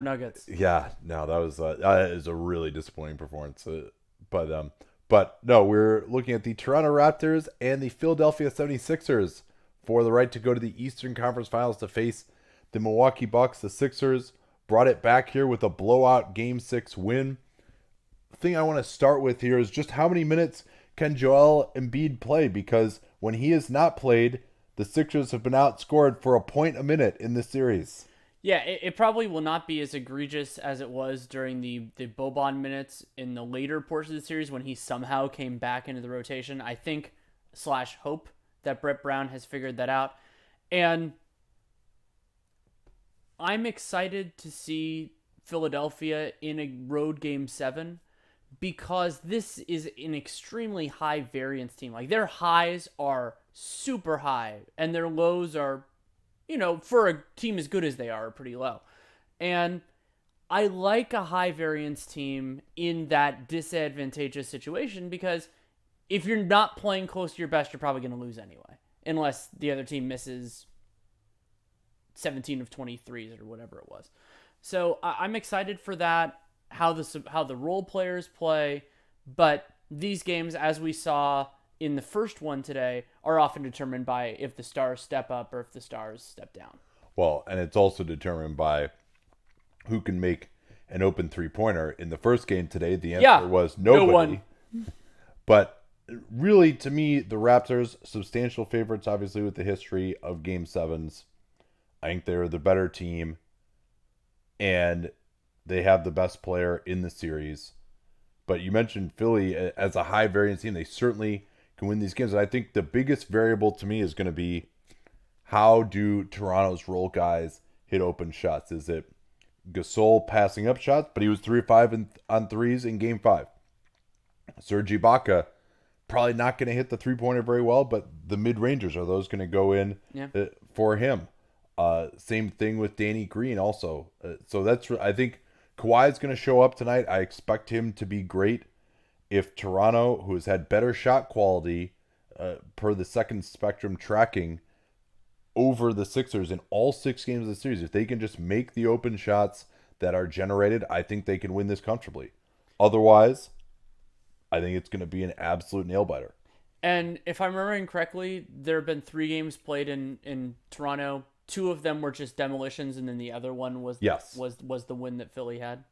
Nuggets. Yeah, no, that is a really disappointing performance. But no, we're looking at the Toronto Raptors and the Philadelphia 76ers for the right to go to the Eastern Conference Finals to face the Milwaukee Bucks. The Sixers brought it back here with a blowout Game 6 win. The thing I want to start with here is just how many minutes can Joel Embiid play? Because when he has not played, the Sixers have been outscored for a point a minute in this series. Yeah, it probably will not be as egregious as it was during the Boban minutes in the later portion of the series when he somehow came back into the rotation. I think slash hope that Brett Brown has figured that out. And I'm excited to see Philadelphia in a road game seven because this is an extremely high variance team. Like their highs are super high and their lows are, for a team as good as they are pretty low. And I like a high variance team in that disadvantageous situation because if you're not playing close to your best, you're probably going to lose anyway, unless the other team misses 17 of 23s or whatever it was. So I'm excited for that, how the role players play, but these games, as we saw in the first one today, are often determined by if the stars step up or if the stars step down. Well, and it's also determined by who can make an open three pointer. In the first game today, the answer Yeah, was no one. nobody. But really, to me, the Raptors, substantial favorites, obviously, with the history of game sevens. I think they're the better team, and they have the best player in the series. But you mentioned Philly as a high variance team. They certainly can win these games. And I think the biggest variable to me is going to be how do Toronto's role guys hit open shots? Is it Gasol passing up shots, but he was 3 of 5 on threes in game 5? Serge Ibaka probably not going to hit the three pointer very well, but the mid rangers are those going to go in Yeah. for him? Same thing with Danny Green also. So I think Kawhi is going to show up tonight. I expect him to be great. If Toronto, who has had better shot quality per the second spectrum tracking over the Sixers in all 6 games of the series, if they can just make the open shots that are generated, I think they can win this comfortably. Otherwise, I think it's going to be an absolute nail biter. And if I'm remembering correctly, there have been 3 games played in Toronto. Two of them were just demolitions, and then the other one was Yes, was the win that Philly had.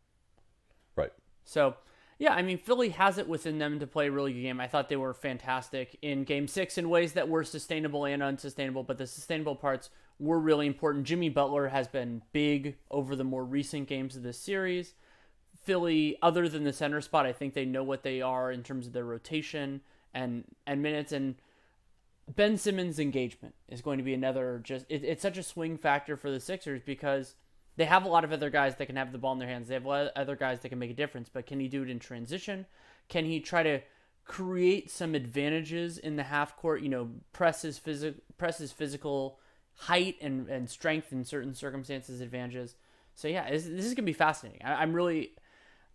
right. So, yeah, I mean, Philly has it within them to play a really good game. I thought they were fantastic in game six in ways that were sustainable and unsustainable, but the sustainable parts were really important. Jimmy Butler has been big over the more recent games of this series. Philly, other than the center spot, I think they know what they are in terms of their rotation and minutes. And Ben Simmons' engagement is going to be another it's such a swing factor for the Sixers because they have a lot of other guys that can have the ball in their hands. They have a lot of other guys that can make a difference, but can he do it in transition? Can he try to create some advantages in the half court? Press his physical height and strength in certain circumstances advantages. So yeah, this is gonna be fascinating.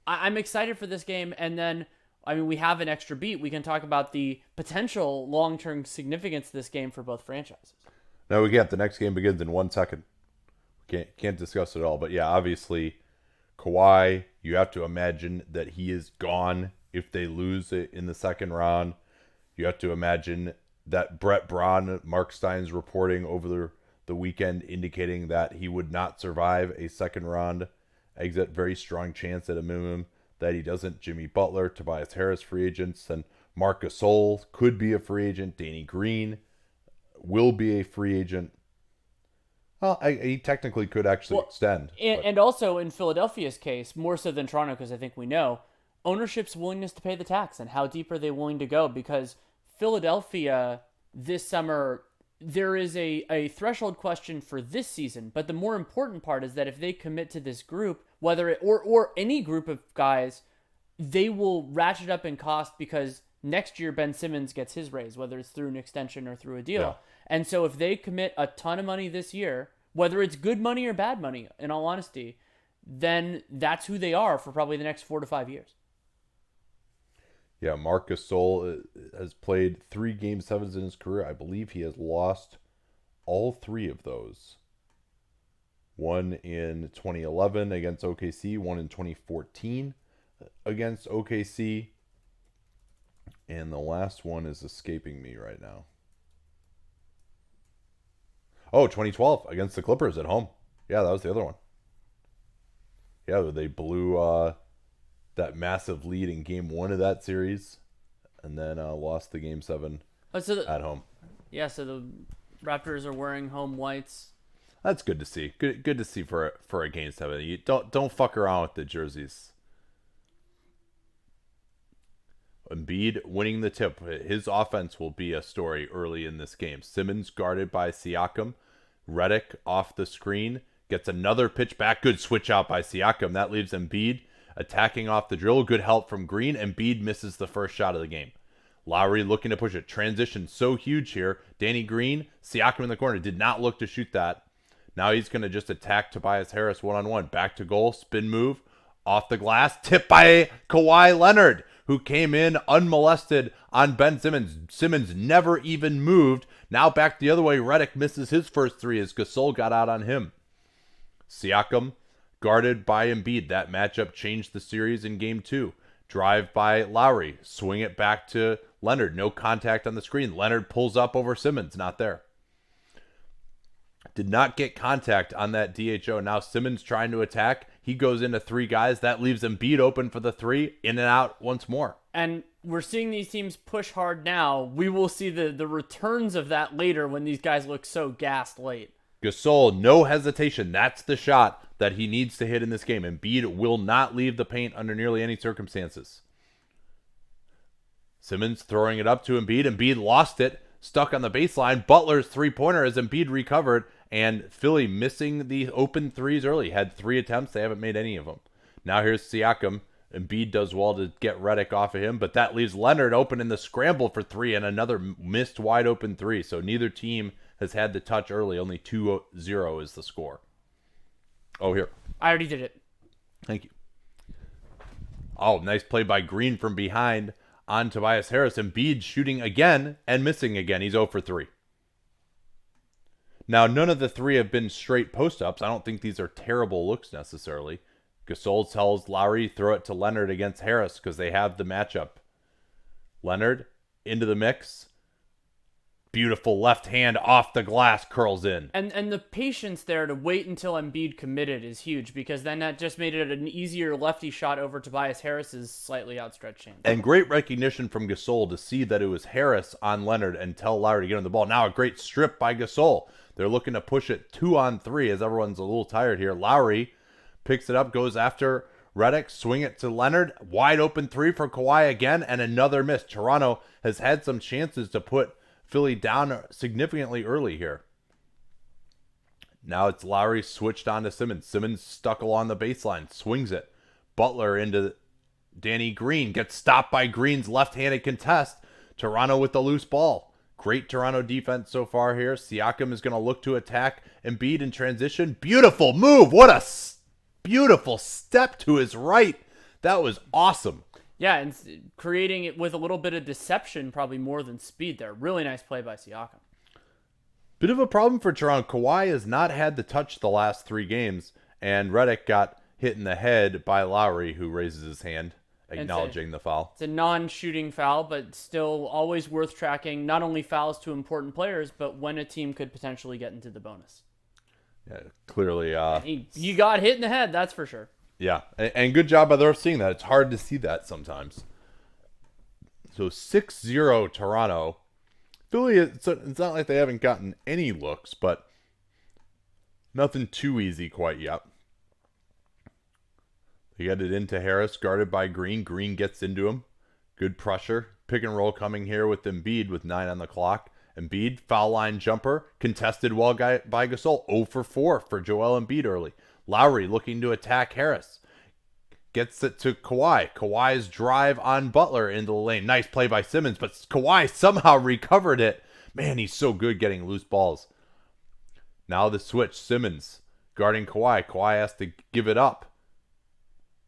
I'm excited for this game, and then I mean we have an extra beat. We can talk about the potential long term significance of this game for both franchises. No, we can't. The next game begins in 1 second. Can't discuss it all. But yeah, obviously, Kawhi, you have to imagine that he is gone if they lose it in the second round. You have to imagine that Brett Braun, Mark Stein's reporting over the weekend indicating that he would not survive a second round exit. Very strong chance at a minimum that he doesn't. Jimmy Butler, Tobias Harris, free agents. Then Marc Gasol could be a free agent. Danny Green will be a free agent. Well, he technically could actually Well, extend, but and also in Philadelphia's case, more so than Toronto, because I think we know ownership's willingness to pay the tax and how deep are they willing to go. Because Philadelphia this summer, there is a threshold question for this season, but the more important part is that if they commit to this group, whether it or any group of guys, they will ratchet up in cost because next year Ben Simmons gets his raise, whether it's through an extension or through a yeah, deal. And so if they commit a ton of money this year, whether it's good money or bad money, in all honesty, then that's who they are for probably the next 4 to 5 years. yeah. Marc Gasol has played 3 Game 7s in his career. I believe he has lost all 3 of those. One in 2011 against OKC, one in 2014 against OKC, and the last one is escaping me right now. Oh, 2012 against the Clippers at home. Yeah, that was the other one. Yeah, they blew that massive lead in game one of that series, and then lost the game seven at home. Yeah, so the Raptors are wearing home whites. That's good to see. Good to see for a game seven. You don't fuck around with the jerseys. Embiid winning the tip. His offense will be a story early in this game. Simmons guarded by Siakam. Redick off the screen. Gets another pitch back. Good switch out by Siakam. That leaves Embiid attacking off the dribble. Good help from Green. Embiid misses the first shot of the game. Lowry looking to push it. Transition so huge here. Danny Green, Siakam in the corner. Did not look to shoot that. Now he's going to just attack Tobias Harris one-on-one. Back to goal. Spin move. Off the glass. Tip by Kawhi Leonard, who came in unmolested on Ben Simmons. Simmons never even moved. Now back the other way. Redick misses his first three as Gasol got out on him. Siakam guarded by Embiid. That matchup changed the series in game two. Drive by Lowry. Swing it back to Leonard. No contact on the screen. Leonard pulls up over Simmons. Not there. Did not get contact on that DHO. Now Simmons trying to attack. He goes into three guys. That leaves Embiid open for the three. In and out once more. And we're seeing these teams push hard now. We will see the returns of that later when these guys look so gassed late. Gasol, no hesitation. That's the shot that he needs to hit in this game. Embiid will not leave the paint under nearly any circumstances. Simmons throwing it up to Embiid. Embiid lost it. Stuck on the baseline. Butler's three-pointer as Embiid recovered. And Philly missing the open threes early. Had 3 attempts. They haven't made any of them. Now here's Siakam. Embiid does well to get Redick off of him. But that leaves Leonard open in the scramble for three. And another missed wide open three. So neither team has had the touch early. Only 2-0 is the score. Oh, here. I already did it. Thank you. Oh, nice play by Green from behind on Tobias Harris. Embiid shooting again and missing again. He's 0 for 3. Now, none of the three have been straight post-ups. I don't think these are terrible looks necessarily. Gasol tells Lowry throw it to Leonard against Harris because they have the matchup. Leonard into the mix. Beautiful left hand off the glass, curls in. And the patience there to wait until Embiid committed is huge, because then that just made it an easier lefty shot over Tobias Harris's slightly outstretched hand. And great recognition from Gasol to see that it was Harris on Leonard and tell Lowry to get on the ball. Now a great strip by Gasol. They're looking to push it 2-on-3 as everyone's a little tired here. Lowry picks it up, goes after Redick, swing it to Leonard. Wide open three for Kawhi again, and another miss. Toronto has had some chances to put Philly down significantly early here. Now it's Lowry switched on to Simmons. Simmons stuck along the baseline, swings it. Butler into Danny Green, gets stopped by Green's left-handed contest. Toronto with the loose ball. Great Toronto defense so far here. Siakam is going to look to attack Embiid in transition. Beautiful move. What a beautiful step to his right. That was awesome. Yeah, and creating it with a little bit of deception, probably more than speed there. Really nice play by Siakam. Bit of a problem for Toronto. Kawhi has not had the touch the last 3 games, and Redick got hit in the head by Lowry, who raises his hand, acknowledging the foul. It's a non-shooting foul, but still always worth tracking. Not only fouls to important players, but when a team could potentially get into the bonus. Yeah, clearly. You got hit in the head, that's for sure. Yeah, and good job by the ref seeing that. It's hard to see that sometimes. So 6-0 Toronto. Philly, it's not like they haven't gotten any looks, but nothing too easy quite yet. They get it into Harris, guarded by Green. Green gets into him. Good pressure. Pick and roll coming here with Embiid with 9 on the clock. Embiid, foul line jumper, contested well by Gasol. 0 for 4 for Joel Embiid early. Lowry looking to attack Harris. Gets it to Kawhi. Kawhi's drive on Butler into the lane. Nice play by Simmons, but Kawhi somehow recovered it. Man, he's so good getting loose balls. Now the switch. Simmons guarding Kawhi. Kawhi has to give it up.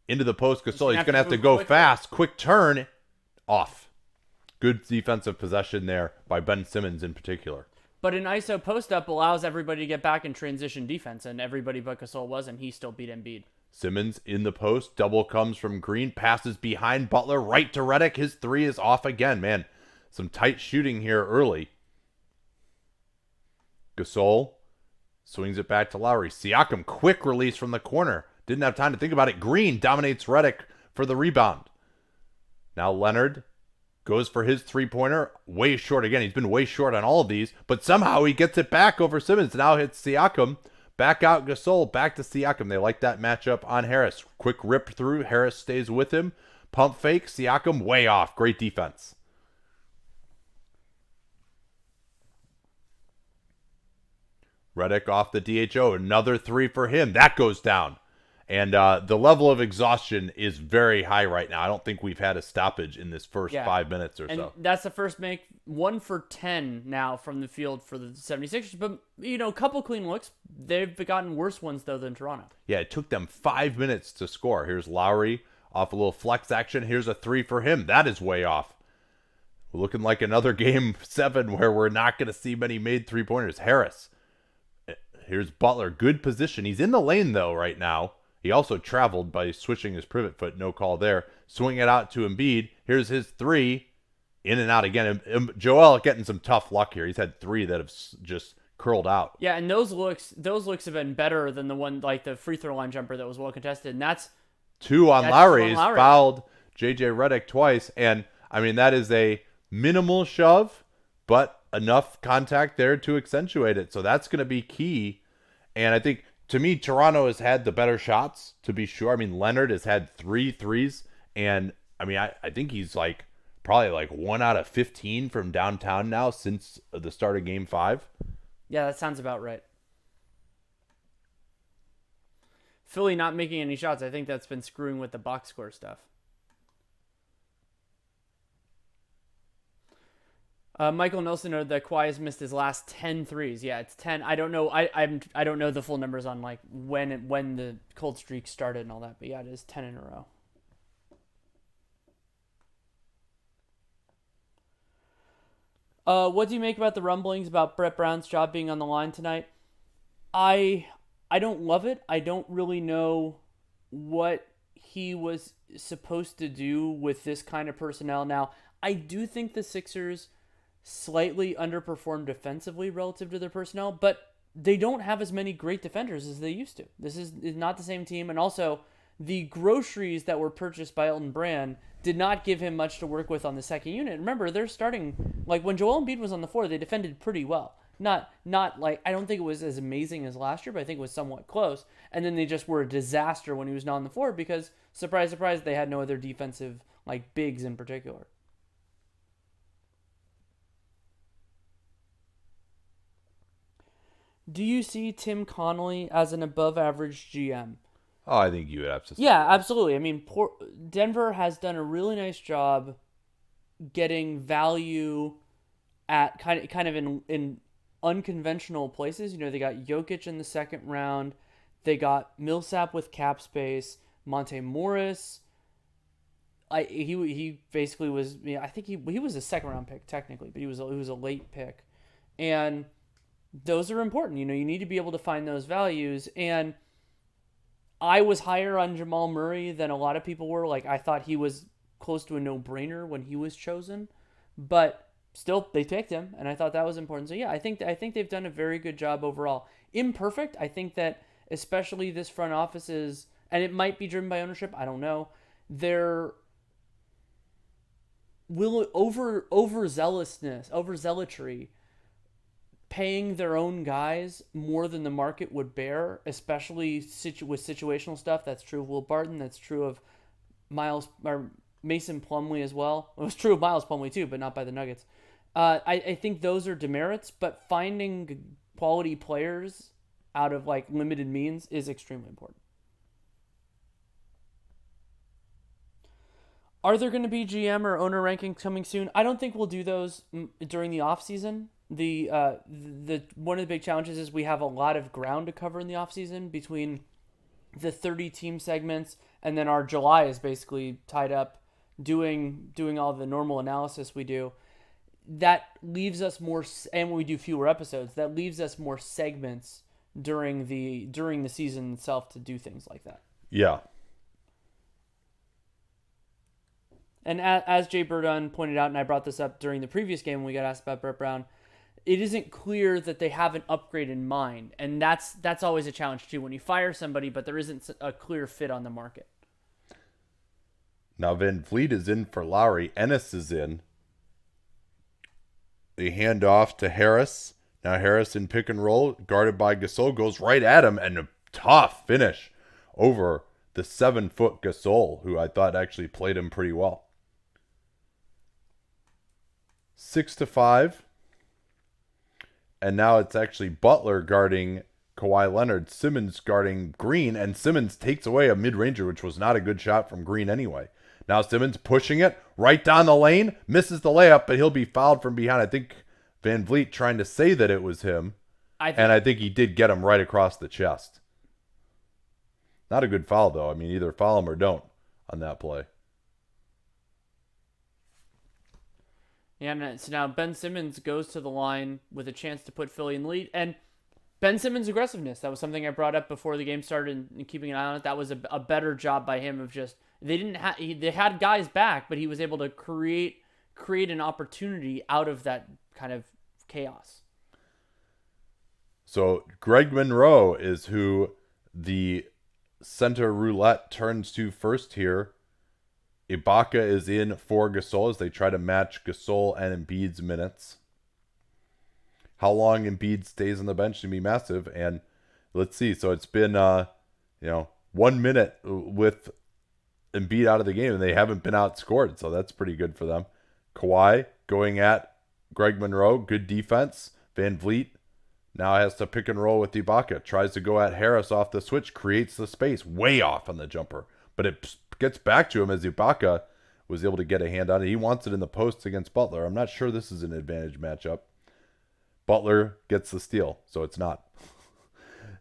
Into the post. Gasol. He's going to have to go fast. Quick turn. Off. Good defensive possession there by Ben Simmons in particular. But an ISO post up allows everybody to get back in transition defense, and everybody but Gasol was, and he still beat Embiid. Simmons in the post, double comes from Green, passes behind Butler, right to Redick. His three is off again. Man, some tight shooting here early. Gasol swings it back to Lowry. Siakam, quick release from the corner. Didn't have time to think about it. Green dominates Redick for the rebound. Now Leonard goes for his three-pointer. Way short again. He's been way short on all of these, but somehow he gets it back over Simmons. Now hits Siakam. Back out Gasol, back to Siakam. They like that matchup on Harris. Quick rip through. Harris stays with him. Pump fake. Siakam way off. Great defense. Redick off the DHO. Another three for him. That goes down. And the level of exhaustion is very high right now. I don't think we've had a stoppage in this first 5 minutes or so. That's the first make. 1 for 10 now from the field for the 76ers. But, a couple clean looks. They've gotten worse ones, though, than Toronto. Yeah, it took them 5 minutes to score. Here's Lowry off a little flex action. Here's a three for him. That is way off. Looking like another game 7 where we're not going to see many made three-pointers. Harris. Here's Butler. Good position. He's in the lane, though, right now. He also traveled by switching his pivot foot. No call there. Swing it out to Embiid. Here's his three. In and out again. Joel getting some tough luck here. He's had 3 that have just curled out. Yeah, and those looks have been better than the one, like the free throw line jumper that was well contested. And that's 2 on Lowry. He's fouled JJ Redick twice. And, that is a minimal shove, but enough contact there to accentuate it. So that's going to be key. And I think, to me, Toronto has had the better shots, to be sure. Leonard has had 3 threes. And, I think he's probably 1 out of 15 from downtown now since the start of Game 5. Yeah, that sounds about right. Philly not making any shots. I think that's been screwing with the box score stuff. Michael Nelson noted that Kawhi has missed his last 10 threes. Yeah, it's 10. I don't know. I don't know the full numbers on when the cold streak started and all that. But yeah, it is 10 in a row. What do you make about the rumblings about Brett Brown's job being on the line tonight? I don't love it. I don't really know what he was supposed to do with this kind of personnel. Now, I do think the Sixers slightly underperformed defensively relative to their personnel, but they don't have as many great defenders as they used to. This is not the same team, and also the groceries that were purchased by Elton Brand did not give him much to work with on the second unit. Remember, they're starting, when Joel Embiid was on the floor, they defended pretty well. Not I don't think it was as amazing as last year, but I think it was somewhat close. And then they just were a disaster when he was not on the floor because, surprise, surprise, they had no other defensive, bigs in particular. Do you see Tim Connolly as an above-average GM? Oh, I think you would have to say Yeah, absolutely. Denver has done a really nice job getting value at kind of in unconventional places. They got Jokic in the second round. They got Millsap with cap space. Monte Morris. He basically was. I think he was a second round pick technically, but he was a late pick, and those are important. You need to be able to find those values. And I was higher on Jamal Murray than a lot of people were. I thought he was close to a no-brainer when he was chosen, but still they picked him, and I thought that was important. So yeah, I think they've done a very good job overall. Imperfect. I think that especially this front office is, and it might be driven by ownership. I don't know. They're overzealotry, paying their own guys more than the market would bear, especially with situational stuff. That's true of Will Barton. That's true of Mason Plumlee as well. It was true of Miles Plumlee too, but not by the Nuggets. I think those are demerits, but finding quality players out of limited means is extremely important. Are there going to be GM or owner rankings coming soon? I don't think we'll do those during the off season. The one of the big challenges is we have a lot of ground to cover in the off season between the 30 team segments, and then our July is basically tied up doing all the normal analysis we do. that leaves us more, and when we do fewer episodes, that leaves us more segments during the season itself to do things like that. Yeah. And as Jay Burdon pointed out, and I brought this up during the previous game when we got asked about Brett Brown, it isn't clear that they have an upgrade in mind, and that's always a challenge too when you fire somebody, but there isn't a clear fit on the market. Now Van Vliet is in for Lowry. Ennis is in. They hand off to Harris. Now Harris in pick and roll, guarded by Gasol, goes right at him, and a tough finish over the 7-foot Gasol, who I thought actually played him pretty well. 6-5. And now it's actually Butler guarding Kawhi Leonard, Simmons guarding Green, and Simmons takes away a mid-ranger, which was not a good shot from Green anyway. Now Simmons pushing it right down the lane, misses the layup, but he'll be fouled from behind. I think Van Vliet trying to say that it was him, and I think he did get him right across the chest. Not a good foul, though. I mean, either foul him or don't on that play. Yeah, so now Ben Simmons goes to the line with a chance to put Philly in the lead. And Ben Simmons' aggressiveness, that was something I brought up before the game started and keeping an eye on it. That was a better job by him of just, they had guys back, but he was able to create an opportunity out of that kind of chaos. So Greg Monroe is who the center roulette turns to first here. Ibaka is in for Gasol as they try to match Gasol and Embiid's minutes. How long Embiid stays on the bench to be massive, and let's see. So it's been 1 minute with Embiid out of the game, and they haven't been outscored, so that's pretty good for them. Kawhi going at Greg Monroe, good defense. Van Vliet now has to pick and roll with Ibaka, tries to go at Harris off the switch, creates the space, way off on the jumper, but it gets back to him as Ibaka was able to get a hand on it. He wants it in the posts against Butler. I'm not sure this is an advantage matchup. Butler gets the steal, so it's not.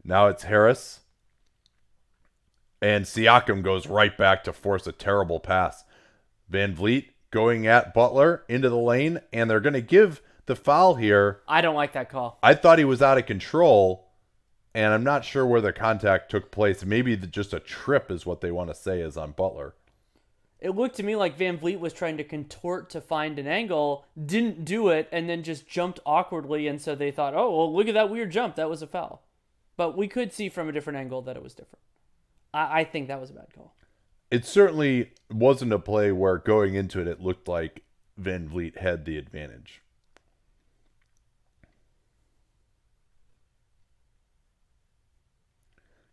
Now it's Harris. And Siakam goes right back to force a terrible pass. Van Vliet going at Butler into the lane, and they're going to give the foul here. I don't like that call. I thought he was out of control, and I'm not sure where the contact took place. Maybe just a trip is what they want to say is on Butler. It looked to me like Van Vliet was trying to contort to find an angle, didn't do it, and then just jumped awkwardly, and so they thought, oh, well, look at that weird jump. That was a foul. But we could see from a different angle that it was different. I think that was a bad call. It certainly wasn't a play where going into it, it looked like Van Vliet had the advantage.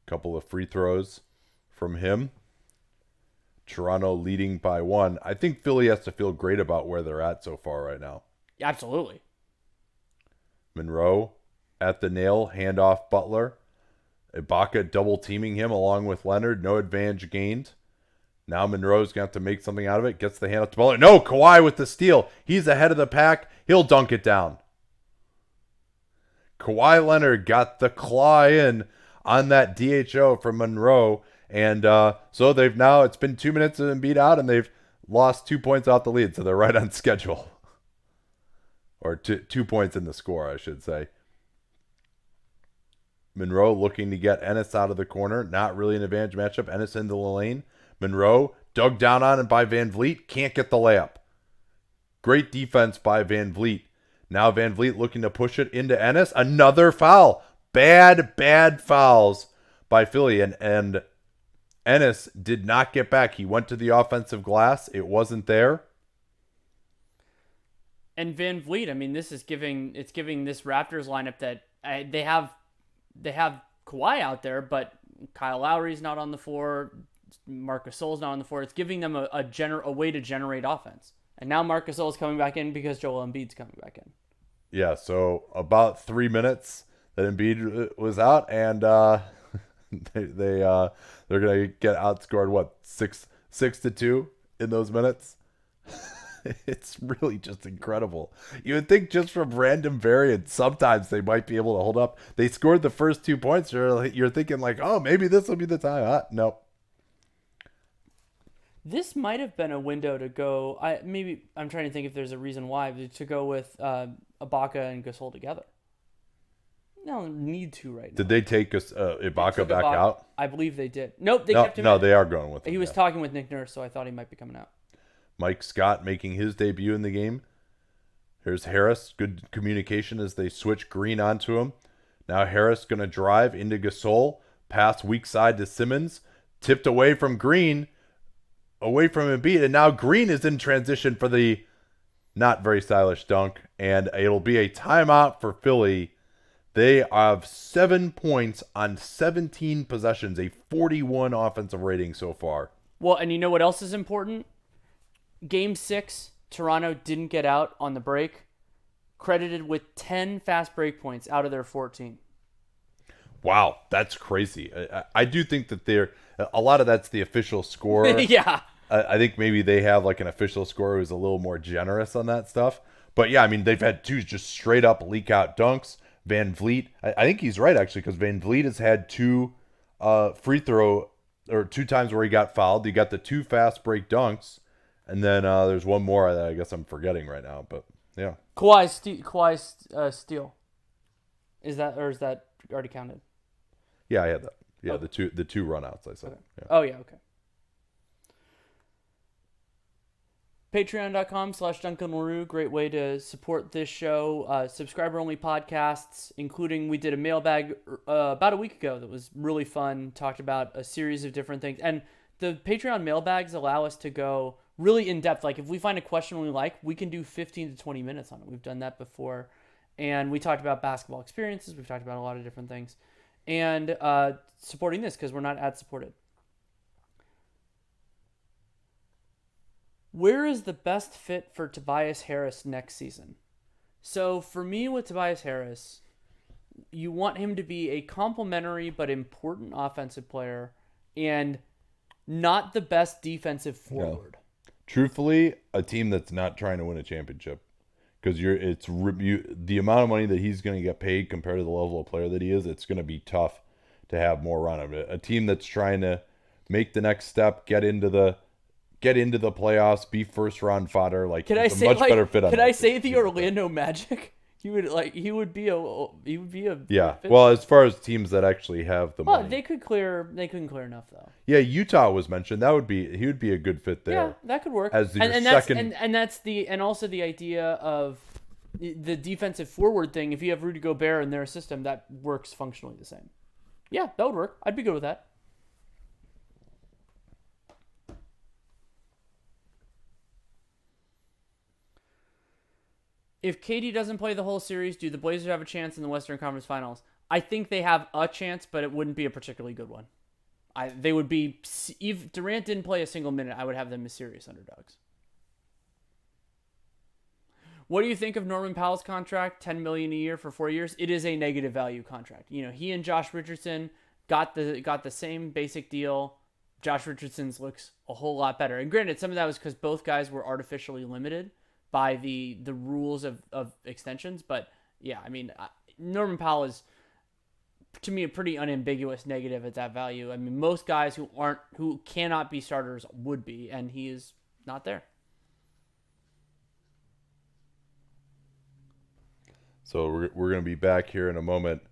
Couple of free throws from him. Toronto leading by 1. I think Philly has to feel great about where they're at so far right now. Absolutely. Monroe at the nail, handoff Butler. Ibaka double teaming him along with Leonard. No advantage gained. Now Monroe's going to have to make something out of it. Gets the handoff to Butler. No, Kawhi with the steal. He's ahead of the pack. He'll dunk it down. Kawhi Leonard got the claw in on that DHO from Monroe. And so it's been 2 minutes of Embiid out, and they've lost 2 points off the lead. So they're right on schedule. Or 2 points in the score, I should say. Monroe looking to get Ennis out of the corner. Not really an advantage matchup. Ennis into the lane. Monroe dug down on it by Van Vliet. Can't get the layup. Great defense by Van Vliet. Now Van Vliet looking to push it into Ennis. Another foul. Bad fouls by Philly. And Ennis did not get back. He went to the offensive glass. It wasn't there. And Van Vliet, I mean, it's giving this Raptors lineup that they have Kawhi out there, but Kyle Lowry's not on the floor. Marc Gasol's not on the floor. It's giving them a way to generate offense. And now Marc Gasol's coming back in because Joel Embiid's coming back in. Yeah, so about 3 minutes that Embiid was out, and they're gonna get outscored 6-2 in those minutes. It's really just incredible. You would think just from random variance, sometimes they might be able to hold up. They scored the first 2 points. You're thinking like, oh, maybe this will be the time. Nope. This might have been a window to go. I'm trying to think if there's a reason why to go with Ibaka and Gasol together. No need to right Did now. they take They Ibaka took back Ibaka. out? I believe they did. Nope, they No, kept him no, in. they are going with him. He was yeah. talking with Nick Nurse, so I thought he might be coming out. Mike Scott making his debut in the game. Here's Harris. Good communication as they switch Green onto him. Now Harris going to drive into Gasol. Pass weak side to Simmons. Tipped away from Green. Away from Embiid. And now Green is in transition for the not very stylish dunk. And it'll be a timeout for Philly. They have 7 points on 17 possessions. A 41 offensive rating so far. Well, and you know what else is important? Game 6, Toronto didn't get out on the break. Credited with 10 fast break points out of their 14. Wow, that's crazy. I do think that a lot of that's the official score. Yeah. I think maybe they have like an official score who's a little more generous on that stuff. But yeah, I mean, they've had two just straight up leak out dunks. Van Vliet, I think he's right actually, because Van Vliet has had two free throw or 2 times where he got fouled. He got the 2 fast break dunks, and then there's one more that I guess I'm forgetting right now. But yeah, Kawhi steal. Is that already counted? yeah, I had that. Yeah, the two runouts I said. Okay. Yeah. Oh yeah, okay. Patreon.com/Duncan LaRue, great way to support this show. Subscriber-only podcasts, including we did a mailbag about a week ago that was really fun, talked about a series of different things. And the Patreon mailbags allow us to go really in-depth. Like, if we find a question we like, we can do 15 to 20 minutes on it. We've done that before. And we talked about basketball experiences. We've talked about a lot of different things. And supporting this, because we're not ad-supported. Where is the best fit for Tobias Harris next season? So for me with Tobias Harris, you want him to be a complementary but important offensive player and not the best defensive forward. No. Truthfully, a team that's not trying to win a championship, because the amount of money that he's going to get paid compared to the level of player that he is, it's going to be tough to have more run of it. A team that's trying to make the next step, get into the playoffs, be first round fodder. Like, Can I say much better fit on Can that I say team. the Orlando Magic? He would be a Yeah. fit. Well, as far as teams that actually have the money, They couldn't clear enough though. yeah, Utah was mentioned. He would be a good fit there. Yeah, that could work. As your and second, that's also the idea of the defensive forward thing. If you have Rudy Gobert in their system, that works functionally the same. Yeah, that would work. I'd be good with that. If KD doesn't play the whole series, do the Blazers have a chance in the Western Conference Finals? I think they have a chance, but it wouldn't be a particularly good one. They would be, if Durant didn't play a single minute, I would have them as serious underdogs. What do you think of Norman Powell's contract? $10 million a year for 4 years. It is a negative value contract. You know, he and Josh Richardson got the same basic deal. Josh Richardson's looks a whole lot better. And granted, some of that was because both guys were artificially limited by the rules of extensions. But yeah, I mean, Norman Powell is, to me, a pretty unambiguous negative at that value. I mean, most guys who cannot be starters would be, and he is not there. So we're going to be back here in a moment.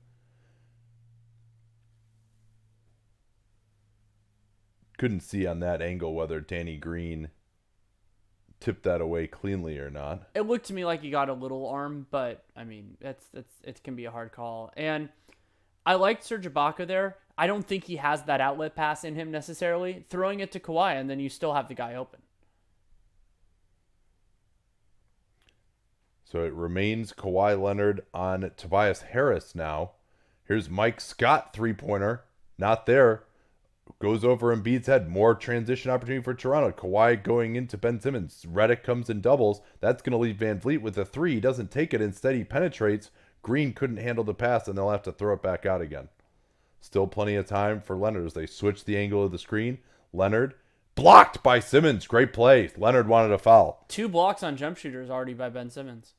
Couldn't see on that angle whether Danny Green tipped that away cleanly or not. It looked to me like he got a little arm, but I mean, it can be a hard call. And I liked Serge Ibaka there. I don't think he has that outlet pass in him necessarily. Throwing it to Kawhi, and then you still have the guy open. So it remains Kawhi Leonard on Tobias Harris now. Here's Mike Scott, three-pointer. Not there. Goes over Embiid's head. More transition opportunity for Toronto. Kawhi going into Ben Simmons. Redick comes in doubles. That's going to leave Van Vliet with a 3. He doesn't take it. Instead, he penetrates. Green couldn't handle the pass, and they'll have to throw it back out again. Still plenty of time for Leonard as they switch the angle of the screen. Leonard blocked by Simmons. Great play. Leonard wanted a foul. 2 blocks on jump shooters already by Ben Simmons.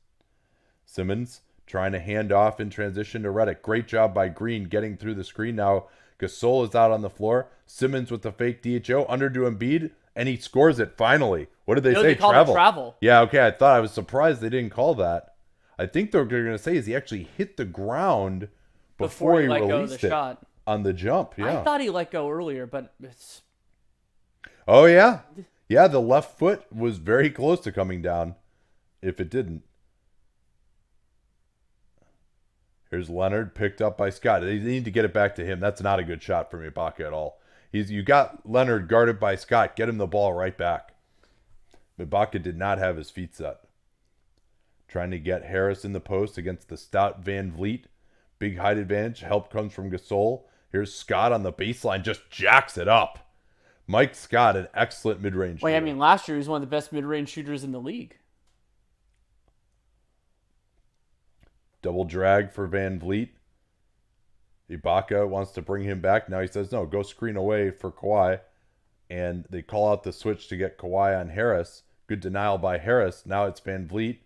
Simmons trying to hand off in transition to Redick. Great job by Green getting through the screen. Now Gasol is out on the floor. Simmons with the fake DHO under to Embiid. And he scores it finally. What did they No, say? they called it Travel. travel. Yeah, okay. I was surprised they didn't call that. I think they're going to say is he actually hit the ground Before before he he let go of the released it shot. on the jump. I Yeah. thought he let go earlier, but it's Oh yeah. Yeah, the left foot was very close to coming down if it didn't. Here's Leonard picked up by Scott. They need to get it back to him. That's not a good shot from Ibaka at all. You got Leonard guarded by Scott. Get him the ball right back. Ibaka did not have his feet set. Trying to get Harris in the post against the stout Van Vliet. Big height advantage. Help comes from Gasol. Here's Scott on the baseline. Just jacks it up. Mike Scott, an excellent mid-range shooter. wait. I mean, last year he was one of the best mid-range shooters in the league. Double drag for Van Vliet. Ibaka wants to bring him back. Now he says, no, go screen away for Kawhi. And they call out the switch to get Kawhi on Harris. Good denial by Harris. Now it's Van Vliet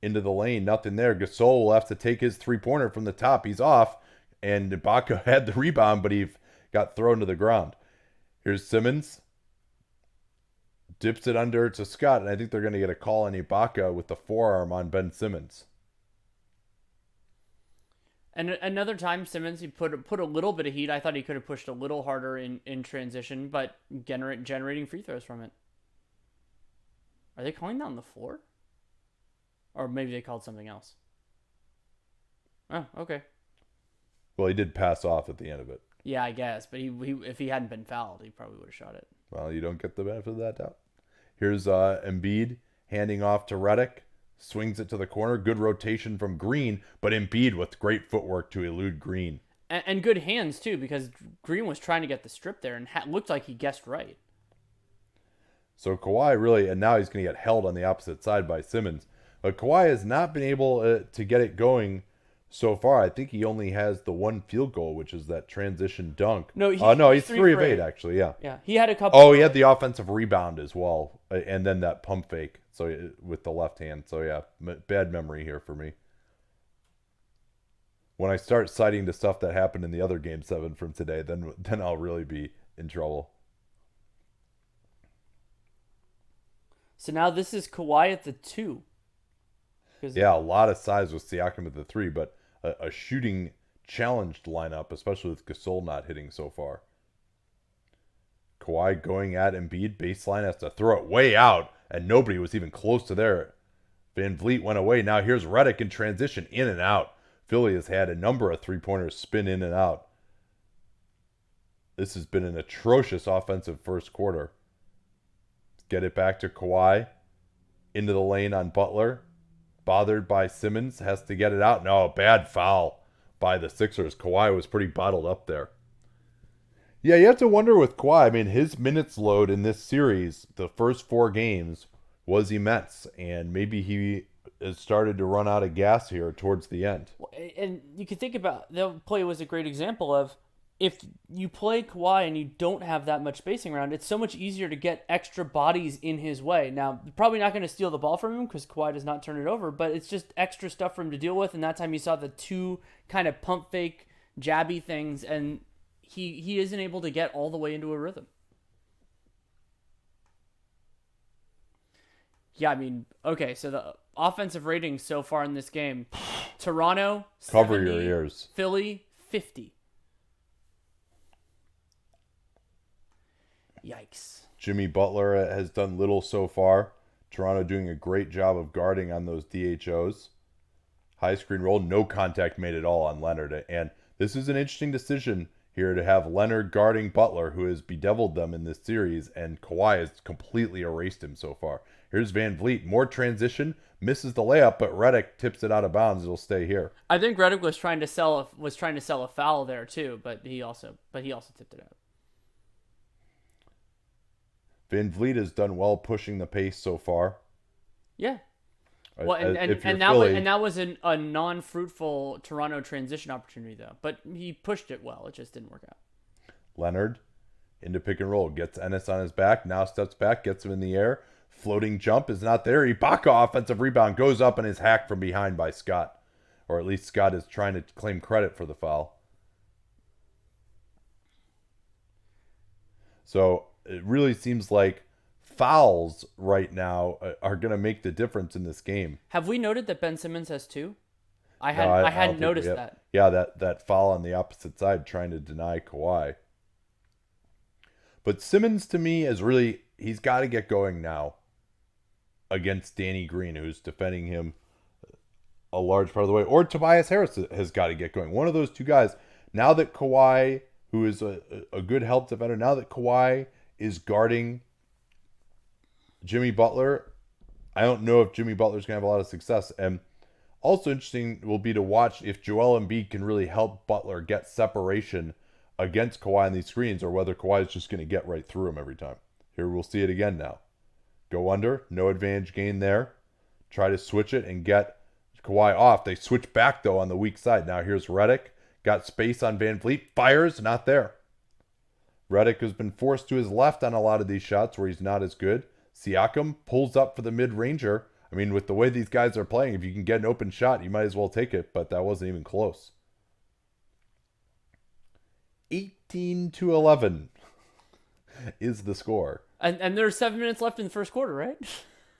into the lane. Nothing there. Gasol will have to take his three-pointer from the top. He's off. And Ibaka had the rebound, but he got thrown to the ground. Here's Simmons. Dips it under to Scott. And I think they're going to get a call on Ibaka with the forearm on Ben Simmons. And another time, Simmons, he put a little bit of heat. I thought he could have pushed a little harder in transition, but generating free throws from it. Are they calling that on the floor? Or maybe they called something else. Oh, okay. Well, he did pass off at the end of it. Yeah, I guess. But he if he hadn't been fouled, he probably would have shot it. Well, you don't get the benefit of that doubt. Here's Embiid handing off to Redick. Swings it to the corner. Good rotation from Green, but Embiid with great footwork to elude Green. And good hands, too, because Green was trying to get the strip there and looked like he guessed right. So Kawhi really, and now he's going to get held on the opposite side by Simmons. But Kawhi has not been able to get it going so far. I think he only has the one field goal, which is that transition dunk. No, he's 3 of 8, actually, yeah. Yeah, he had a couple. Oh, he had the offensive rebound as well, and then that pump fake. So with the left hand. So yeah, bad memory here for me. When I start citing the stuff that happened in the other Game 7 from today, then I'll really be in trouble. So now this is Kawhi at the 2. Yeah, a lot of size with Siakam at the 3, but a shooting challenged lineup, especially with Gasol not hitting so far. Kawhi going at Embiid, baseline, has to throw it way out, and nobody was even close to there. Van Vliet went away. Now here's Redick in transition, in and out. Philly has had a number of three-pointers spin in and out. This has been an atrocious offensive first quarter. Get it back to Kawhi. Into the lane on Butler. Bothered by Simmons. Has to get it out. No, bad foul by the Sixers. Kawhi was pretty bottled up there. Yeah, you have to wonder with Kawhi. I mean, his minutes load in this series, the first 4 games, was immense. And maybe he has started to run out of gas here towards the end. And you can think about, that play was a great example of, if you play Kawhi and you don't have that much spacing around, it's so much easier to get extra bodies in his way. Now, probably not going to steal the ball from him because Kawhi does not turn it over, but it's just extra stuff for him to deal with. And that time you saw the 2 kind of pump fake, jabby things, and he isn't able to get all the way into a rhythm. Yeah, I mean, okay, so the offensive ratings so far in this game, Toronto, Cover 70, your ears. Philly, 50. Yikes. Jimmy Butler has done little so far. Toronto doing a great job of guarding on those DHOs. High screen roll, no contact made at all on Leonard. And this is an interesting decision here to have Leonard guarding Butler, who has bedeviled them in this series, and Kawhi has completely erased him so far. Here's Van Vliet, more transition, misses the layup, but Redick tips it out of bounds. It'll stay here. I think Redick was trying to sell a foul there too, but he also tipped it out. Van Vliet has done well pushing the pace so far. Yeah. Well, and that was a non-fruitful Toronto transition opportunity though, but he pushed it well. It just didn't work out. Leonard into pick and roll, gets Ennis on his back, now steps back, gets him in the air. Floating jump is not there. Ibaka offensive rebound goes up and is hacked from behind by Scott, or at least Scott is trying to claim credit for the foul. So it really seems like fouls right now are going to make the difference in this game. Have we noted that Ben Simmons has two? No, I I don't hadn't think we noticed have. that. Yeah, that foul on the opposite side trying to deny Kawhi. But Simmons to me is really, he's got to get going now against Danny Green, who's defending him a large part of the way. Or Tobias Harris has got to get going. One of those two guys. Now that Kawhi, who is a good help defender, now that Kawhi is guarding Jimmy Butler, I don't know if Jimmy Butler's going to have a lot of success. And also interesting will be to watch if Joel Embiid can really help Butler get separation against Kawhi on these screens, or whether Kawhi is just going to get right through him every time. Here we'll see it again now. Go under, no advantage gain there. Try to switch it and get Kawhi off. They switch back, though, on the weak side. Now here's Redick. Got space on Van Vliet. Fires, not there. Redick has been forced to his left on a lot of these shots where he's not as good. Siakam pulls up for the mid-ranger. I mean, with the way these guys are playing, if you can get an open shot, you might as well take it, but that wasn't even close. 18-11 is the score. And there's 7 minutes left in the first quarter, right?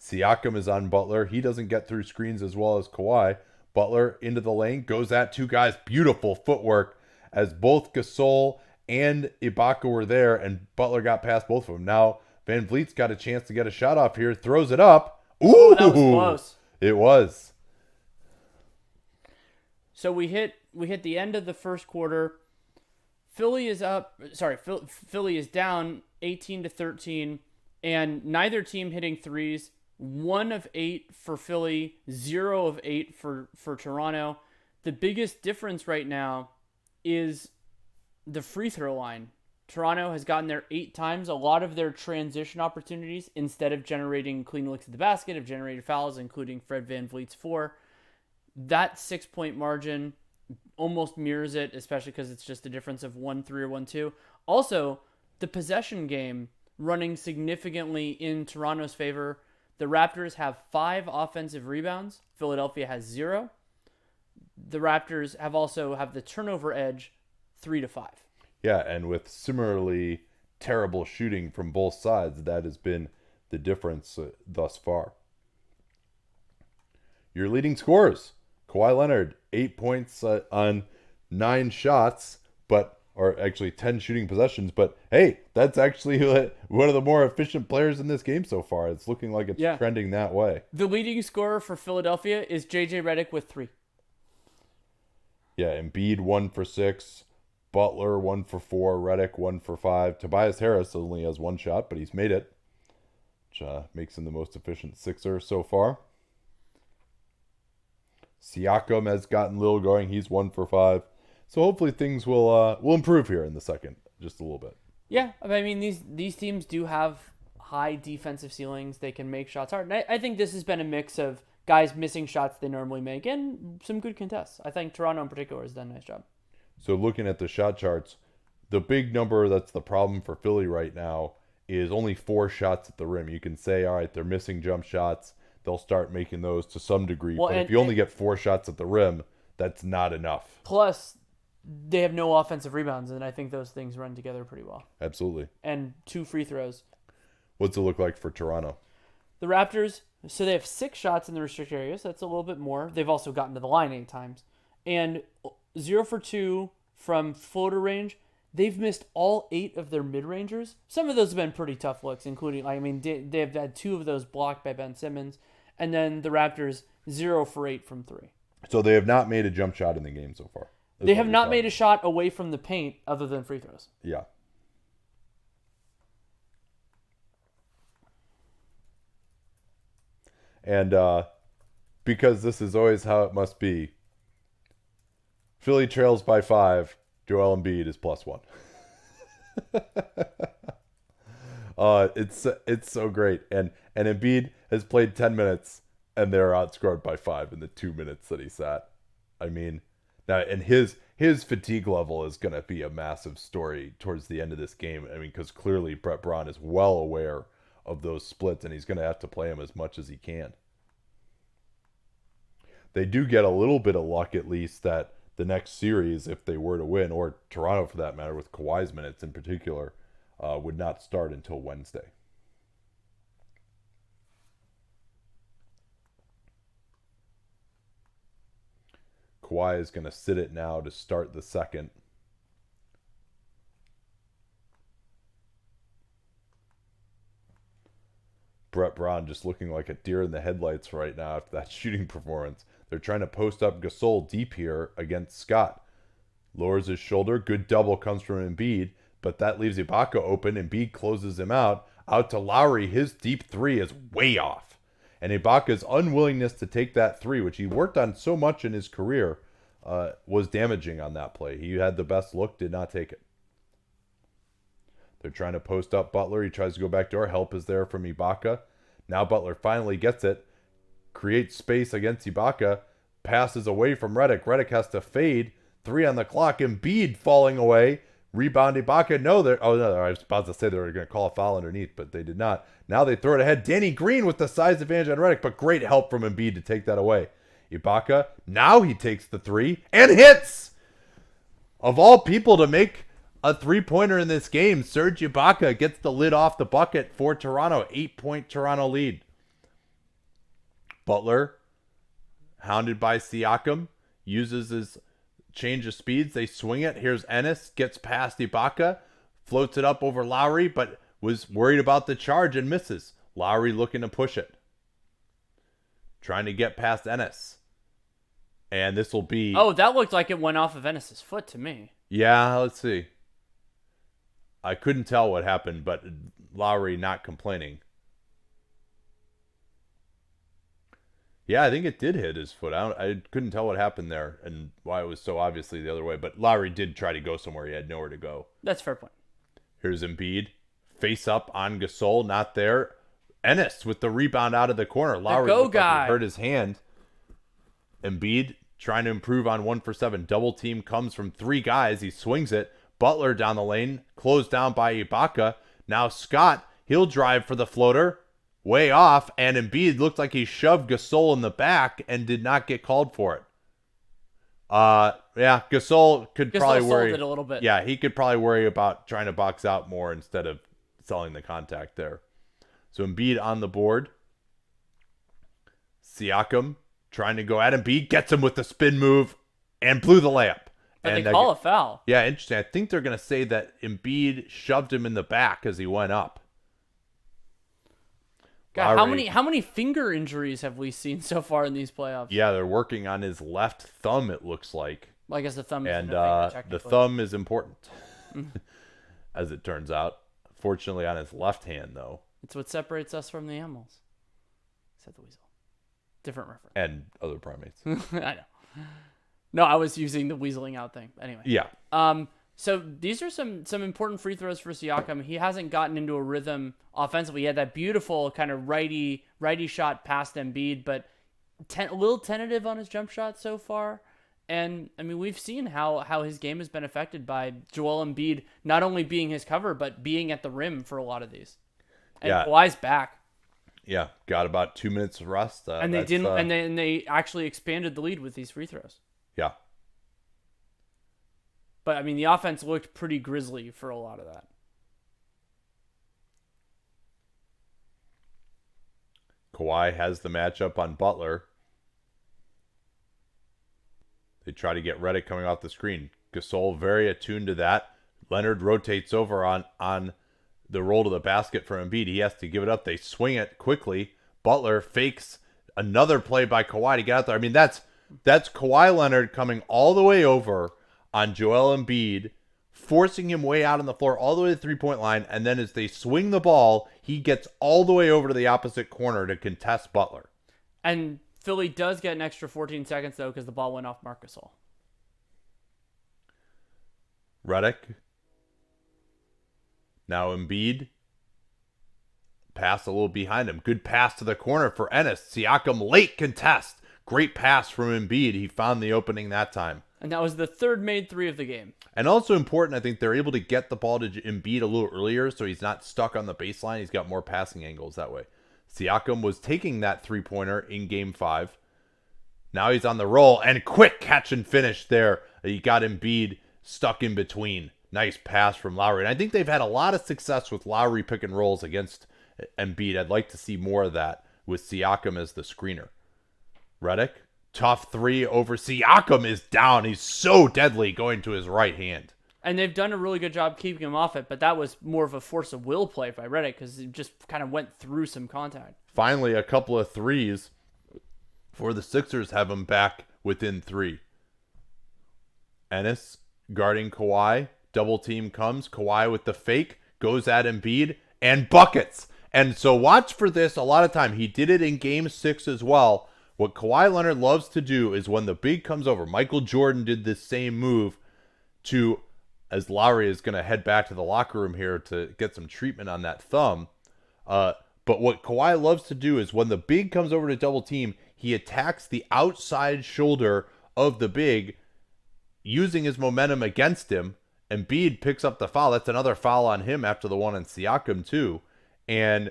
Siakam is on Butler. He doesn't get through screens as well as Kawhi. Butler into the lane, goes at two guys. Beautiful footwork as both Gasol and Ibaka were there, and Butler got past both of them. Now Van Vliet's got a chance to get a shot off here. Throws it up. Ooh, oh, that was close. It was. So we hit the end of the first quarter. Philly is down 18-13, and neither team hitting threes. 1 of 8 for Philly, 0 of 8 for Toronto. The biggest difference right now is the free throw line. Toronto has gotten there 8 times. A lot of their transition opportunities, instead of generating clean looks at the basket, have generated fouls, including Fred VanVleet's 4. That 6-point margin almost mirrors it, especially because it's just a difference of 1-3 or 1-2. Also, the possession game running significantly in Toronto's favor. The Raptors have 5 offensive rebounds. Philadelphia has 0. The Raptors have the turnover edge 3-5. Yeah, and with similarly terrible shooting from both sides, that has been the difference thus far. Your leading scorers: Kawhi Leonard, 8 points on 9 shots, or actually 10 shooting possessions. But hey, that's actually one of the more efficient players in this game so far. It's looking like it's trending that way. The leading scorer for Philadelphia is JJ Redick with 3. Yeah, Embiid 1 for 6. Butler 1 for 4, Redick 1 for 5. Tobias Harris only has 1 shot, but he's made it, which makes him the most efficient Sixer so far. Siakam has gotten little going. He's 1 for 5. So hopefully things will improve here in the second, just a little bit. Yeah, I mean these teams do have high defensive ceilings. They can make shots hard. And I think this has been a mix of guys missing shots they normally make and some good contests. I think Toronto in particular has done a nice job. So looking at the shot charts, the big number that's the problem for Philly right now is only 4 shots at the rim. You can say, all right, they're missing jump shots. They'll start making those to some degree. Well, but if you only get 4 shots at the rim, that's not enough. Plus, they have no offensive rebounds, and I think those things run together pretty well. Absolutely. And 2 free throws. What's it look like for Toronto? The Raptors, so they have 6 shots in the restricted area, so that's a little bit more. They've also gotten to the line 8 times. And 0 for 2 from floater range. They've missed all 8 of their mid-rangers. Some of those have been pretty tough looks, including, they've had 2 of those blocked by Ben Simmons. And then the Raptors, 0 for 8 from 3. So they have not made a jump shot in the game so far. They have not made a shot away from the paint other than free throws. Yeah. And because this is always how it must be, Philly trails by 5. Joel Embiid is +1. It's so great. And Embiid has played 10 minutes, and they're outscored by 5 in the 2 minutes that he sat. I mean, now, and his fatigue level is going to be a massive story towards the end of this game. I mean, because clearly Brett Braun is well aware of those splits, and he's going to have to play him as much as he can. They do get a little bit of luck, at least, that the next series, if they were to win, or Toronto for that matter, with Kawhi's minutes in particular, would not start until Wednesday. Kawhi is going to sit it now to start the second. Brett Brown just looking like a deer in the headlights right now after that shooting performance. They're trying to post up Gasol deep here against Scott. Lowers his shoulder. Good double comes from Embiid, but that leaves Ibaka open. Embiid closes him out. Out to Lowry. His deep three is way off. And Ibaka's unwillingness to take that three, which he worked on so much in his career, was damaging on that play. He had the best look, did not take it. They're trying to post up Butler. He tries to go back door. Help is there from Ibaka. Now Butler finally gets it. Creates space against Ibaka. Passes away from Redick. Redick has to fade. 3 on the clock. Embiid falling away. Rebound Ibaka. No, I was about to say they were going to call a foul underneath, but they did not. Now they throw it ahead. Danny Green with the size advantage on Redick, but great help from Embiid to take that away. Ibaka. Now he takes the 3 and hits. Of all people to make a 3-pointer in this game, Serge Ibaka gets the lid off the bucket for Toronto. 8-point Toronto lead. Butler, hounded by Siakam, uses his change of speeds. They swing it. Here's Ennis, gets past Ibaka, floats it up over Lowry, but was worried about the charge and misses. Lowry looking to push it. Trying to get past Ennis. And this will be... Oh, that looked like it went off of Ennis's foot to me. Yeah, let's see. I couldn't tell what happened, but Lowry not complaining. Yeah, I think it did hit his foot. I couldn't tell what happened there and why it was so obviously the other way. But Lowry did try to go somewhere. He had nowhere to go. That's a fair point. Here's Embiid. Face up on Gasol. Not there. Ennis with the rebound out of the corner. Lowry looked like he hurt his hand. Embiid trying to improve on 1 for 7. Double team comes from 3 guys. He swings it. Butler down the lane. Closed down by Ibaka. Now Scott. He'll drive for the floater. Way off. And Embiid looked like he shoved Gasol in the back and did not get called for it. Yeah, Gasol probably worry it a little bit. Yeah, he could probably worry about trying to box out more instead of selling the contact there. So Embiid on the board. Siakam trying to go at Embiid, gets him with the spin move and blew the layup. But and they call a foul. Yeah, interesting. I think they're going to say that Embiid shoved him in the back as he went up. God, how many finger injuries have we seen so far in these playoffs? Yeah, they're working on his left thumb, it looks like. Well, I guess the thumb is and the thumb is important, as it turns out. Fortunately, on his left hand, though. It's what separates us from the animals. Said the weasel. Different reference. And other primates. I know. No, I was using the weaseling out thing. Anyway. Yeah. So these are some important free throws for Siakam. He hasn't gotten into a rhythm offensively. He had that beautiful kind of righty shot past Embiid, but a little tentative on his jump shot so far. And, I mean, we've seen how his game has been affected by Joel Embiid not only being his cover, but being at the rim for a lot of these. And Kawhi's back. Yeah, got about 2 minutes of rest. And they didn't. And they actually expanded the lead with these free throws. Yeah. But, I mean, the offense looked pretty grisly for a lot of that. Kawhi has the matchup on Butler. They try to get Redick coming off the screen. Gasol very attuned to that. Leonard rotates over on the roll to the basket for Embiid. He has to give it up. They swing it quickly. Butler fakes another play by Kawhi to get out there. I mean, that's Kawhi Leonard coming all the way over on Joel Embiid, forcing him way out on the floor all the way to the three-point line, and then as they swing the ball, he gets all the way over to the opposite corner to contest Butler. And Philly does get an extra 14 seconds, though, because the ball went off Marc Gasol. Redick. Now Embiid. Pass a little behind him. Good pass to the corner for Ennis. Siakam late contest. Great pass from Embiid. He found the opening that time. And that was the third made three of the game. And also important, I think they're able to get the ball to Embiid a little earlier so he's not stuck on the baseline. He's got more passing angles that way. Siakam was taking that three-pointer in Game 5. Now he's on the roll, and quick catch and finish there. He got Embiid stuck in between. Nice pass from Lowry. And I think they've had a lot of success with Lowry pick and rolls against Embiid. I'd like to see more of that with Siakam as the screener. Redick tough three over Siakam is down. He's so deadly going to his right hand. And they've done a really good job keeping him off it, but that was more of a force of will play if I read it, because it just kind of went through some contact. Finally, a couple of threes for the Sixers have him back within three. Ennis guarding Kawhi. Double team comes. Kawhi with the fake. Goes at Embiid. And buckets. And so watch for this a lot of time. He did it in game 6 as well. What Kawhi Leonard loves to do is when the big comes over. Michael Jordan did this same move to, as Lowry is going to head back to the locker room here to get some treatment on that thumb. But what Kawhi loves to do is when the big comes over to double team, he attacks the outside shoulder of the big using his momentum against him. Embiid picks up the foul. That's another foul on him after the one on Siakam too. And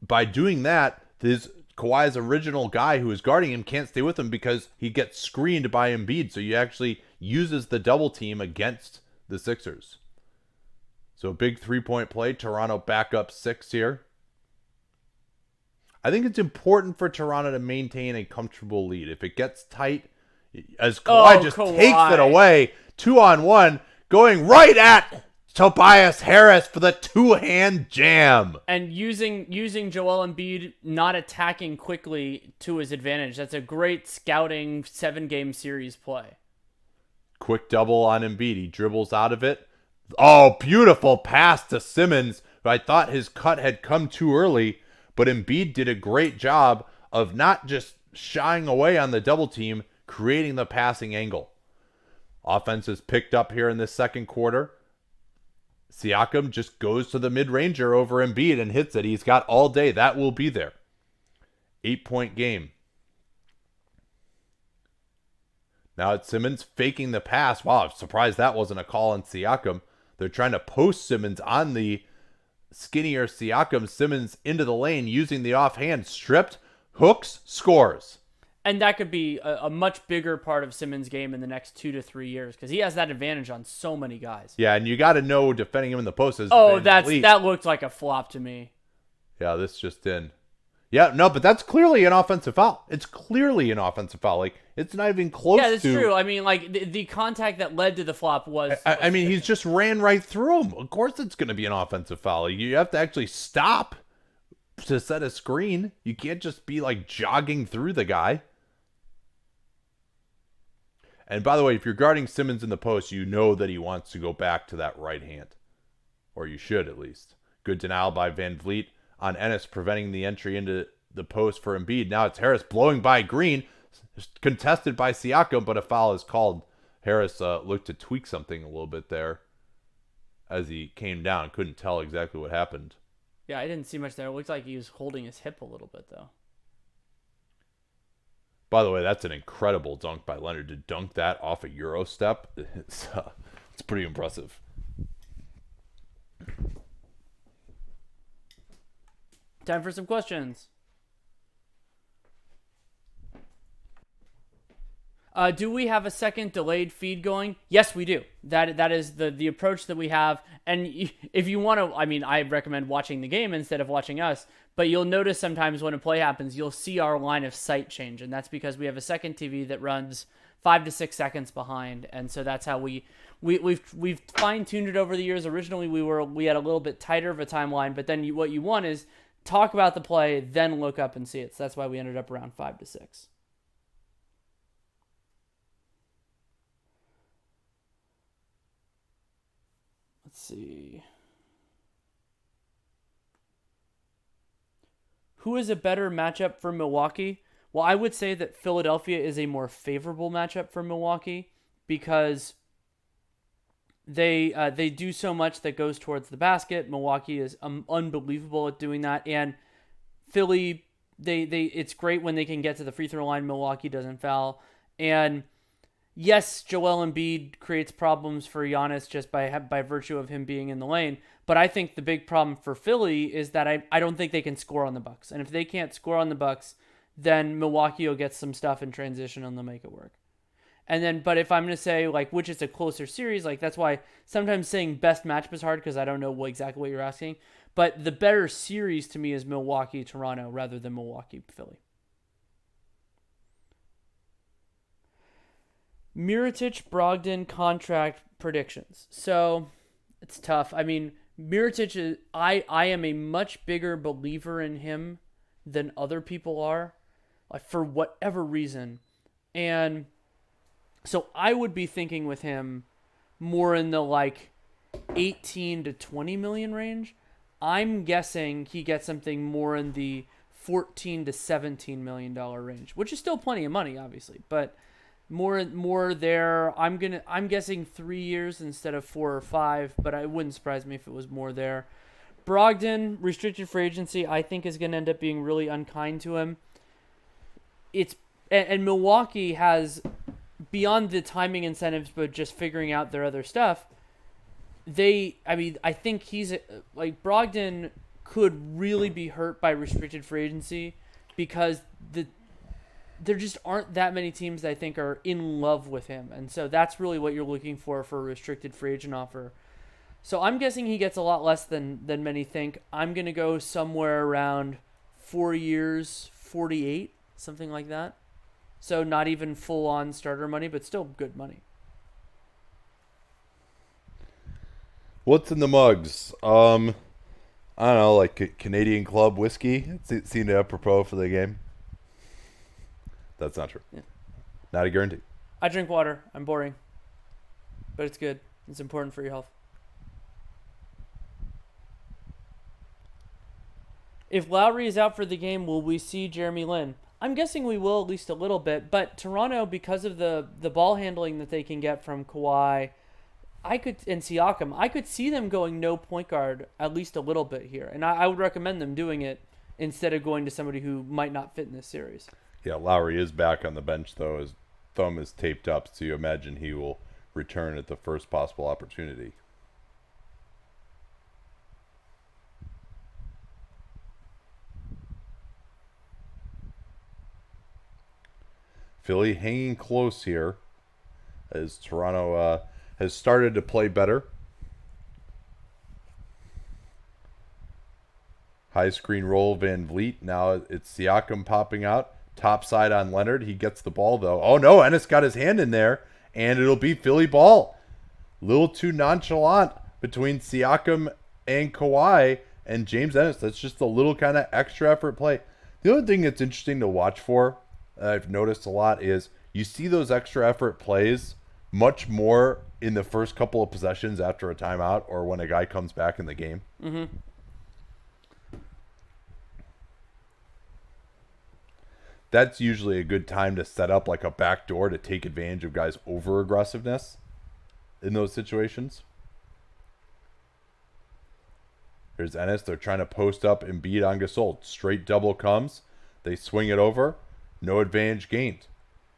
by doing that, this Kawhi's original guy who is guarding him can't stay with him because he gets screened by Embiid. So he actually uses the double team against the Sixers. So big 3-point play. Toronto back up 6 here. I think it's important for Toronto to maintain a comfortable lead. If it gets tight, as Kawhi takes it away, 2-on-1, going right at Tobias Harris for the 2-hand jam. And using Joel Embiid not attacking quickly to his advantage. That's a great scouting 7-game series play. Quick double on Embiid. He dribbles out of it. Oh, beautiful pass to Simmons, who I thought his cut had come too early. But Embiid did a great job of not just shying away on the double team, creating the passing angle. Offense is picked up here in this second quarter. Siakam just goes to the mid-ranger over Embiid and hits it. He's got all day. That will be there. 8-point game. Now it's Simmons faking the pass. Wow, I'm surprised that wasn't a call on Siakam. They're trying to post Simmons on the skinnier Siakam. Simmons into the lane using the offhand. Stripped, hooks, scores. And that could be a much bigger part of Simmons' game in the next 2 to 3 years because he has that advantage on so many guys. Yeah, and you got to know defending him in the post is that looked like a flop to me. Yeah, this just in. Yeah, no, but that's clearly an offensive foul. It's clearly an offensive foul. Like, it's not even close to... Yeah, that's true. I mean, like, the contact that led to the flop was... I mean, he's just ran right through him. Of course it's going to be an offensive foul. You have to actually stop to set a screen. You can't just be, like, jogging through the guy. And by the way, if you're guarding Simmons in the post, you know that he wants to go back to that right hand. Or you should, at least. Good denial by Van Vliet on Ennis, preventing the entry into the post for Embiid. Now it's Harris blowing by Green, contested by Siakam, but a foul is called. Harris looked to tweak something a little bit there as he came down. Couldn't tell exactly what happened. Yeah, I didn't see much there. It looked like he was holding his hip a little bit, though. By the way, that's an incredible dunk by Leonard. To dunk that off a Euro step, it's pretty impressive. Time for some questions. Do we have a second delayed feed going? Yes, we do. That is the approach that we have. And if you want to, I mean, I recommend watching the game instead of watching us. But you'll notice sometimes when a play happens, you'll see our line of sight change, and that's because we have a second TV that runs 5 to 6 seconds behind, and so that's how we've fine-tuned it over the years. Originally, we had a little bit tighter of a timeline, but then what you want is talk about the play, then look up and see it. So that's why we ended up around 5 to 6. Let's see. Who is a better matchup for Milwaukee? Well, I would say that Philadelphia is a more favorable matchup for Milwaukee because they do so much that goes towards the basket. Milwaukee is unbelievable at doing that, and Philly it's great when they can get to the free throw line. Milwaukee doesn't foul, and yes, Joel Embiid creates problems for Giannis just by virtue of him being in the lane. But I think the big problem for Philly is that I don't think they can score on the Bucks. And if they can't score on the Bucks, then Milwaukee will get some stuff in transition and they'll make it work. And then, but if I'm going to say, like, which is a closer series, like, that's why sometimes saying best matchup is hard because I don't know exactly what you're asking. But the better series to me is Milwaukee-Toronto rather than Milwaukee-Philly. Mirotic Brogdon contract predictions. So it's tough. I mean, Mirotic is I am a much bigger believer in him than other people are, like for whatever reason. And so I would be thinking with him more in the like 18 to 20 million range. I'm guessing he gets something more in the 14 to 17 million dollar range, which is still plenty of money obviously, but more there. I'm guessing 3 years instead of 4 or 5, but it wouldn't surprise me if it was more there. Brogdon, restricted free agency, I think is going to end up being really unkind to him. And Milwaukee has, beyond the timing incentives, but just figuring out their other stuff. I think he's like Brogdon could really be hurt by restricted free agency because there just aren't that many teams that I think are in love with him, and so that's really what you're looking for a restricted free agent offer. So I'm guessing he gets a lot less than many think. I'm gonna go somewhere around 4 years, 48, something like that. So not even full on starter money, but still good money. What's in the mugs? I don't know, like Canadian Club whiskey. It seemed apropos for the game. That's not true. Yeah. Not a guarantee. I drink water. I'm boring. But it's good. It's important for your health. If Lowry is out for the game, will we see Jeremy Lin? I'm guessing we will at least a little bit. But Toronto, because of the ball handling that they can get from Kawhi and Siakam, I could see them going no point guard at least a little bit here. And I would recommend them doing it instead of going to somebody who might not fit in this series. Yeah, Lowry is back on the bench, though. His thumb is taped up, so you imagine he will return at the first possible opportunity. Philly hanging close here as Toronto has started to play better. High screen roll, Van Vliet. Now it's Siakam popping out. Top side on Leonard. He gets the ball, though. Oh, no. Ennis got his hand in there, and it'll be Philly ball. Little too nonchalant between Siakam and Kawhi and James Ennis. That's just a little kind of extra effort play. The other thing that's interesting to watch for, I've noticed a lot, is you see those extra effort plays much more in the first couple of possessions after a timeout or when a guy comes back in the game. Mm-hmm. That's usually a good time to set up like a backdoor to take advantage of guys' over aggressiveness in those situations. Here's Ennis. They're trying to post up Embiid on Gasol. Straight double comes. They swing it over. No advantage gained.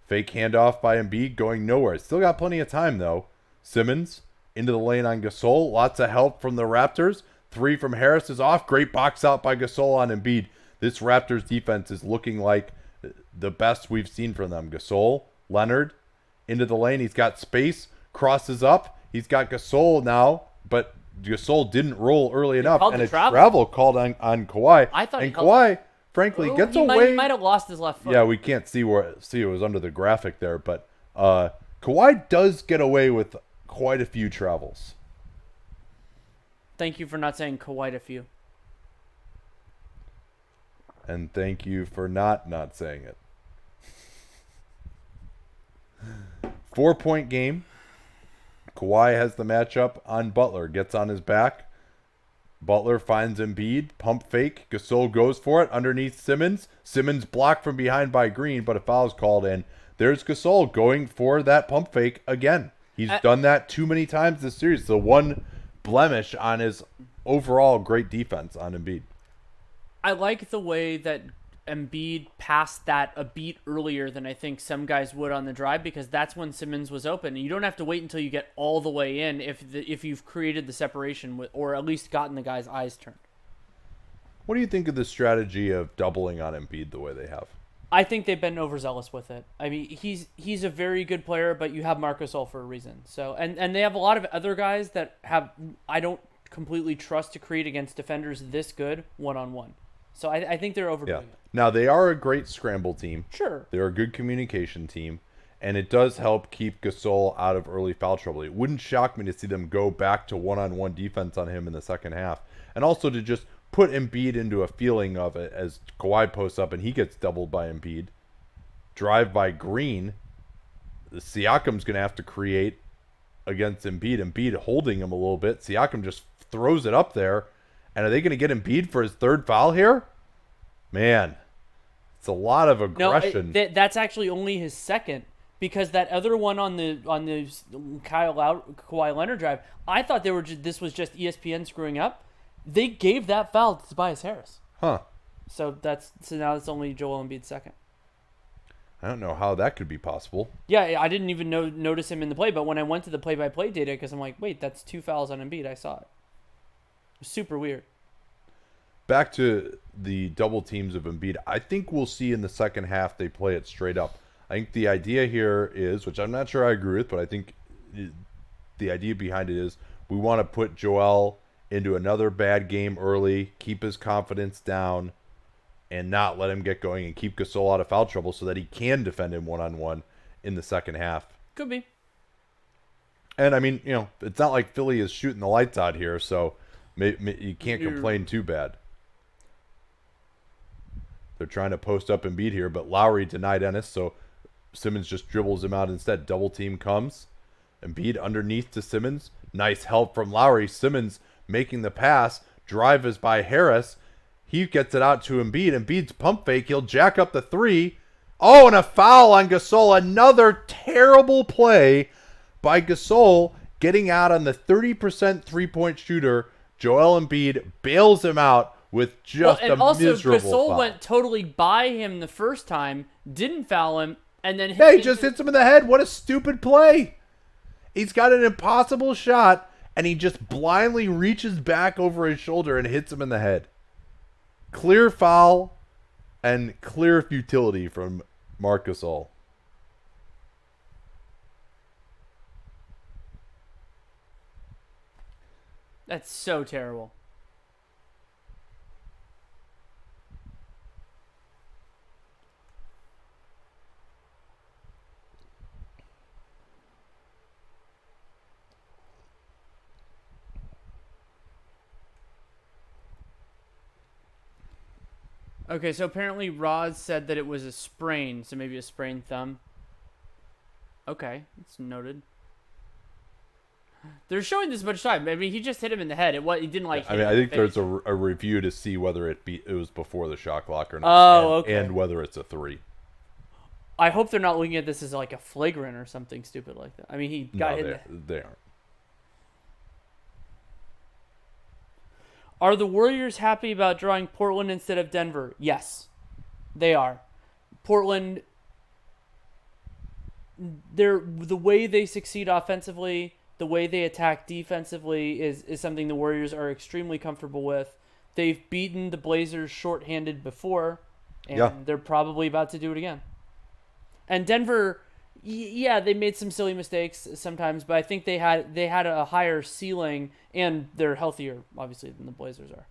Fake handoff by Embiid going nowhere. Still got plenty of time, though. Simmons into the lane on Gasol. Lots of help from the Raptors. 3 from Harris is off. Great box out by Gasol on Embiid. This Raptors defense is looking like the best we've seen from them. Gasol, Leonard, into the lane. He's got space, crosses up. He's got Gasol now, but Gasol didn't roll early enough, and a travel called on Kawhi. I thought, and Kawhi, frankly, gets away. He might have lost his left foot. Yeah, we can't see it was under the graphic there, but Kawhi does get away with quite a few travels. Thank you for not saying quite a few. And thank you for not saying it. 4-point game. Kawhi has the matchup on Butler. Gets on his back. Butler finds Embiid. Pump fake. Gasol goes for it underneath Simmons. Simmons blocked from behind by Green, but a foul is called in. There's Gasol going for that pump fake again. He's done that too many times this series. The one blemish on his overall great defense on Embiid. I like the way that Embiid passed that a beat earlier than I think some guys would on the drive, because that's when Simmons was open. And you don't have to wait until you get all the way in if you've created the separation or at least gotten the guy's eyes turned. What do you think of the strategy of doubling on Embiid the way they have? I think they've been overzealous with it. I mean, he's a very good player, but you have Marc Gasol for a reason. So and they have a lot of other guys that I don't completely trust to create against defenders this good one-on-one. So I think they're overdoing it. Now, they are a great scramble team. Sure. They're a good communication team. and it does help keep Gasol out of early foul trouble. It wouldn't shock me to see them go back to one-on-one defense on him in the second half, and also to just put Embiid into a feeling of it as Kawhi posts up and he gets doubled by Embiid. Drive by Green. Siakam's going to have to create against Embiid. Embiid holding him a little bit. Siakam just throws it up there. And are they going to get Embiid for his third foul here? Man, it's a lot of aggression. No, that's actually only his second, because that other one on the Kawhi Leonard drive, I thought this was just ESPN screwing up. They gave that foul to Tobias Harris. Huh. So now it's only Joel Embiid's second. I don't know how that could be possible. Yeah, I didn't even notice him in the play, but when I went to the play-by-play data, because I'm like, wait, that's 2 fouls on Embiid, I saw it. It was super weird. Back to the double teams of Embiid. I think we'll see in the second half they play it straight up. I think the idea here is, which I'm not sure I agree with, but I think the idea behind it is we want to put Joel into another bad game early, keep his confidence down, and not let him get going and keep Gasol out of foul trouble so that he can defend him one-on-one in the second half. Could be. And, I mean, it's not like Philly is shooting the lights out here, so you can't complain too bad. They're trying to post up Embiid here, but Lowry denied Ennis, so Simmons just dribbles him out instead. Double team comes. Embiid underneath to Simmons. Nice help from Lowry. Simmons making the pass. Drive is by Harris. He gets it out to Embiid. Embiid's pump fake. He'll jack up the three. Oh, and a foul on Gasol. Another terrible play by Gasol, getting out on the 30% three-point shooter. Joel Embiid bails him out with just a miserable Gasol foul. went totally by him the first time, didn't foul him, and then he just hits him in the head. What a stupid play. He's got an impossible shot, and he just blindly reaches back over his shoulder and hits him in the head. Clear foul and clear futility from Marc Gasol. That's so terrible. Okay, so apparently Roz said that it was a sprain, so maybe a sprained thumb. Okay, it's noted. They're showing this much time. I mean, he just hit him in the head. He didn't like. I think there's a review to see whether it was before the shot clock or not. Oh, okay. And whether it's a 3. I hope they're not looking at this as like a flagrant or something stupid like that. I mean, he got hit. They aren't. Are the Warriors happy about drawing Portland instead of Denver? Yes, they are. Portland, the way they succeed offensively, the way they attack defensively is something the Warriors are extremely comfortable with. They've beaten the Blazers shorthanded before, and they're probably about to do it again. And Denver, yeah, they made some silly mistakes sometimes, but I think they had a higher ceiling, and they're healthier, obviously, than the Blazers are.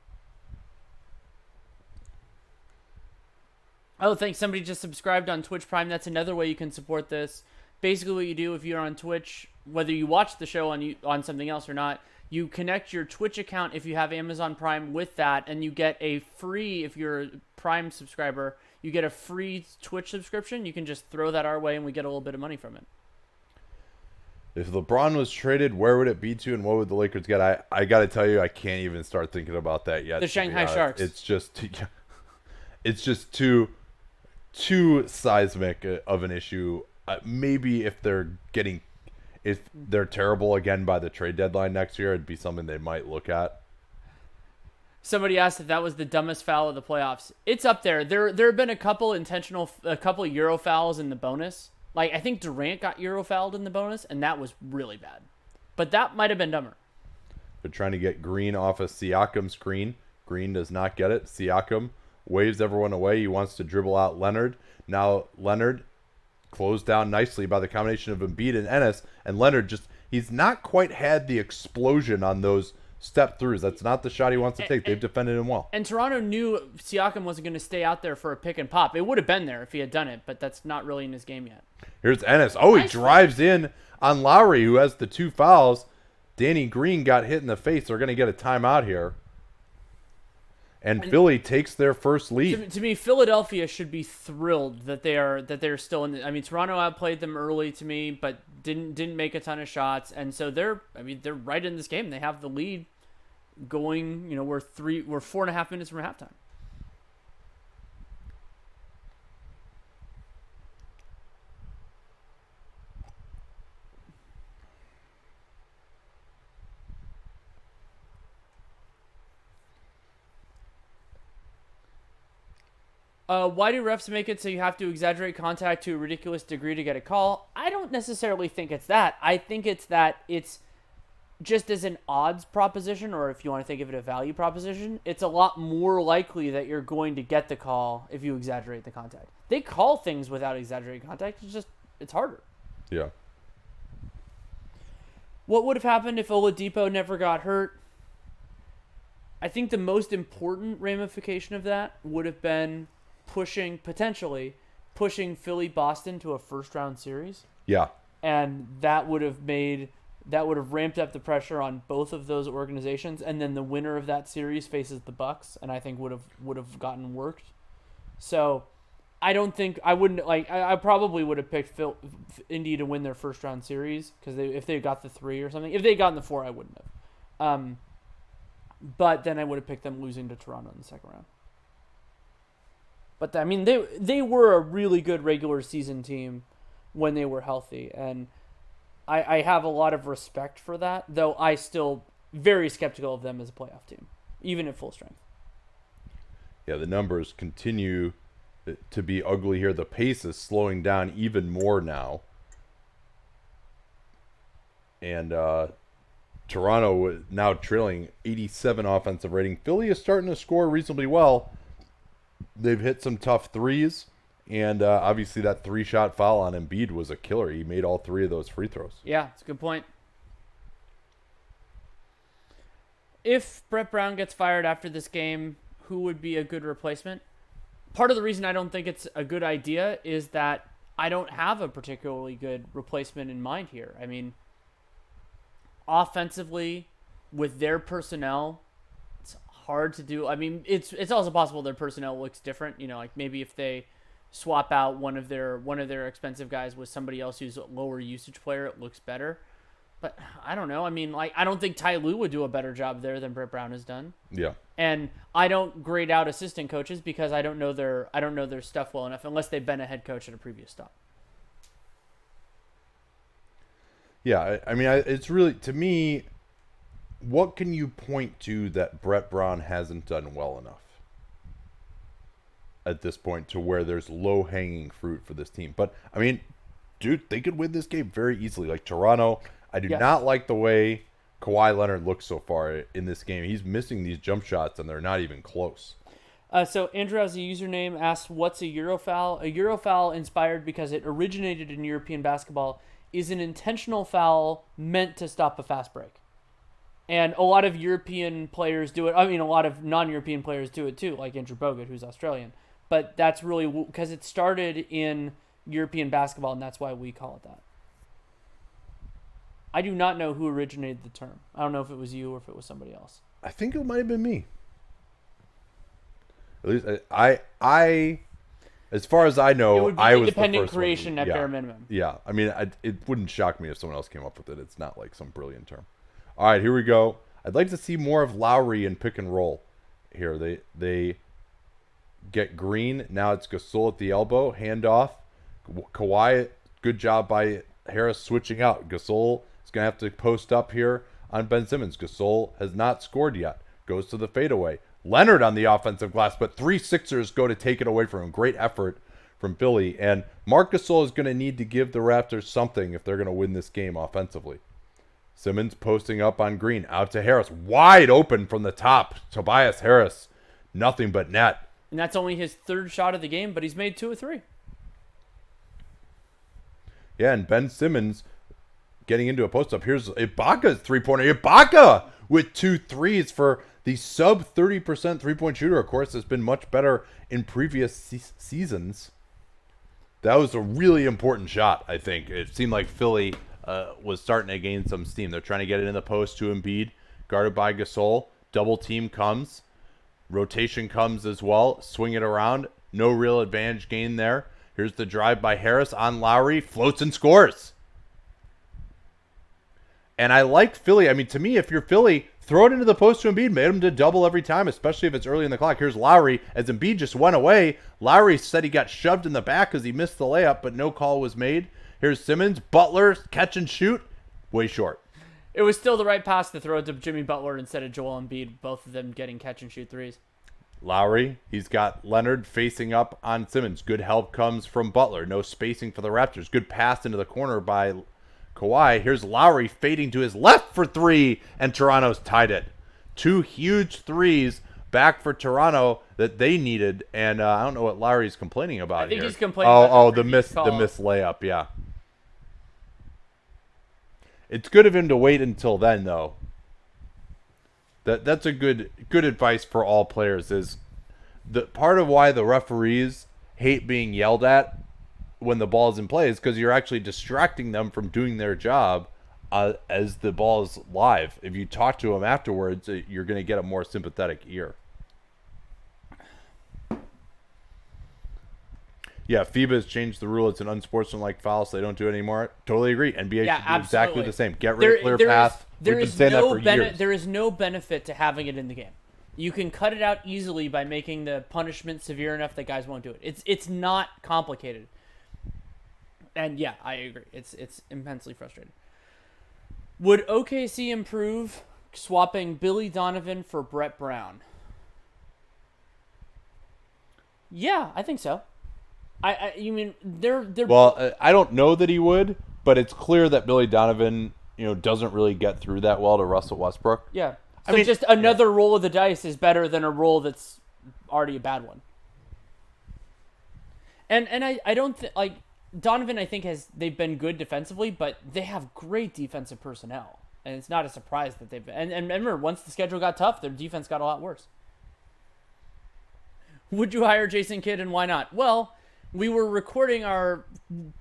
Oh, thanks. Somebody just subscribed on Twitch Prime. That's another way you can support this. Basically, what you do if you're on Twitch, whether you watch the show on something else or not, you connect your Twitch account if you have Amazon Prime with that, and you get a free, if you're a Prime subscriber, you get a free Twitch subscription. You can just throw that our way, and we get a little bit of money from it. If LeBron was traded, where would it be to, and what would the Lakers get? I got to tell you, I can't even start thinking about that yet. The Shanghai Sharks. It's just too seismic of an issue. Maybe if they're terrible again by the trade deadline next year, it'd be something they might look at. Somebody asked if that was the dumbest foul of the playoffs. It's up there. There have been a couple Euro fouls in the bonus. Like, I think Durant got Euro fouled in the bonus, and that was really bad. But that might have been dumber. They're trying to get Green off a Siakam screen. Green does not get it. Siakam waves everyone away. He wants to dribble out Leonard. Now Leonard closed down nicely by the combination of Embiid and Ennis. And Leonard he's not quite had the explosion on those step throughs. That's not the shot he wants to take. They've defended him well. And Toronto knew Siakam wasn't going to stay out there for a pick and pop. It would have been there if he had done it, but that's not really in his game yet. Here's Ennis. Oh, he Nice drives in on Lowry, who has the 2 fouls. Danny Green got hit in the face. They're going to get a timeout here. And Philly takes their first lead. To me, Philadelphia should be thrilled that they're still in the, I mean, Toronto outplayed them early to me, but didn't make a ton of shots, and so they're right in this game. They have the lead going. We're 4.5 minutes from halftime. Why do refs make it so you have to exaggerate contact to a ridiculous degree to get a call? I don't necessarily think it's that. I think it's that it's just as an odds proposition, or if you want to think of it a value proposition, it's a lot more likely that you're going to get the call if you exaggerate the contact. They call things without exaggerating contact. It's harder. Yeah. What would have happened if Oladipo never got hurt? I think the most important ramification of that would have been potentially pushing Philly-Boston to a first-round series. Yeah. And that would have ramped up the pressure on both of those organizations, and then the winner of that series faces the Bucks, and I think would have gotten worked. So I probably would have picked Indy to win their first-round series, because if they got the 3 or something. If they had gotten the 4, I wouldn't have. But then I would have picked them losing to Toronto in the second round. But I mean, they were a really good regular season team when they were healthy, and I have a lot of respect for that, though I still very skeptical of them as a playoff team, even at full strength. Yeah, the numbers continue to be ugly here. The pace is slowing down even more now. And Toronto now trailing 87 offensive rating. Philly is starting to score reasonably well. They've hit some tough threes, and obviously that 3-shot foul on Embiid was a killer. He made all 3 of those free throws. Yeah, it's a good point. If Brett Brown gets fired after this game, who would be a good replacement? Part of the reason I don't think it's a good idea is that I don't have a particularly good replacement in mind here. I mean, offensively, with their personnel, it's hard to do. I mean, it's also possible their personnel looks different. Like maybe if they swap out one of their expensive guys with somebody else who's a lower usage player, it looks better. But I don't know. I mean, I don't think Ty Lue would do a better job there than Brett Brown has done. Yeah. And I don't grade out assistant coaches because I don't know their stuff well enough unless they've been a head coach at a previous stop. Yeah, I mean, it's really, to me, what can you point to that Brett Brown hasn't done well enough at this point to where there's low-hanging fruit for this team? But, I mean, dude, they could win this game very easily. Like Toronto, I do not like the way Kawhi Leonard looks so far in this game. He's missing these jump shots, and they're not even close. So Andrew has a username, asks, what's a Eurofoul? A Eurofoul, inspired because it originated in European basketball, is an intentional foul meant to stop a fast break. And a lot of European players do it. I mean, a lot of non-European players do it too, like Andrew Bogut, who's Australian. But that's really because it started in European basketball, and that's why we call it that. I do not know who originated the term. I don't know if it was you or if it was somebody else. I think it might have been me. At least I as far as I know, it would be I was the independent first creation one. at bare minimum. Yeah, I mean, it wouldn't shock me if someone else came up with it. It's not like some brilliant term. All right, here we go. I'd like to see more of Lowry in pick and roll. Here they get Green. Now it's Gasol at the elbow. Handoff. Kawhi, good job by Harris switching out. Gasol is going to have to post up here on Ben Simmons. Gasol has not scored yet. Goes to the fadeaway. Leonard on the offensive glass, but 3 Sixers go to take it away from him. Great effort from Philly. And Marc Gasol is going to need to give the Raptors something if they're going to win this game offensively. Simmons posting up on Green. Out to Harris. Wide open from the top. Tobias Harris. Nothing but net. And that's only his 3rd shot of the game, but he's made 2 or 3. Yeah, and Ben Simmons getting into a post-up. Here's Ibaka's three-pointer. Ibaka with 2 threes for the sub 30% 3-point shooter. Of course, has been much better in previous seasons. That was a really important shot, I think. It seemed like Philly was starting to gain some steam. They're trying to get it in the post to Embiid, guarded by Gasol. Double team comes. Rotation comes as well. Swing it around. No real advantage gained there. Here's the drive by Harris on Lowry. Floats and scores. And I like Philly. I mean, to me, if you're Philly, throw it into the post to Embiid. Made him to double every time, especially if it's early in the clock. Here's Lowry. As Embiid just went away, Lowry said he got shoved in the back because he missed the layup, but no call was made. Here's Simmons. Butler, catch and shoot. Way short. It was still the right pass to throw to Jimmy Butler instead of Joel Embiid, both of them getting catch and shoot threes. Lowry, he's got Leonard facing up on Simmons. Good help comes from Butler. No spacing for the Raptors. Good pass into the corner by Kawhi. Here's Lowry fading to his left for 3, and Toronto's tied it. 2 huge threes back for Toronto that they needed, and I don't know what Lowry's complaining about here. I think he's complaining about the missed layup, yeah. It's good of him to wait until then, though. That's a good advice for all players. Is the part of why the referees hate being yelled at when the ball is in play is because you're actually distracting them from doing their job as the ball is live. If you talk to them afterwards, you're going to get a more sympathetic ear. Yeah, FIBA has changed the rule. It's an unsportsmanlike foul, so they don't do it anymore. Totally agree. NBA should do exactly the same. Get rid of clear path. We've been saying that for years. There is no benefit to having it in the game. You can cut it out easily by making the punishment severe enough that guys won't do it. It's not complicated. And yeah, I agree. It's immensely frustrating. Would OKC improve swapping Billy Donovan for Brett Brown? Yeah, I think so. You mean they're well, I don't know that he would, but it's clear that Billy Donovan, doesn't really get through that well to Russell Westbrook. Yeah. So I mean, just another roll of the dice is better than a roll that's already a bad one. And I don't think Donovan, I think they've been good defensively, but they have great defensive personnel, and it's not a surprise that they've been. And remember, once the schedule got tough, their defense got a lot worse. Would you hire Jason Kidd, and why not? Well, we were recording our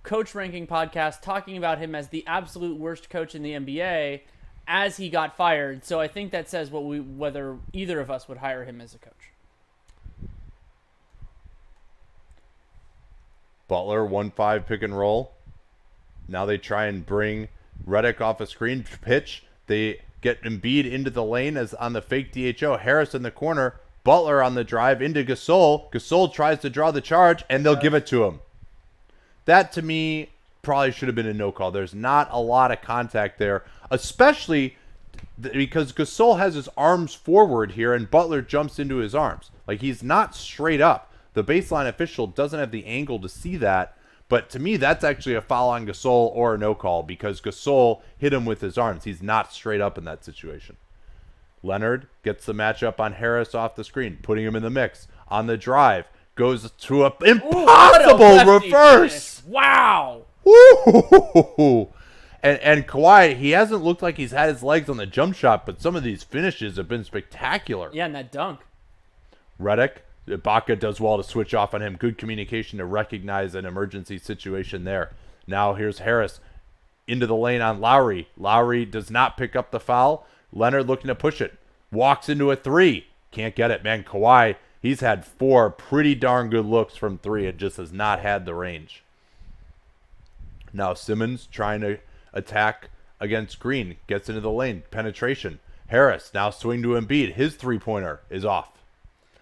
coach ranking podcast talking about him as the absolute worst coach in the NBA as he got fired. So I think that says whether either of us would hire him as a coach. Butler 1-5 pick and roll. Now they try and bring Redick off a screen pitch. They get Embiid into the lane as on the fake DHO. Harris in the corner. Butler on the drive into Gasol. Gasol tries to draw the charge, and they'll give it to him. That, to me, probably should have been a no call. There's not a lot of contact there, especially because Gasol has his arms forward here, and Butler jumps into his arms. He's not straight up. The baseline official doesn't have the angle to see that, but to me, that's actually a foul on Gasol or a no call because Gasol hit him with his arms. He's not straight up in that situation. Leonard gets the matchup on Harris off the screen, putting him in the mix. On the drive, goes to an impossible reverse. Finish. Wow. Woo! And Kawhi, he hasn't looked like he's had his legs on the jump shot, but some of these finishes have been spectacular. Yeah, and that dunk. Redick, Ibaka does well to switch off on him. Good communication to recognize an emergency situation there. Now here's Harris into the lane on Lowry. Lowry does not pick up the foul. Leonard looking to push it. Walks into a 3. Can't get it, man. Kawhi, he's had 4 pretty darn good looks from 3 and just has not had the range. Now Simmons trying to attack against Green. Gets into the lane. Penetration. Harris now swing to Embiid. His 3-pointer is off.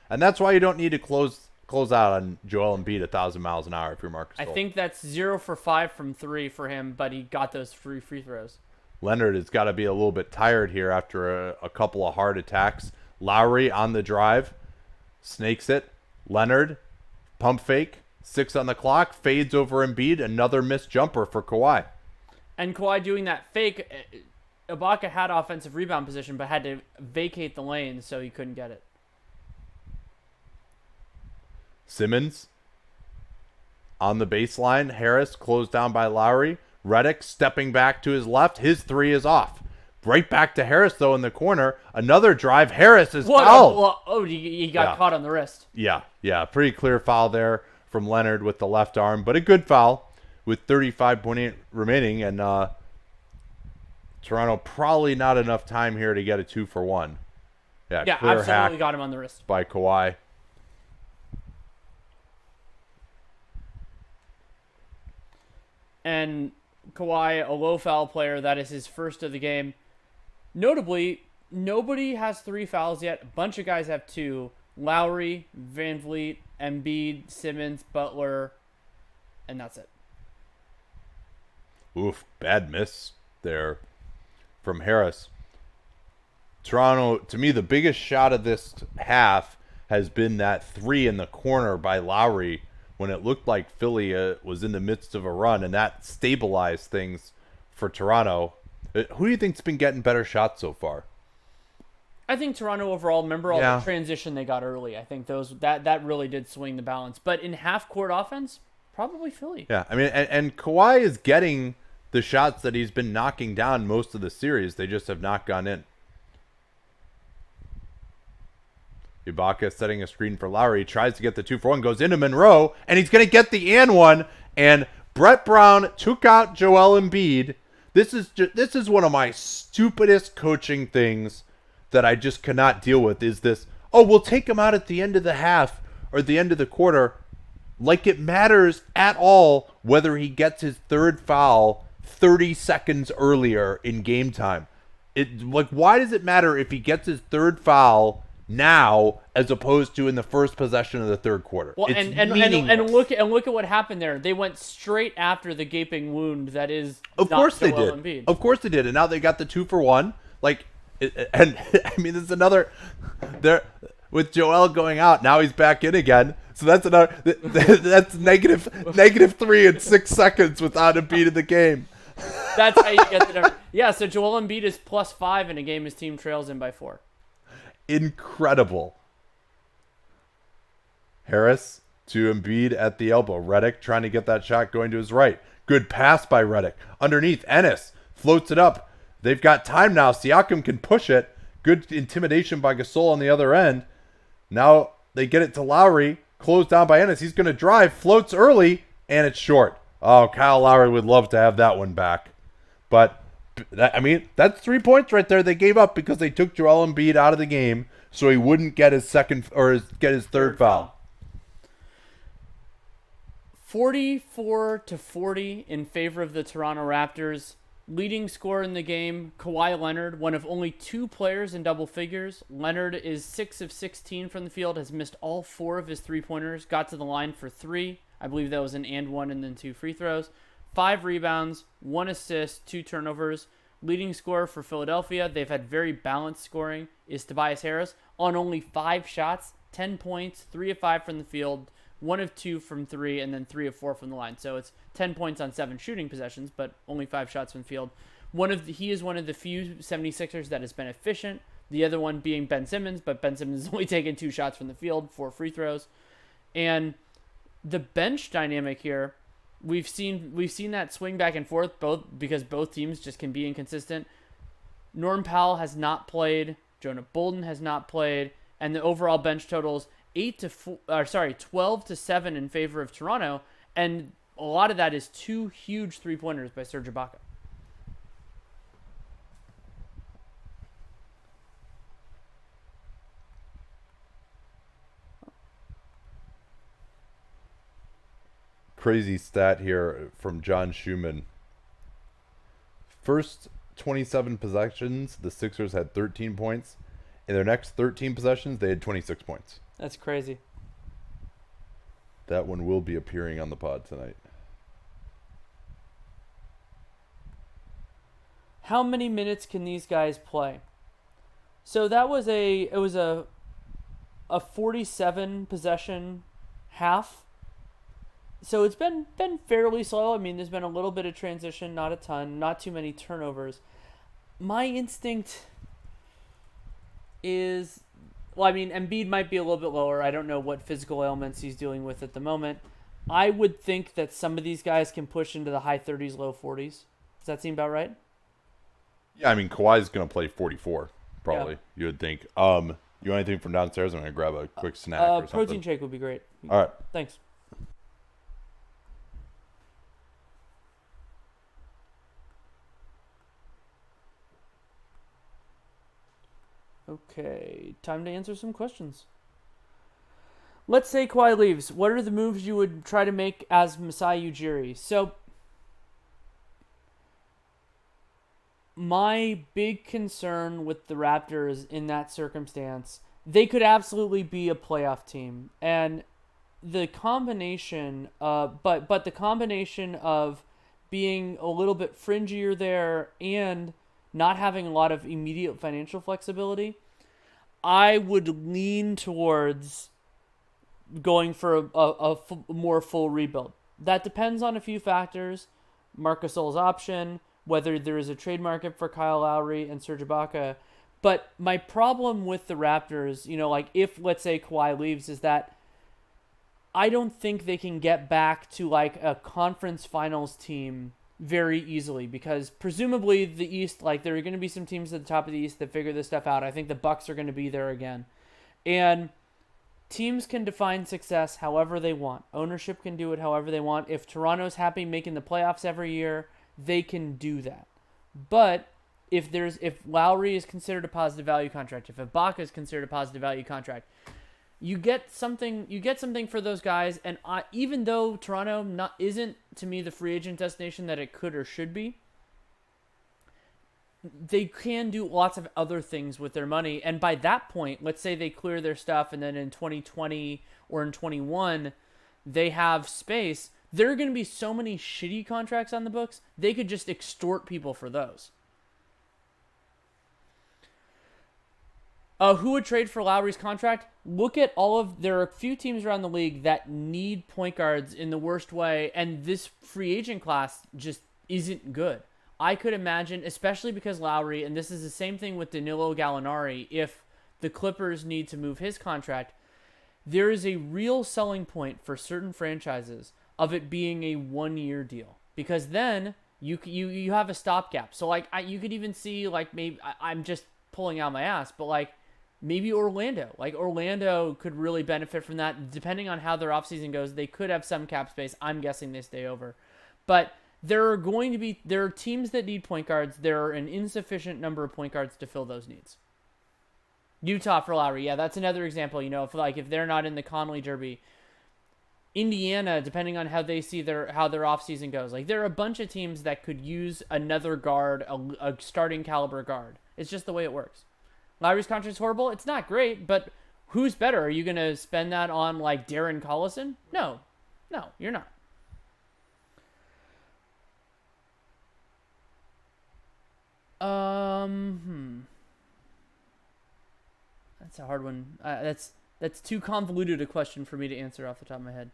And that's why you don't need to close out on Joel Embiid 1,000 miles an hour if you're Marcus Gasol. I think that's 0 for 5 from 3 for him, but he got those 3 free throws. Leonard has got to be a little bit tired here after a couple of hard attacks. Lowry on the drive. Snakes it. Leonard, pump fake. 6 on the clock. Fades over Embiid. Another missed jumper for Kawhi. And Kawhi doing that fake. Ibaka had offensive rebound position, but had to vacate the lane, so he couldn't get it. Simmons on the baseline. Harris closed down by Lowry. Redick stepping back to his left. His 3 is off. Right back to Harris, though, in the corner. Another drive. Harris is What? fouled. He got Yeah. caught on the wrist. Yeah. Pretty clear foul there from Leonard with the left arm, but a good foul with 35.8 remaining. And Toronto probably not enough time here to get a 2-for-1. Yeah, Clear absolutely hack got him on the wrist. by Kawhi. And Kawhi, a low foul player, that is his first of the game. Notably, nobody has 3 fouls yet. A bunch of guys have 2. Lowry, Van Vliet, Embiid, Simmons, Butler, and that's it. Oof, bad miss there from Harris. Toronto, to me, the biggest shot of this half has been that 3 in the corner by Lowry when it looked like Philly was in the midst of a run, and that stabilized things for Toronto. Who do you think's been getting better shots so far? I think Toronto overall, remember all the transition they got early. I think that really did swing the balance. But in half-court offense, probably Philly. Yeah, I mean, and Kawhi is getting the shots that he's been knocking down most of the series. They just have not gone in. Ibaka setting a screen for Lowry, tries to get the 2-for-1, goes into Monroe, and he's going to get the and one. And Brett Brown took out Joel Embiid. This is one of my stupidest coaching things that I just cannot deal with. Is this? Oh, we'll take him out at the end of the half or the end of the quarter, like it matters at all whether he gets his 3rd foul 30 seconds earlier in game time. Why does it matter if he gets his 3rd foul now as opposed to in the first possession of the 3rd quarter? Well, and look at what happened there. They went straight after the gaping wound that is. Of course they Joel did. Embiid. Of course they did, and now they got the 2-for-1. And I mean, there's another there with Joel going out. Now he's back in again. So that's another. That's negative 3 in 6 seconds without Embiid in the game. That's how you get the number. Yeah, so Joel Embiid is +5 in a game his team trails him by 4. Incredible. Harris to Embiid at the elbow. Redick trying to get that shot going to his right. Good pass by Redick. Underneath, Ennis floats it up. They've got time now. Siakam can push it. Good intimidation by Gasol on the other end. Now they get it to Lowry. Closed down by Ennis. He's going to drive. Floats early, and it's short. Oh, Kyle Lowry would love to have that one back. But, I mean, that's 3 points right there they gave up because they took Joel Embiid out of the game so he wouldn't get his get his 3rd foul. 44-40 in favor of the Toronto Raptors. Leading scorer in the game, Kawhi Leonard, one of only 2 players in double figures. Leonard is 6 of 16 from the field, has missed all 4 of his 3-pointers, got to the line for 3. I believe that was an and 1 and then 2 free throws. 5 rebounds, 1 assist, 2 turnovers. Leading scorer for Philadelphia, they've had very balanced scoring, is Tobias Harris on only 5 shots, 10 points, 3 of 5 from the field, 1 of 2 from 3, and then 3 of 4 from the line. So it's 10 points on 7 shooting possessions, but only 5 shots from the field. He is one of the few 76ers that has been efficient. The other one being Ben Simmons, but Ben Simmons has only taken 2 shots from the field, 4 free throws. And the bench dynamic here, we've seen that swing back and forth because both teams just can be inconsistent. Norm Powell has not played, Jonah Bolden has not played, and the overall bench totals 12-7 in favor of Toronto, and a lot of that is 2 huge 3-pointers by Serge Ibaka. Crazy stat here from John Schumann. First 27 possessions, the Sixers had 13 points. In their next 13 possessions, they had 26 points. That's crazy. That one will be appearing on the pod tonight. How many minutes can these guys play? So that was a 47 possession half. So it's been fairly slow. I mean, there's been a little bit of transition, not a ton, not too many turnovers. My instinct is, well, I mean, Embiid might be a little bit lower. I don't know what physical ailments he's dealing with at the moment. I would think that some of these guys can push into the high 30s, low 40s. Does that seem about right? Yeah, I mean Kawhi's gonna play 44 Yeah. probably. You would think. You want anything from downstairs? I'm gonna grab a quick snack or Protein something. shake would be great. All right. Thanks. Okay, time to answer some questions. Let's say Kawhi leaves. What are the moves you would try to make as Masai Ujiri? So, my big concern with the Raptors in that circumstance, they could absolutely be a playoff team, and the combination, but the combination of being a little bit fringier there and not having a lot of immediate financial flexibility, I would lean towards going for a more full rebuild. That depends on a few factors. Marc Gasol's option, whether there is a trade market for Kyle Lowry and Serge Ibaka. But my problem with the Raptors, like if, let's say, Kawhi leaves, is that I don't think they can get back to like a conference finals team very easily, because presumably the East, like there are going to be some teams at the top of the East that figure this stuff out. I think the Bucks are going to be there again. And teams can define success however they want. Ownership can do it however they want. If Toronto's happy making the playoffs every year, they can do that. But if Lowry is considered a positive value contract, if Ibaka is considered a positive value contract, you get something for those guys. And even though Toronto isn't to me the free agent destination that it could or should be, they can do lots of other things with their money. And by that point, let's say they clear their stuff and then in 2020 or in 21, they have space. There are going to be so many shitty contracts on the books, they could just extort people for those. Who would trade for Lowry's contract? Look at there are a few teams around the league that need point guards in the worst way, and this free agent class just isn't good. I could imagine, especially because Lowry, and this is the same thing with Danilo Gallinari, if the Clippers need to move his contract, there is a real selling point for certain franchises of it being a 1-year deal, because then you have a stopgap. So like you could even see like maybe I'm just pulling out my ass, but like maybe Orlando. Like Orlando could really benefit from that. Depending on how their offseason goes, they could have some cap space. I'm guessing they stay over. But there are teams that need point guards. There are an insufficient number of point guards to fill those needs. Utah for Lowry. Yeah, that's another example. If they're not in the Conley Derby. Indiana, depending on how they see how their offseason goes. Like there are a bunch of teams that could use another guard, a starting caliber guard. It's just the way it works. Lowry's contract's horrible. It's not great, but who's better? Are you going to spend that on like Darren Collison? No, you're not. That's a hard one. That's too convoluted a question for me to answer off the top of my head.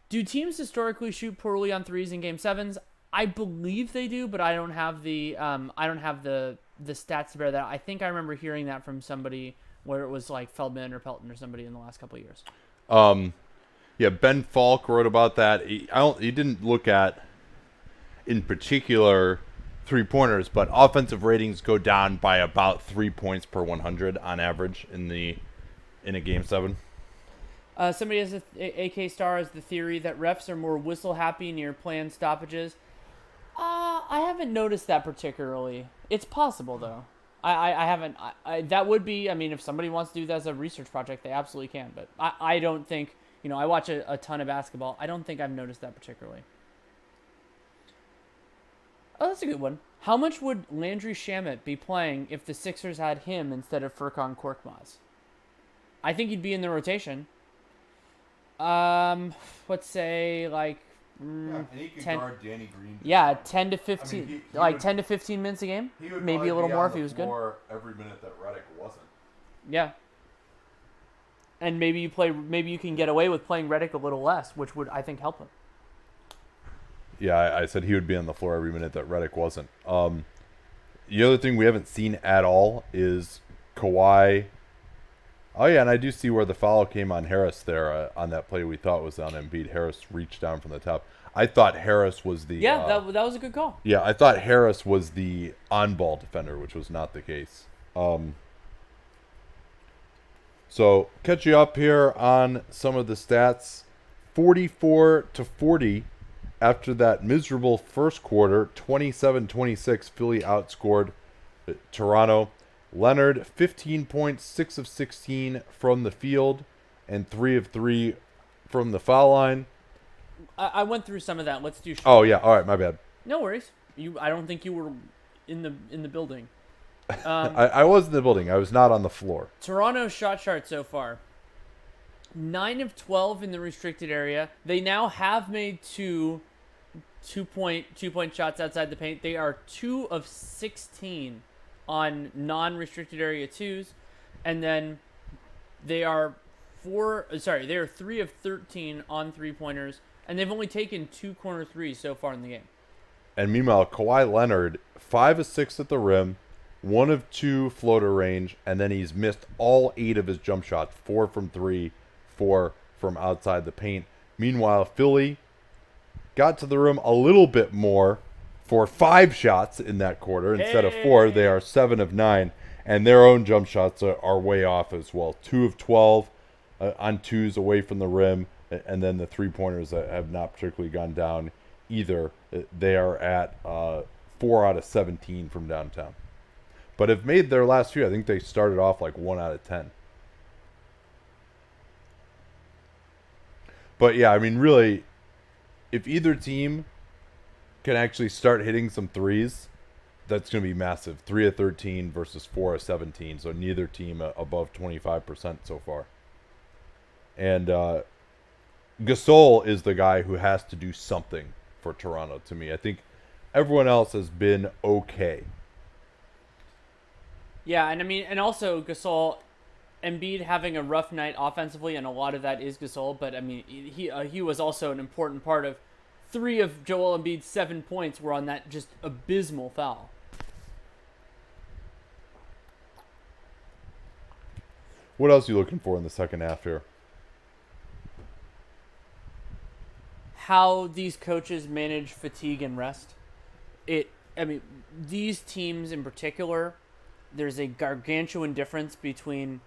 Do teams historically shoot poorly on threes in Game Sevens? I believe they do, but I don't have the stats to bear that. I think I remember hearing that from somebody where it was like Feldman or Pelton or somebody in the last couple of years. Yeah, Ben Falk wrote about that. He didn't look at in particular three-pointers, but offensive ratings go down by about 3 points per 100 on average in a Game 7. Somebody has AK Star as the theory that refs are more whistle happy near planned stoppages. I haven't noticed that particularly. It's possible though. I haven't. That would be. I mean, if somebody wants to do that as a research project, they absolutely can. But I don't think. I watch a ton of basketball. I don't think I've noticed that particularly. Oh, that's a good one. How much would Landry Shamet be playing if the Sixers had him instead of Furkan Korkmaz? I think he'd be in the rotation. Let's say like and he could 10, guard Danny Green. yeah, 10 to 15, he like would, 10 to 15 minutes a game, he would maybe a little be more on if he was good. Every minute that Redick wasn't. Yeah, and maybe you can get away with playing Redick a little less, which would I think help him. Yeah, I said he would be on the floor every minute that Redick wasn't. The other thing we haven't seen at all is Kawhi Oh yeah, and I do see where the foul came on Harris there on that play we thought was on Embiid. Harris reached down from the top. I thought Harris was the Yeah, that was a good call. yeah, I thought Harris was the on-ball defender, which was not the case. So catch you up here on some of the stats. 44-40 after that miserable first quarter. 27-26, Philly outscored Toronto. Leonard, 15 points, 6 of 16 from the field, and 3 of 3 from the foul line. I went through some of that. Let's do. Oh yeah, all right, my bad. No worries. I don't think you were in the building. I was in the building. I was not on the floor. Toronto's shot chart so far: 9 of 12 in the restricted area. They now have made two-point shots outside the paint. They are 2 of 16 on non-restricted area twos, and then they are 3 of 13 on three-pointers, and they've only taken 2 corner threes so far in the game. And meanwhile, Kawhi Leonard, 5 of 6 at the rim, 1 of 2 floater range, and then he's missed all 8 of his jump shots, 4 from 3, 4 from outside the paint. Meanwhile, Philly got to the rim a little bit more for 5 shots in that quarter instead of 4. They are 7 of 9, and their own jump shots are way off as well. 2 of 12 on twos away from the rim, and then the three-pointers have not particularly gone down either. They are at 4 out of 17 from downtown, but have made their last few. I think they started off like 1 out of 10. But yeah, I mean, really, if either team can actually start hitting some threes, that's going to be massive. 3 of 13 versus 4 of 17. So neither team above 25% so far. And Gasol is the guy who has to do something for Toronto to me. I think everyone else has been okay. Yeah, and I mean, and also Gasol, Embiid having a rough night offensively, and a lot of that is Gasol. But I mean, he was also an important part of 3 of Joel Embiid's 7 points were on that just abysmal foul. What else are you looking for in the second half here? How these coaches manage fatigue and rest. I mean, these teams in particular, there's a gargantuan difference between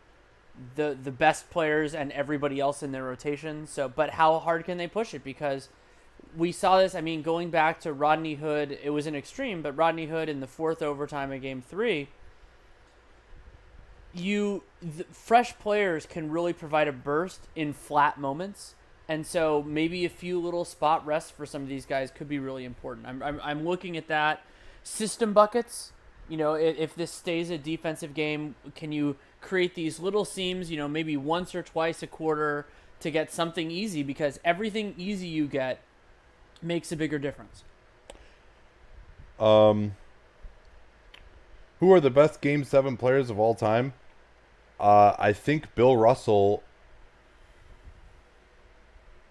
the best players and everybody else in their rotation. So, but how hard can they push it? Because we saw this, I mean, going back to Rodney Hood, it was an extreme, but Rodney Hood in the 4th overtime of Game 3, fresh players can really provide a burst in flat moments. And so maybe a few little spot rests for some of these guys could be really important. I'm looking at that. System buckets, if this stays a defensive game, can you create these little seams, maybe once or twice a quarter to get something easy? Because everything easy you get makes a bigger difference. Who are the best Game 7 players of all time? I think Bill Russell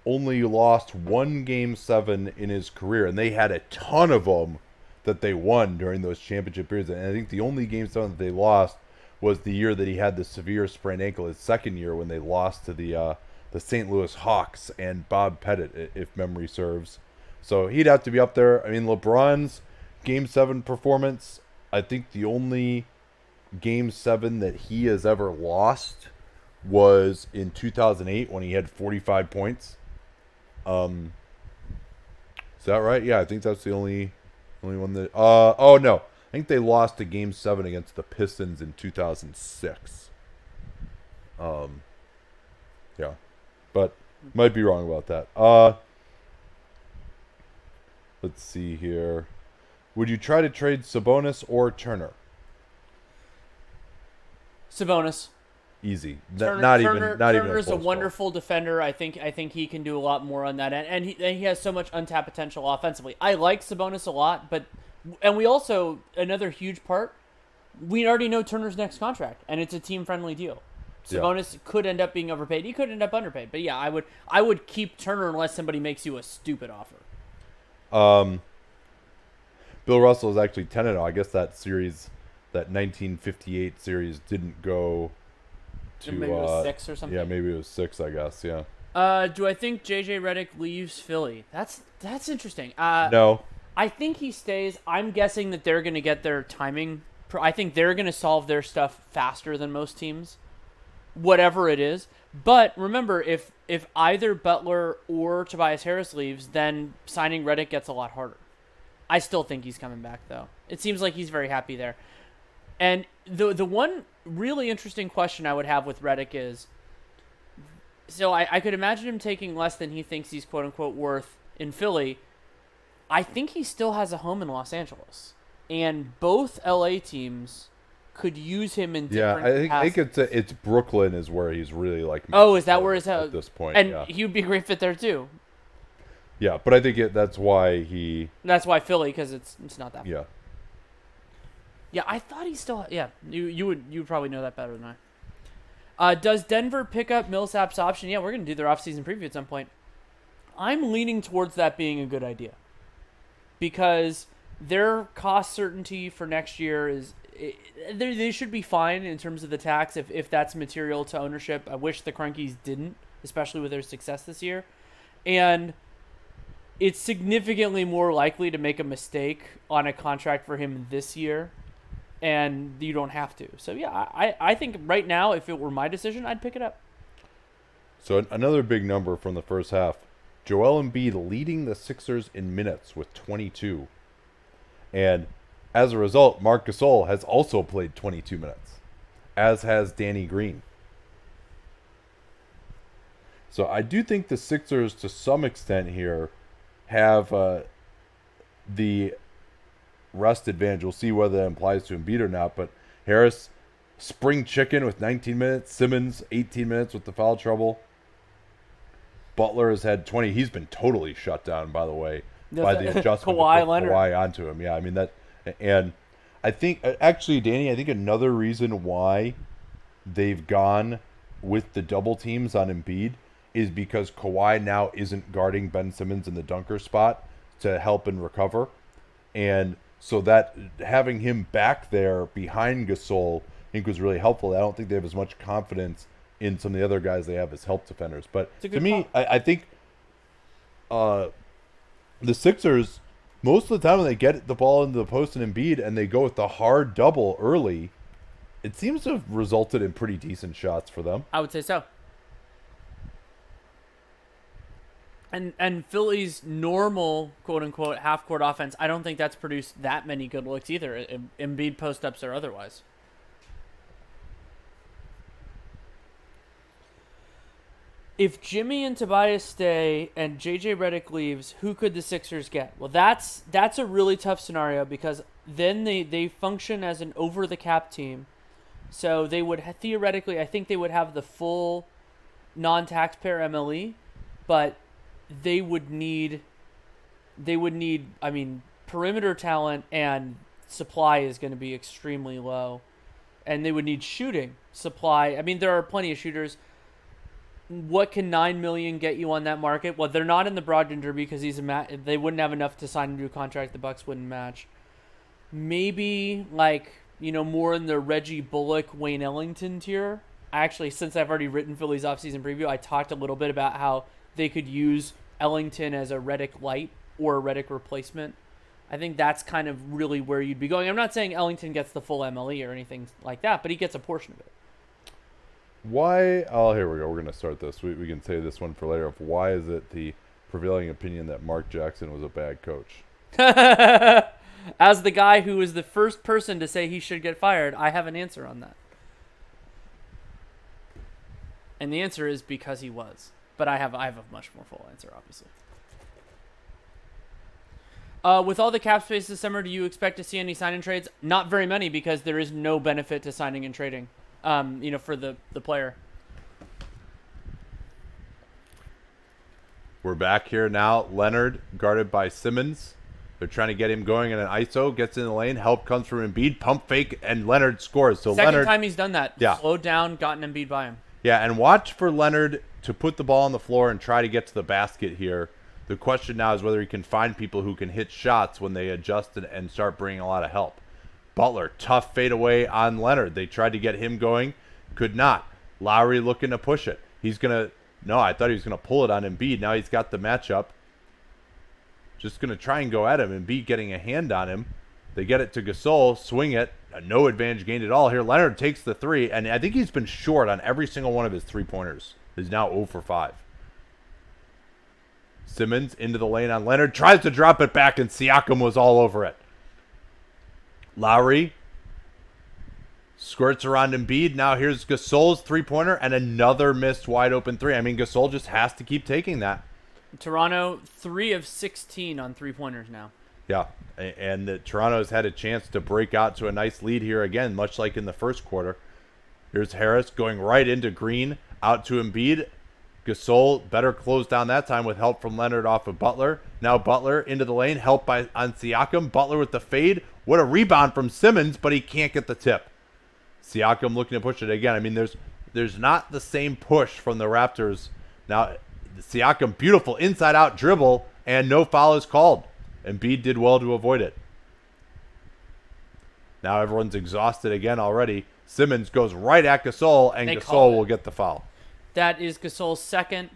only lost 1 Game 7 in his career, and they had a ton of them that they won during those championship periods. And I think the only Game 7 that they lost was the year that he had the severe sprained ankle, his second year, when they lost to the St. Louis Hawks and Bob Pettit, if memory serves. So he'd have to be up there. I mean, LeBron's Game 7 performance, I think the only Game 7 that he has ever lost was in 2008 when he had 45 points. Is that right? Yeah, I think that's the only one that... oh, no. I think they lost a Game 7 against the Pistons in 2006. Yeah. But might be wrong about that. Let's see here. Would you try to trade Sabonis or Turner? Sabonis. Easy. Turner's a wonderful defender. I think he can do a lot more on that end, and he has so much untapped potential offensively. I like Sabonis a lot, and we also, another huge part, we already know Turner's next contract, and it's a team-friendly deal. Sabonis could end up being overpaid. He could end up underpaid. But yeah, I would keep Turner unless somebody makes you a stupid offer. Bill Russell is actually 10-0. I guess that series, that 1958 series, didn't go Maybe it was 6 or something. Yeah, maybe it was 6, I guess. Yeah. Do I think JJ Redick leaves Philly? That's interesting. No. I think he stays. I'm guessing that they're going to get their timing. I think they're going to solve their stuff faster than most teams, whatever it is. But remember, if either Butler or Tobias Harris leaves, then signing Redick gets a lot harder. I still think he's coming back, though. It seems like he's very happy there. And the one really interesting question I would have with Redick is, so I could imagine him taking less than he thinks he's quote-unquote worth in Philly. I think he still has a home in Los Angeles. And both LA teams could use him in different I think it's Brooklyn is where he's really like. Oh, is that where he's at this point? And yeah. he would be a great fit there too. Yeah, but I think that's why he. That's why Philly, because it's not that. Yeah. Yeah, I thought he still. Yeah, you would probably know that better than I. Does Denver pick up Millsap's option? Yeah, we're gonna do their offseason preview at some point. I'm leaning towards that being a good idea because their cost certainty for next year is. They should be fine in terms of the tax if that's material to ownership. I wish the Crankies didn't, especially with their success this year. And it's significantly more likely to make a mistake on a contract for him this year, and you don't have to. So, yeah, I think right now, if it were my decision, I'd pick it up. So another big number from the first half. Joel Embiid leading the Sixers in minutes with 22. And as a result, Marc Gasol has also played 22 minutes, as has Danny Green. So I do think the Sixers, to some extent here, have the rest advantage. We'll see whether that applies to Embiid or not. But Harris, spring chicken with 19 minutes. Simmons, 18 minutes with the foul trouble. Butler has had 20. He's been totally shut down, by the way, by the adjustment Kawhi Leonard. Kawhi onto him. Yeah, I mean that. And I think, actually, Danny, I think another reason why they've gone with the double teams on Embiid is because Kawhi now isn't guarding Ben Simmons in the dunker spot to help and recover. And so that having him back there behind Gasol, I think was really helpful. I don't think they have as much confidence in some of the other guys they have as help defenders. But to me, I think the Sixers, most of the time when they get the ball into the post and Embiid and they go with the hard double early, it seems to have resulted in pretty decent shots for them. I would say so. And Philly's normal, quote-unquote, half-court offense, I don't think that's produced that many good looks either, Embiid post-ups or otherwise. If Jimmy and Tobias stay and JJ Redick leaves, who could the Sixers get? Well, that's a really tough scenario because then they function as an over-the-cap team. So they would theoretically, I think they would have the full non-taxpayer MLE, but they would need, I mean, perimeter talent and supply is going to be extremely low. And they would need shooting supply. I mean, there are plenty of shooters. What can $9 million get you on that market? Well, they're not in the Brogdon Derby because they wouldn't have enough to sign a new contract. The Bucks wouldn't match. Maybe more in the Reggie Bullock, Wayne Ellington tier. Actually, since I've already written Philly's offseason preview, I talked a little bit about how they could use Ellington as a Redick light or a Redick replacement. I think that's kind of really where you'd be going. I'm not saying Ellington gets the full MLE or anything like that, but he gets a portion of it. Why? Oh, here we go. We're going to start this. We can say this one for later. Of why is it the prevailing opinion that Mark Jackson was a bad coach? As the guy who was the first person to say he should get fired, I have an answer on that. And the answer is because he was. But I have a much more full answer, obviously. With all the cap space this summer, do you expect to see any sign-in trades? Not very many because there is no benefit to signing and trading. For the player. We're back here now. Leonard guarded by Simmons. They're trying to get him going in an ISO. Gets in the lane. Help comes from Embiid. Pump fake, and Leonard scores. So Second time he's done that. Yeah. Slowed down, gotten Embiid by him. Yeah, and watch for Leonard to put the ball on the floor and try to get to the basket here. The question now is whether he can find people who can hit shots when they adjust and start bringing a lot of help. Butler, tough fadeaway on Leonard. They tried to get him going. Could not. Lowry looking to push it. No, I thought he was going to pull it on Embiid. Now he's got the matchup. Just going to try and go at him. Embiid getting a hand on him. They get it to Gasol, swing it. No advantage gained at all here. Leonard takes the three, and I think he's been short on every single one of his three-pointers. He's now 0 for 5. Simmons into the lane on Leonard. Tries to drop it back, and Siakam was all over it. Lowry squirts around Embiid. Now here's Gasol's three-pointer and another missed wide-open three. I mean, Gasol just has to keep taking that. Toronto, 3 of 16 on three-pointers now. Yeah, and Toronto's had a chance to break out to a nice lead here again, much like in the first quarter. Here's Harris going right into Green, out to Embiid. Gasol better close down that time with help from Leonard off of Butler. Now Butler into the lane, help on Siakam. Butler with the fade. What a rebound from Simmons, but he can't get the tip. Siakam looking to push it again. I mean, there's not the same push from the Raptors. Now, Siakam, beautiful inside-out dribble, and no foul is called. Embiid did well to avoid it. Now everyone's exhausted again already. Simmons goes right at Gasol, and Gasol will get the foul. That is Gasol's second.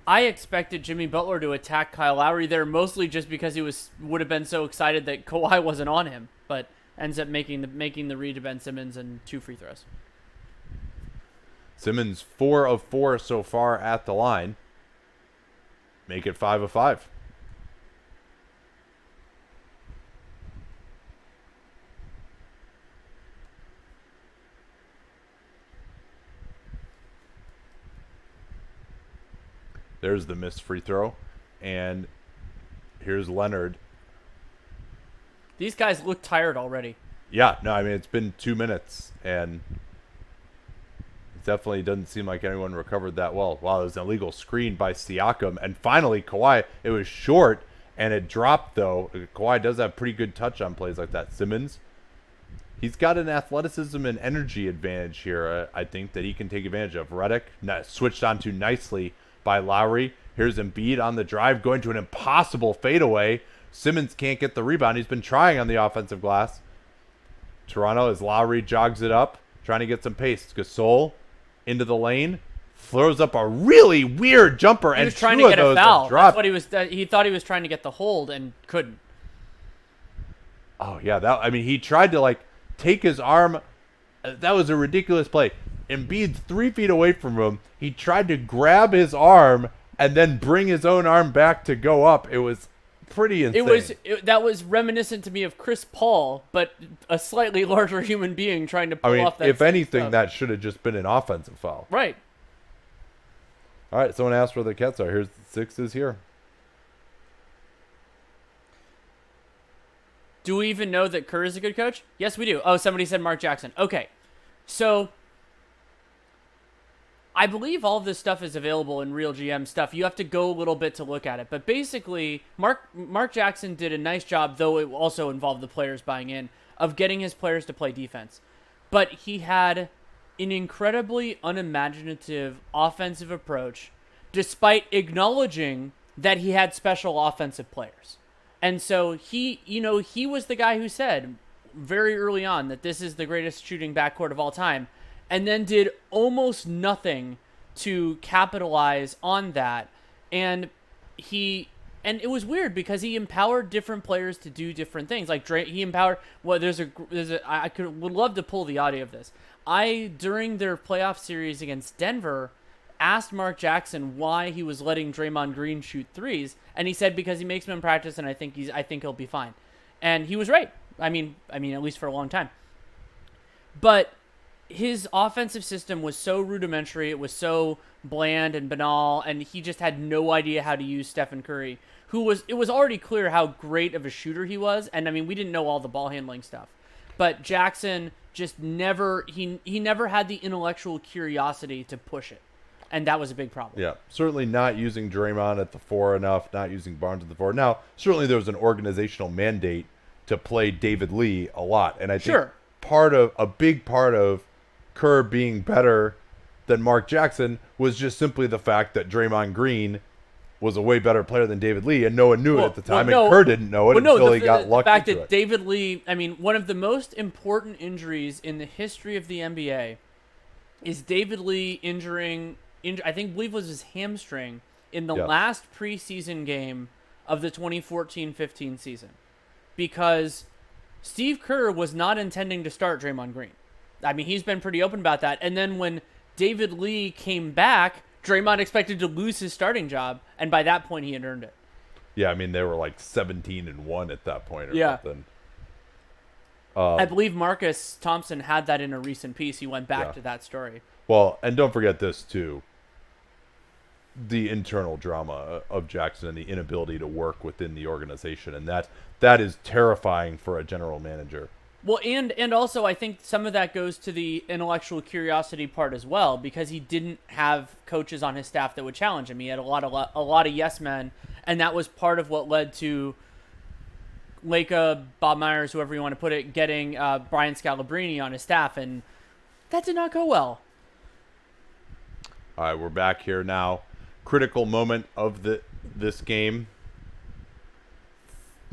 I expected Jimmy Butler to attack Kyle Lowry there, mostly just because he would have been so excited that Kawhi wasn't on him, but ends up making the read to Ben Simmons and 2 free throws. Simmons 4 of 4 so far at the line. Make it 5 of 5. There's the missed free throw. And here's Leonard. These guys look tired already. Yeah, no, I mean, it's been 2 minutes, and it definitely doesn't seem like anyone recovered that well. Wow, it was an illegal screen by Siakam. And finally, Kawhi, it was short, and it dropped, though. Kawhi does have pretty good touch on plays like that. Simmons, he's got an athleticism and energy advantage here, I think, that he can take advantage of. Redick switched onto nicely by Lowry. Here's Embiid on the drive, going to an impossible fadeaway. Simmons can't get the rebound. He's been trying on the offensive glass. Toronto, as Lowry jogs it up, trying to get some pace. Gasol into the lane, throws up a really weird jumper, he was trying to get a foul. That's what he was. He thought he was trying to get the hold and couldn't. Oh yeah, he tried to take his arm. That was a ridiculous play. Embiid's 3 feet away from him. He tried to grab his arm and then bring his own arm back to go up. It was pretty insane. That was reminiscent to me of Chris Paul, but a slightly larger human being trying to pull off that. If anything, stuff. That should have just been an offensive foul. Right. All right, someone asked where the Cats are. Here's the Sixers here. Do we even know that Kerr is a good coach? Yes, we do. Oh, somebody said Mark Jackson. Okay, so I believe all of this stuff is available in Real GM stuff. You have to go a little bit to look at it. But basically, Mark Jackson did a nice job, though it also involved the players buying in, of getting his players to play defense. But he had an incredibly unimaginative offensive approach, despite acknowledging that he had special offensive players. And so he was the guy who said very early on that this is the greatest shooting backcourt of all time, and then did almost nothing to capitalize on that. And it was weird because he empowered different players to do different things. Like he empowered. Well, would love to pull the audio of this. During their playoff series against Denver, asked Mark Jackson why he was letting Draymond Green shoot threes, and he said because he makes them in practice, and I think he'll be fine. And he was right. I mean, at least for a long time. But his offensive system was so rudimentary, it was so bland and banal, and he just had no idea how to use Stephen Curry, it was already clear how great of a shooter he was, and we didn't know all the ball handling stuff. But Jackson just never had the intellectual curiosity to push it, and that was a big problem. Yeah, certainly not using Draymond at the 4 enough, not using Barnes at the 4. Now, certainly there was an organizational mandate to play David Lee a lot, and I think a big part of Kerr being better than Mark Jackson was just simply the fact that Draymond Green was a way better player than David Lee, and no one knew it at the time, and Kerr didn't know it until he got lucky. The fact that David Lee, one of the most important injuries in the history of the NBA is David Lee I believe it was his hamstring in the Yep. last preseason game of the 2014-15 season, because Steve Kerr was not intending to start Draymond Green. I mean, he's been pretty open about that. And then when David Lee came back, Draymond expected to lose his starting job, and by that point, he had earned it. Yeah, I mean they were like 17-1 at that point or Yeah. something. I believe Marcus Thompson had that in a recent piece. He went back Yeah. to that story. Well, and don't forget this too. The internal drama of Jackson and the inability to work within the organization, and that is terrifying for a general manager. Well, and also I think some of that goes to the intellectual curiosity part as well, because he didn't have coaches on his staff that would challenge him. He had a lot of yes men, and that was part of what led to Leica, Bob Myers, whoever you want to put it, getting Brian Scalabrine on his staff, and that did not go well. All right, we're back here now. Critical moment of this game.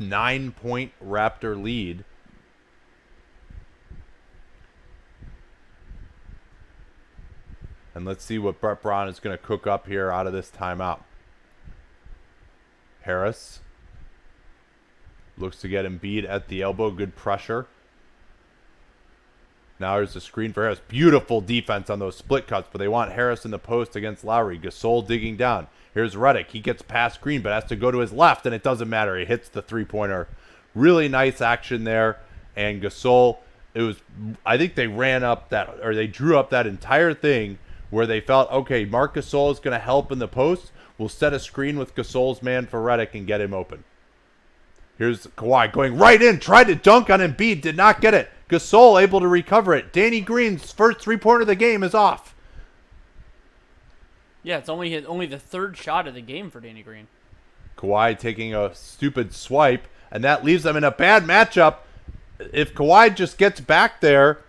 9-point Raptor lead. And let's see what Brett Brown is going to cook up here out of this timeout. Harris looks to get Embiid at the elbow. Good pressure. Now there's a screen for Harris. Beautiful defense on those split cuts, but they want Harris in the post against Lowry. Gasol digging down. Here's Redick. He gets past Green, but has to go to his left, and it doesn't matter. He hits the three-pointer. Really nice action there. And Gasol, I think they they drew up that entire thing where they felt, okay, Marc Gasol is going to help in the post. We'll set a screen with Gasol's man for Redick and get him open. Here's Kawhi going right in, tried to dunk on Embiid, did not get it. Gasol able to recover it. Danny Green's first three-pointer of the game is off. Yeah, it's only the third shot of the game for Danny Green. Kawhi taking a stupid swipe, and that leaves them in a bad matchup. If Kawhi just gets back there,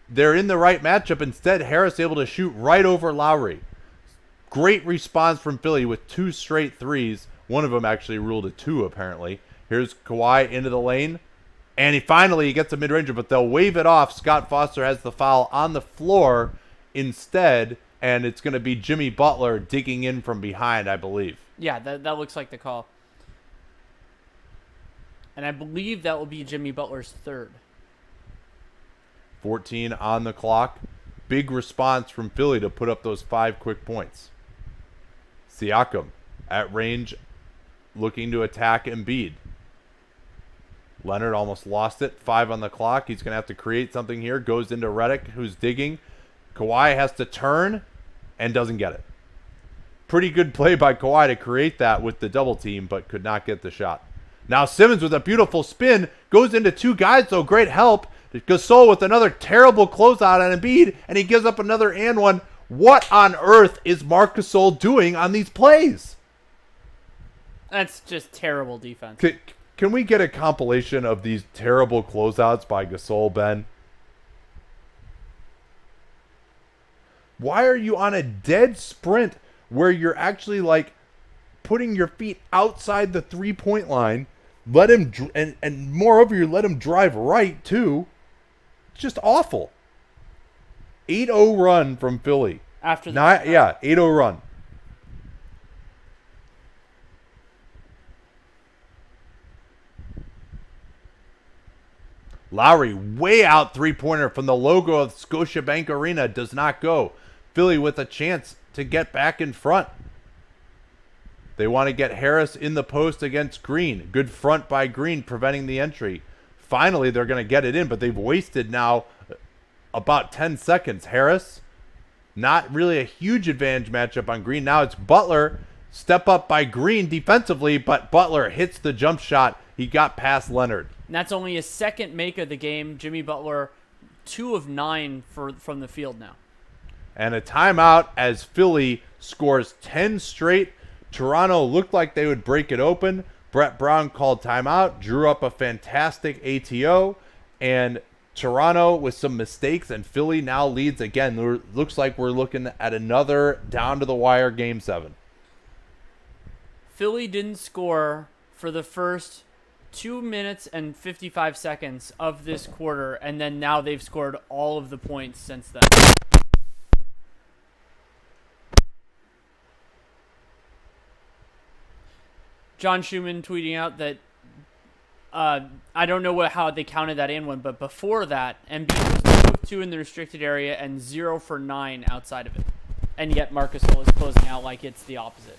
they're in the right matchup. Instead, Harris able to shoot right over Lowry. Great response from Philly with 2 straight threes. One of them actually ruled a 2, apparently. Here's Kawhi into the lane. And he gets a mid-ranger, but they'll wave it off. Scott Foster has the foul on the floor instead, and it's going to be Jimmy Butler digging in from behind, I believe. Yeah, that looks like the call. And I believe that will be Jimmy Butler's third. 14 on the clock. Big response from Philly to put up those 5 quick points. Siakam at range, looking to attack Embiid. Leonard almost lost it. 5 on the clock. He's going to have to create something here. Goes into Redick, who's digging. Kawhi has to turn and doesn't get it. Pretty good play by Kawhi to create that with the double team, but could not get the shot. Now Simmons with a beautiful spin. Goes into 2 guys, though. Great help. Gasol with another terrible closeout on Embiid, and he gives up another and one. What on earth is Marc Gasol doing on these plays? That's just terrible defense. Can we get a compilation of these terrible closeouts by Gasol, Ben? Why are you on a dead sprint where you're actually like putting your feet outside the 3-point line? Let him and moreover, you let him drive right too. It's just awful. 8-0 run from Philly. After the 8-0 run. Lowry way out 3-pointer from the logo of Scotiabank Arena does not go. Philly with a chance to get back in front. They want to get Harris in the post against Green. Good front by Green preventing the entry. Finally, they're going to get it in, but they've wasted now about 10 seconds. Harris, not really a huge advantage matchup on Green. Now it's Butler. Step up by Green defensively, but Butler hits the jump shot. He got past Leonard. And that's only his second make of the game. Jimmy Butler, 2 of 9 from the field now. And a timeout as Philly scores 10 straight. Toronto looked like they would break it open. Brett Brown called timeout, drew up a fantastic ATO, and Toronto with some mistakes, and Philly now leads again. Looks like we're looking at another down-to-the-wire Game 7. Philly didn't score for the first 2 minutes and 55 seconds of this quarter, and then now they've scored all of the points since then. John Schumann tweeting out that I don't know how they counted that in one, but before that, Embiid was 2 of 2 in the restricted area and 0 for 9 outside of it. And yet Marc Gasol is closing out like it's the opposite.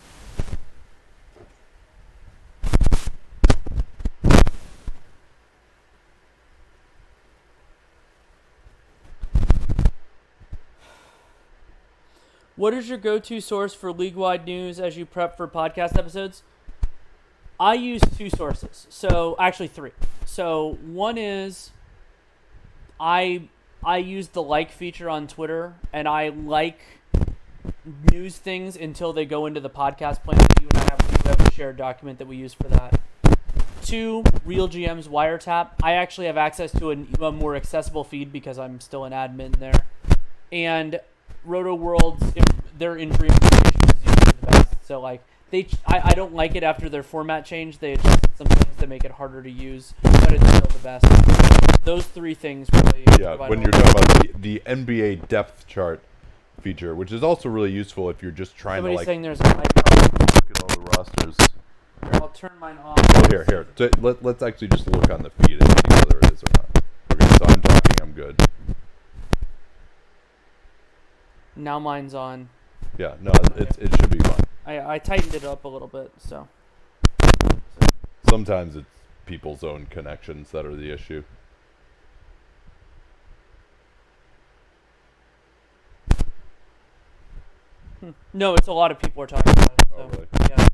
What is your go-to source for league-wide news as you prep for podcast episodes? I use 2 sources. So, actually 3. So, one is I use the like feature on Twitter, and I like news things until they go into the podcast plan that you and I have a shared document that we use for that. 2, Real GM's Wiretap. I actually have access to a more accessible feed because I'm still an admin there. And Roto World's their injury information is usually the best. So like I don't like it after their format change. They adjusted some things to make it harder to use, but it's still the best. Those 3 things really. Yeah, when you're talking about the NBA depth chart feature, which is also really useful if you're just trying Somebody's to like saying there's a mic problem. look at all the rosters. Here, I'll turn mine off. Oh, here. So let's actually just look on the feed and see whether it is or not. Okay, so I'm talking. I'm good. Now mine's on. Yeah, no, it should be fine. I tightened it up a little bit, so. Sometimes it's people's own connections that are the issue. No, it's a lot of people are talking about it. So, Oh, really? yeah.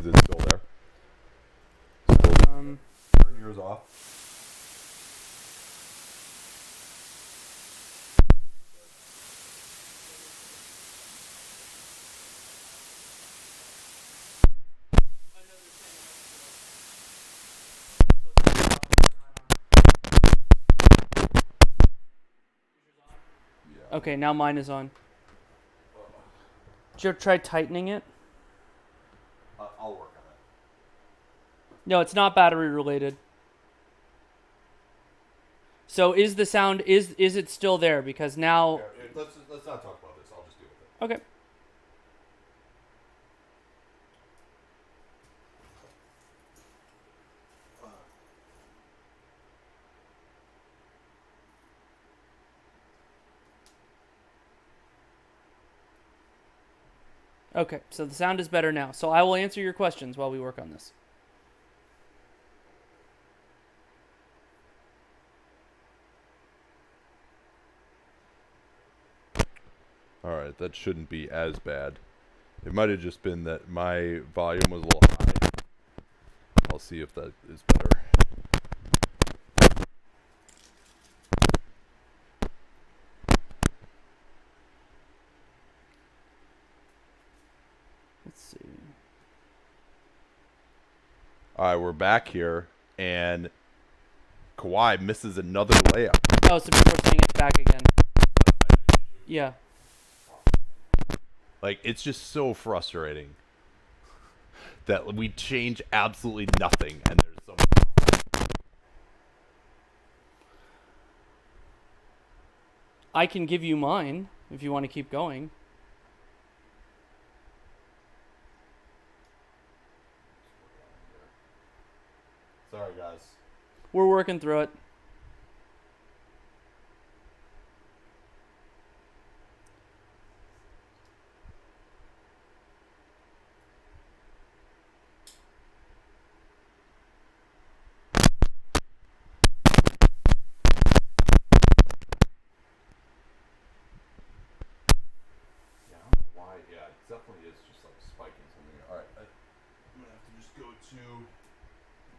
Is it still there? Turn yours off. Okay, now mine is on. Did you ever try tightening it? I'll work on it. No, it's not battery related. So is the sound is it still there? Because now. Let's not talk about this. I'll just deal with it. Okay. Okay, so the sound is better now. So I will answer your questions while we work on this. All right, that shouldn't be as bad. It might have just been that my volume was a little high. I'll see if that is better. Let's see. All right, we're back here, and Kawhi misses another layup. Oh, so people are saying it's back again. Yeah. Like, it's just so frustrating that we change absolutely nothing, and there's some. I can give you mine if you want to keep going. Sorry, guys. We're working through it. Yeah, I don't know why. Yeah, it definitely is just like spiking something. All right, I'm gonna have to just go to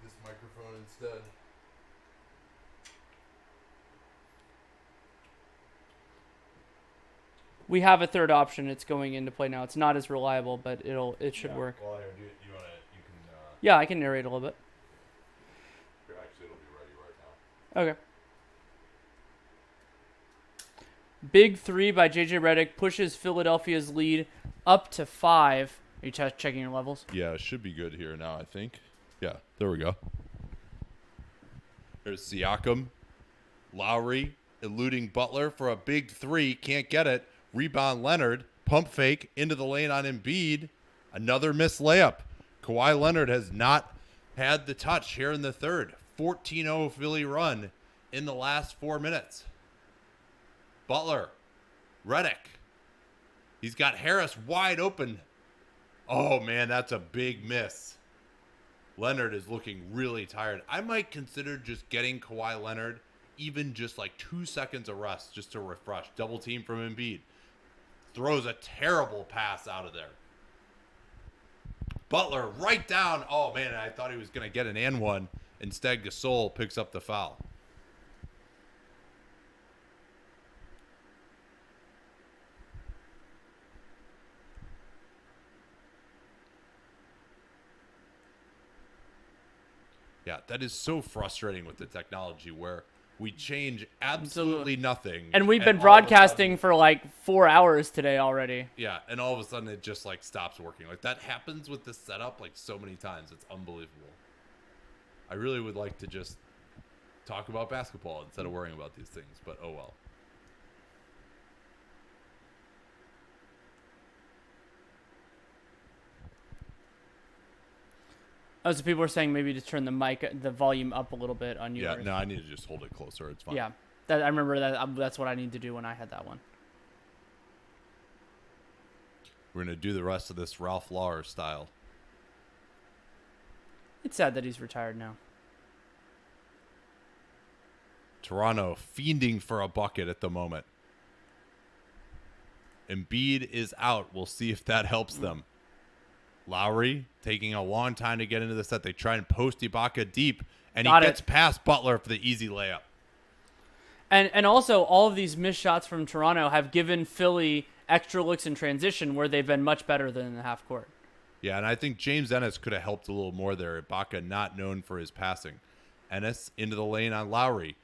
this microphone instead. We have a third option. It's going into play now. It's not as reliable, but it should work. Well, here, you wanna, you can. Yeah, I can narrate a little bit. Actually, it'll be ready right now. Okay. Big 3 by JJ Redick pushes Philadelphia's lead up to 5. Are you checking your levels? Yeah, it should be good here now, I think. Yeah, there we go. There's Siakam. Lowry eluding Butler for a big 3. Can't get it. Rebound Leonard. Pump fake into the lane on Embiid. Another missed layup. Kawhi Leonard has not had the touch here in the third. 14-0 Philly run in the last 4 minutes. Butler, Redick. He's got Harris wide open. Oh, man, that's a big miss. Leonard is looking really tired. I might consider just getting Kawhi Leonard even just like 2 seconds of rest just to refresh. Double team from Embiid. Throws a terrible pass out of there. Butler right down. Oh, man, I thought he was going to get an and one. Instead, Gasol picks up the foul. Yeah, that is so frustrating with the technology where we change absolutely nothing. And we've been broadcasting for like 4 hours today already. Yeah, and all of a sudden it just like stops working. Like that happens with this setup like so many times. It's unbelievable. I really would like to just talk about basketball instead of worrying about these things, but oh well. Oh, so people are saying maybe to turn the volume up a little bit on yours. Yeah, no, I need to just hold it closer. It's fine. Yeah, I remember that. That's what I need to do when I had that one. We're going to do the rest of this Ralph Lauer style. It's sad that he's retired now. Toronto fiending for a bucket at the moment. Embiid is out. We'll see if that helps them. Lowry taking a long time to get into the set. They try and post Ibaka deep, and he gets past Butler for the easy layup. And also, all of these missed shots from Toronto have given Philly extra looks in transition where they've been much better than in the half court. Yeah, and I think James Ennis could have helped a little more there. Ibaka not known for his passing. Ennis into the lane on Lowry.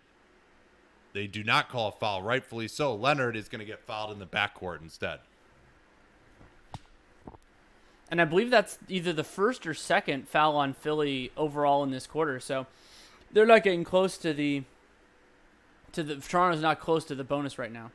They do not call a foul, rightfully so. Leonard is going to get fouled in the backcourt instead. And I believe that's either the first or second foul on Philly overall in this quarter. So they're not getting close to the Toronto's not close to the bonus right now.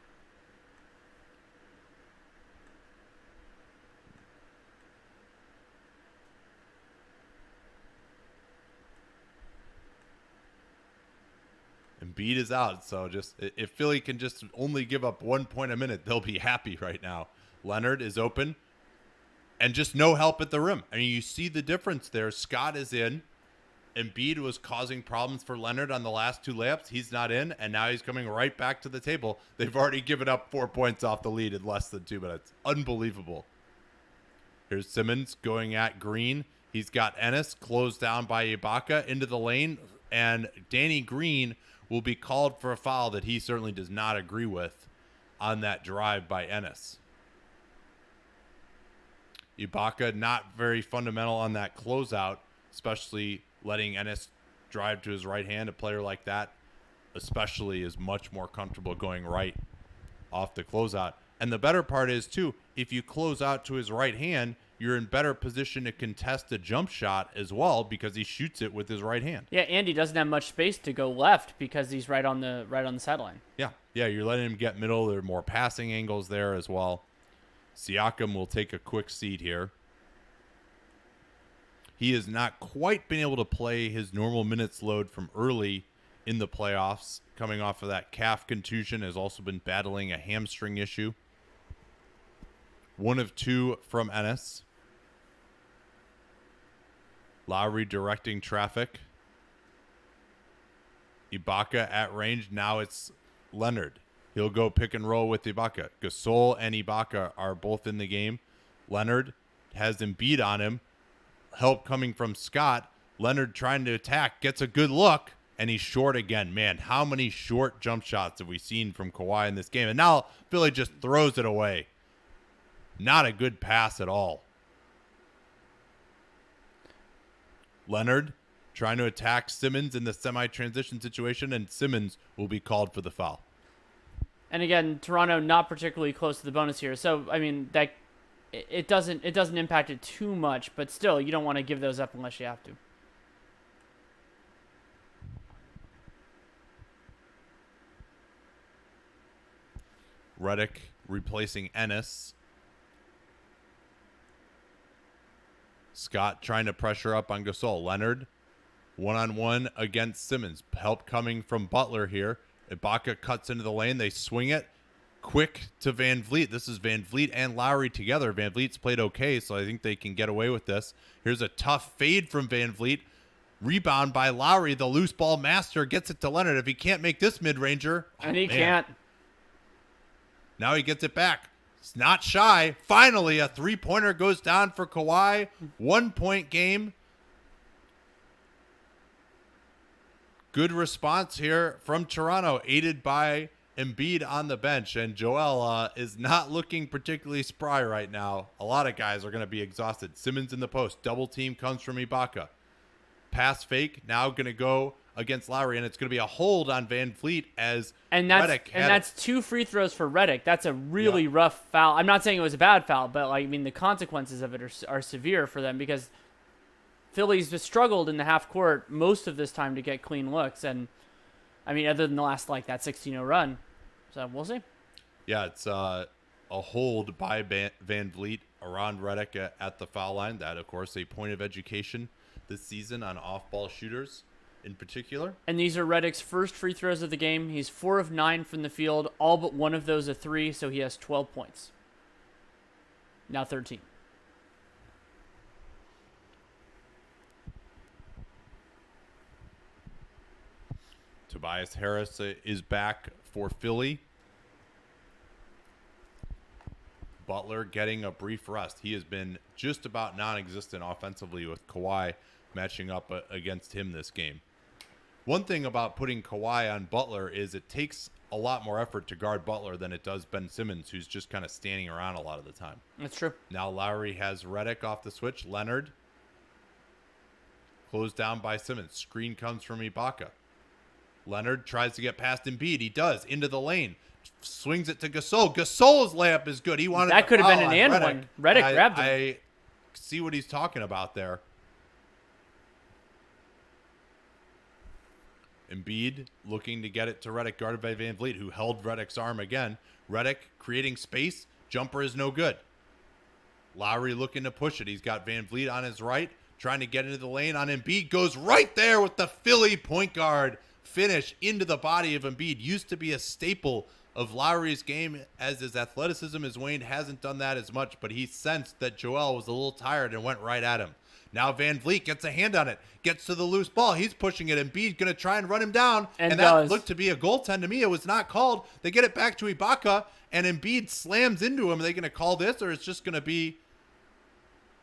Embiid is out, so just if Philly can just only give up 1 point a minute, they'll be happy right now. Leonard is open. And just no help at the rim. I mean, you see the difference there. Scott is in. Embiid was causing problems for Leonard on the last 2 layups. He's not in, and now he's coming right back to the table. They've already given up 4 points off the lead in less than 2 minutes. Unbelievable. Here's Simmons going at Green. He's got Ennis closed down by Ibaka into the lane, and Danny Green will be called for a foul that he certainly does not agree with on that drive by Ennis. Ibaka not very fundamental on that closeout, especially letting Ennis drive to his right hand. A player like that especially is much more comfortable going right off the closeout. And the better part is, too, if you close out to his right hand, you're in better position to contest a jump shot as well because he shoots it with his right hand. Yeah, Andy doesn't have much space to go left because he's right on the sideline. Yeah, you're letting him get middle. There are more passing angles there as well. Siakam will take a quick seat here. He has not quite been able to play his normal minutes load from early in the playoffs. Coming off of that calf contusion, has also been battling a hamstring issue. 1 of 2 from Ennis. Lowry directing traffic. Ibaka at range. Now it's Leonard. He'll go pick and roll with Ibaka. Gasol and Ibaka are both in the game. Leonard has Embiid on him. Help coming from Scott. Leonard trying to attack. Gets a good look. And he's short again. Man, how many short jump shots have we seen from Kawhi in this game? And now Philly just throws it away. Not a good pass at all. Leonard trying to attack Simmons in the semi-transition situation. And Simmons will be called for the foul. And again, Toronto not particularly close to the bonus here. So, I mean, that it doesn't impact it too much, but still, you don't want to give those up unless you have to. Redick replacing Ennis. Scott trying to pressure up on Gasol. Leonard, one-on-one against Simmons. Help coming from Butler here. Ibaka cuts into the lane. They swing it quick to Van Vliet. This is Van Vliet and Lowry together. Van Vliet's played okay, so I think they can get away with this. Here's a tough fade from Van Vliet. Rebound by Lowry. The loose ball master gets it to Leonard. If he can't make this mid-ranger. And he can't. Now he gets it back. It's not shy. Finally, a three-pointer goes down for Kawhi. 1 point game. Good response here from Toronto, aided by Embiid on the bench. And Joel is not looking particularly spry right now. A lot of guys are going to be exhausted. Simmons in the post. Double team comes from Ibaka. Pass fake. Now going to go against Lowry. And it's going to be a hold on Van Vliet as Redick. And that's 2 free throws for Redick. That's a really rough foul. I'm not saying it was a bad foul, but the consequences of it are severe for them because Philly's just struggled in the half court most of this time to get clean looks. And, other than the last, that 16-0 run. So, we'll see. Yeah, it's a hold by Van Vliet around Redick at the foul line. That, of course, a point of education this season on off-ball shooters in particular. And these are Redick's first free throws of the game. He's 4 of 9 from the field, all but one of those a 3, so he has 12 points. Now 13. Tobias Harris is back for Philly. Butler getting a brief rest. He has been just about non-existent offensively with Kawhi matching up against him this game. One thing about putting Kawhi on Butler is it takes a lot more effort to guard Butler than it does Ben Simmons, who's just kind of standing around a lot of the time. That's true. Now Lowry has Redick off the switch. Leonard closed down by Simmons. Screen comes from Ibaka. Leonard tries to get past Embiid. He does. Into the lane. Swings it to Gasol. Gasol's layup is good. He wanted that could have been an and Redick. one. Redick grabbed him. I see what he's talking about there. Embiid looking to get it to Redick, guarded by Van Vliet, who held Redick's arm again. Redick creating space. Jumper is no good. Lowry looking to push it. He's got Van Vliet on his right, trying to get into the lane on Embiid. Goes right there with the Philly point guard finish into the body of Embiid. Used to be a staple of Lowry's game as his athleticism has waned. Hasn't done that as much, but he sensed that Joel was a little tired and went right at him. Now Van Vliet gets a hand on it, gets to the loose ball. He's pushing it. Embiid going to try and run him down. And that looked to be a goaltend to me. It was not called. They get it back to Ibaka, and Embiid slams into him. Are they going to call this, or it's just going to be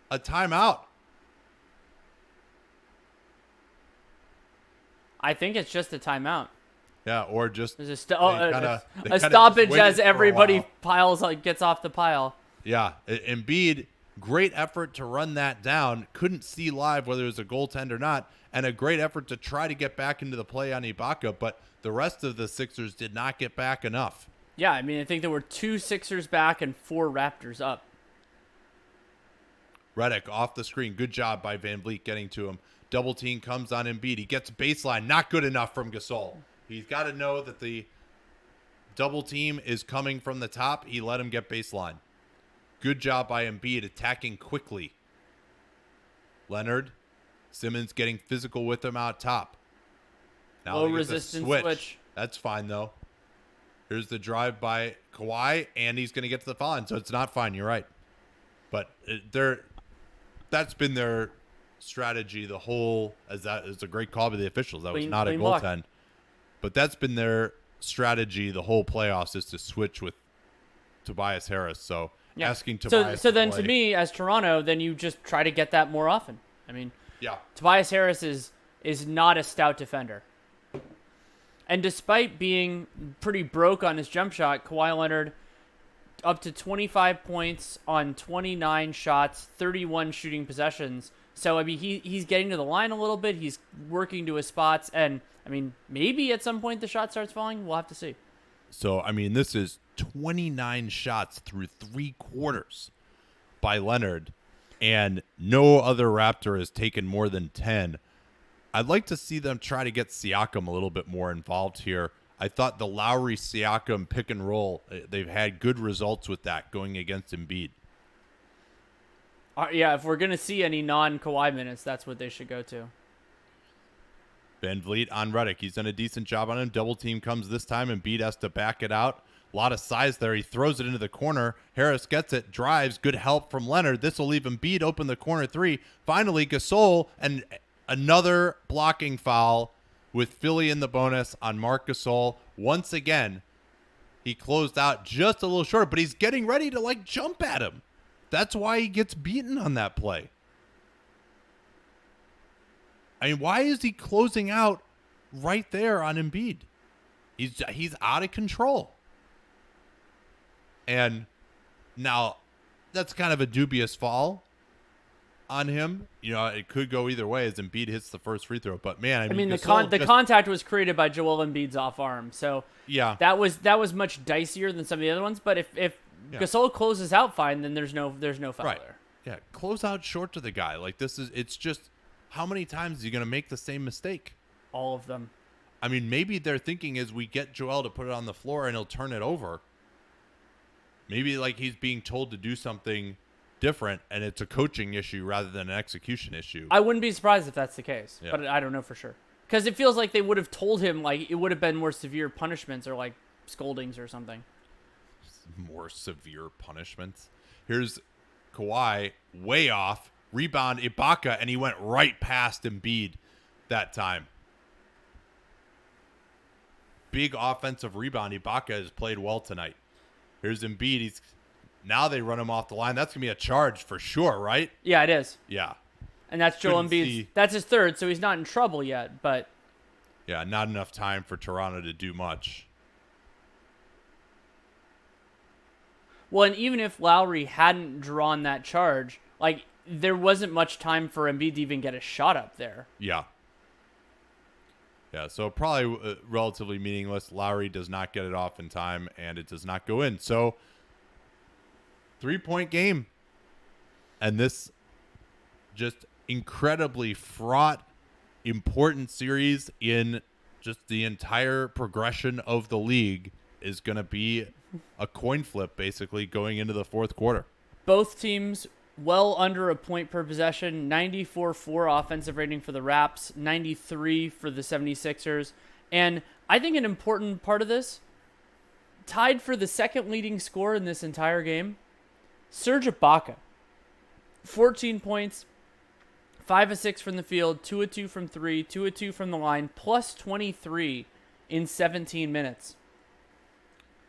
a timeout? I think it's just a timeout. Yeah, or just a stoppage as everybody gets off the pile. Yeah, Embiid, great effort to run that down. Couldn't see live whether it was a goaltend or not, and a great effort to try to get back into the play on Ibaka, but the rest of the Sixers did not get back enough. Yeah, I think there were 2 Sixers back and 4 Raptors up. Redick off the screen. Good job by Van Vliet getting to him. Double team comes on Embiid. He gets baseline. Not good enough from Gasol. He's got to know that the double team is coming from the top. He let him get baseline. Good job by Embiid attacking quickly. Leonard, Simmons getting physical with him out top. Now low resistance switch. That's fine though. Here's the drive by Kawhi, and he's going to get to the foul line, so it's not fine. You're right, but that's been their strategy the whole. As that is a great call by the officials. That was not a goaltend, but that's been their strategy the whole playoffs is to switch with Tobias Harris. So asking Tobias. So then, to me, as Toronto, then you just try to get that more often. Tobias Harris is not a stout defender. And despite being pretty broke on his jump shot, Kawhi Leonard up to 25 points on 29 shots, 31 shooting possessions. So, he's getting to the line a little bit. He's working to his spots. And, maybe at some point the shot starts falling. We'll have to see. So, this is 29 shots through 3 quarters by Leonard. And no other Raptor has taken more than 10. I'd like to see them try to get Siakam a little bit more involved here. I thought the Lowry-Siakam pick and roll, they've had good results with that going against Embiid. Yeah, if we're going to see any non-Kawhi minutes, that's what they should go to. Van Vliet on Redick. He's done a decent job on him. Double team comes this time, and Embiid has to back it out. A lot of size there. He throws it into the corner. Harris gets it, drives. Good help from Leonard. This will leave Embiid open the corner three. Finally, Gasol, and another blocking foul with Philly in the bonus on Marc Gasol. Once again, he closed out just a little short, but he's getting ready to, like, jump at him. That's why he gets beaten on that play. I mean, why is he closing out right there on Embiid? He's out of control. And now that's kind of a dubious fall on him. You know, it could go either way as Embiid hits the first free throw. But man, I mean the contact was created by Joel Embiid's off arm, so yeah, that was much dicier than some of the other ones. But if Gasol closes out fine, then there's no foul right there. Yeah, close out short to the guy. Like it's just how many times is he going to make the same mistake? All of them. I mean, maybe their thinking is we get Joel to put it on the floor and he'll turn it over. Maybe like he's being told to do something different and it's a coaching issue rather than an execution issue. I wouldn't be surprised if that's the case, but I don't know for sure. Because it feels like they would have told him, like, it would have been more severe punishments or, like, scoldings or something. More severe punishments. Here's Kawhi, way off. Rebound, Ibaka, and he went right past Embiid that time. Big offensive rebound. Ibaka has played well tonight. Here's Embiid. Now they run him off the line. That's going to be a charge for sure, right? Yeah, it is. Yeah. And that's Joel Embiid. That's his third, so he's not in trouble yet, but... Yeah, not enough time for Toronto to do much. Well, and even if Lowry hadn't drawn that charge, like, there wasn't much time for Embiid to even get a shot up there. Yeah. Yeah, so probably relatively meaningless. Lowry does not get it off in time, and it does not go in. So, 3-point game. And this just incredibly fraught, important series in just the entire progression of the league is going to be a coin flip, basically, going into the fourth quarter. Both teams well under a point per possession, 94-4 offensive rating for the Raps, 93 for the 76ers. And I think an important part of this, tied for the second leading scorer in this entire game, Serge Ibaka. 14 points, 5 of 6 from the field, 2 of 2 from 3, 2 of 2 from the line, plus 23 in 17 minutes.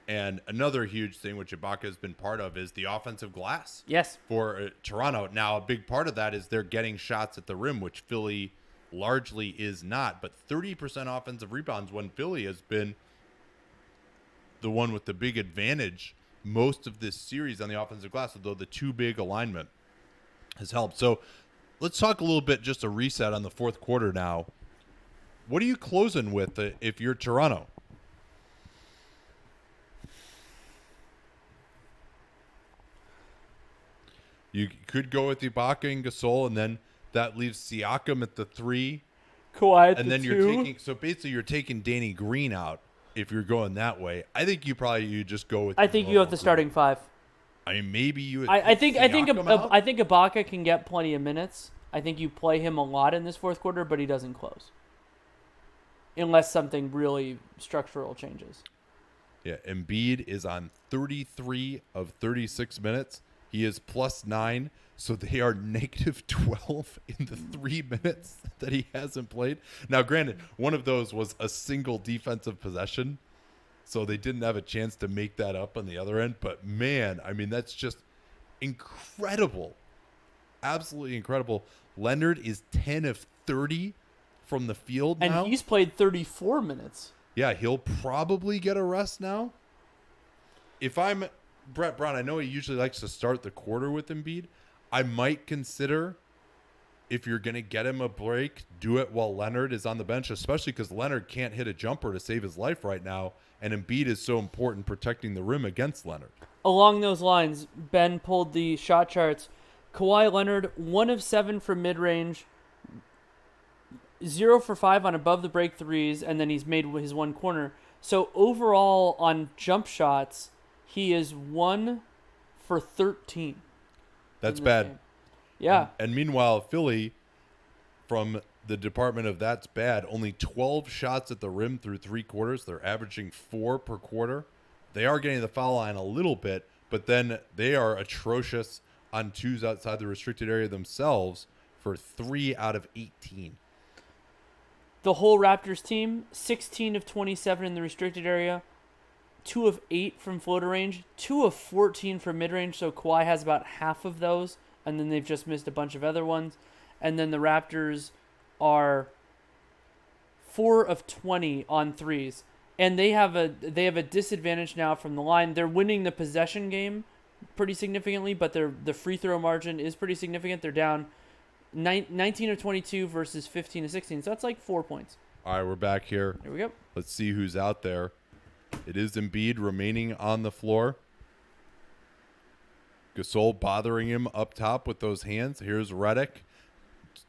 And another huge thing which Ibaka has been part of is the offensive glass. Yes. For Toronto. Now, a big part of that is they're getting shots at the rim, which Philly largely is not. But 30% offensive rebounds when Philly has been the one with the big advantage most of this series on the offensive glass, although the too big alignment has helped. So let's talk a little bit, just a reset on the fourth quarter now. What are you closing with if you're Toronto? You could go with Ibaka and Gasol, and then that leaves Siakam at the 3. Kawhi at and the then 2. you're taking, so basically you're taking Danny Green out if you're going that way. I think you just go with. I think you have the starting 5. I mean, maybe you. I think Ibaka can get plenty of minutes. I think you play him a lot in this fourth quarter, but he doesn't close, unless something really structural changes. Yeah, Embiid is on 33 of 36 minutes. He is +9, so they are -12 in the 3 minutes that he hasn't played. Now, granted, one of those was a single defensive possession, so they didn't have a chance to make that up on the other end. But, man, I mean, that's just incredible. Absolutely incredible. Leonard is 10 of 30 from the field now. And he's played 34 minutes. Yeah, he'll probably get a rest now. If I'm Brett Brown, I know he usually likes to start the quarter with Embiid. I might consider, if you're going to get him a break, do it while Leonard is on the bench, especially because Leonard can't hit a jumper to save his life right now, and Embiid is so important protecting the rim against Leonard. Along those lines, Ben pulled the shot charts. Kawhi Leonard, 1 of 7 from mid-range, 0 for 5 on above-the-break threes, and then he's made his one corner. So overall, on jump shots, he is 1 for 13. That's bad. Yeah. And meanwhile, Philly, from the department of that's bad, only 12 shots at the rim through 3 quarters. They're averaging 4 per quarter. They are getting the foul line a little bit, but then they are atrocious on 2s outside the restricted area themselves for 3 out of 18. The whole Raptors team, 16 of 27 in the restricted area, 2 of 8 from floater range, 2 of 14 from mid-range, so Kawhi has about half of those, and then they've just missed a bunch of other ones. And then the Raptors are 4 of 20 on threes. And they have a disadvantage now from the line. They're winning the possession game pretty significantly, but the free throw margin is pretty significant. They're down 19 of 22 versus 15 of 16. So that's like 4 points. All right, we're back here. Here we go. Let's see who's out there. It is Embiid remaining on the floor. Gasol bothering him up top with those hands. Here's Redick.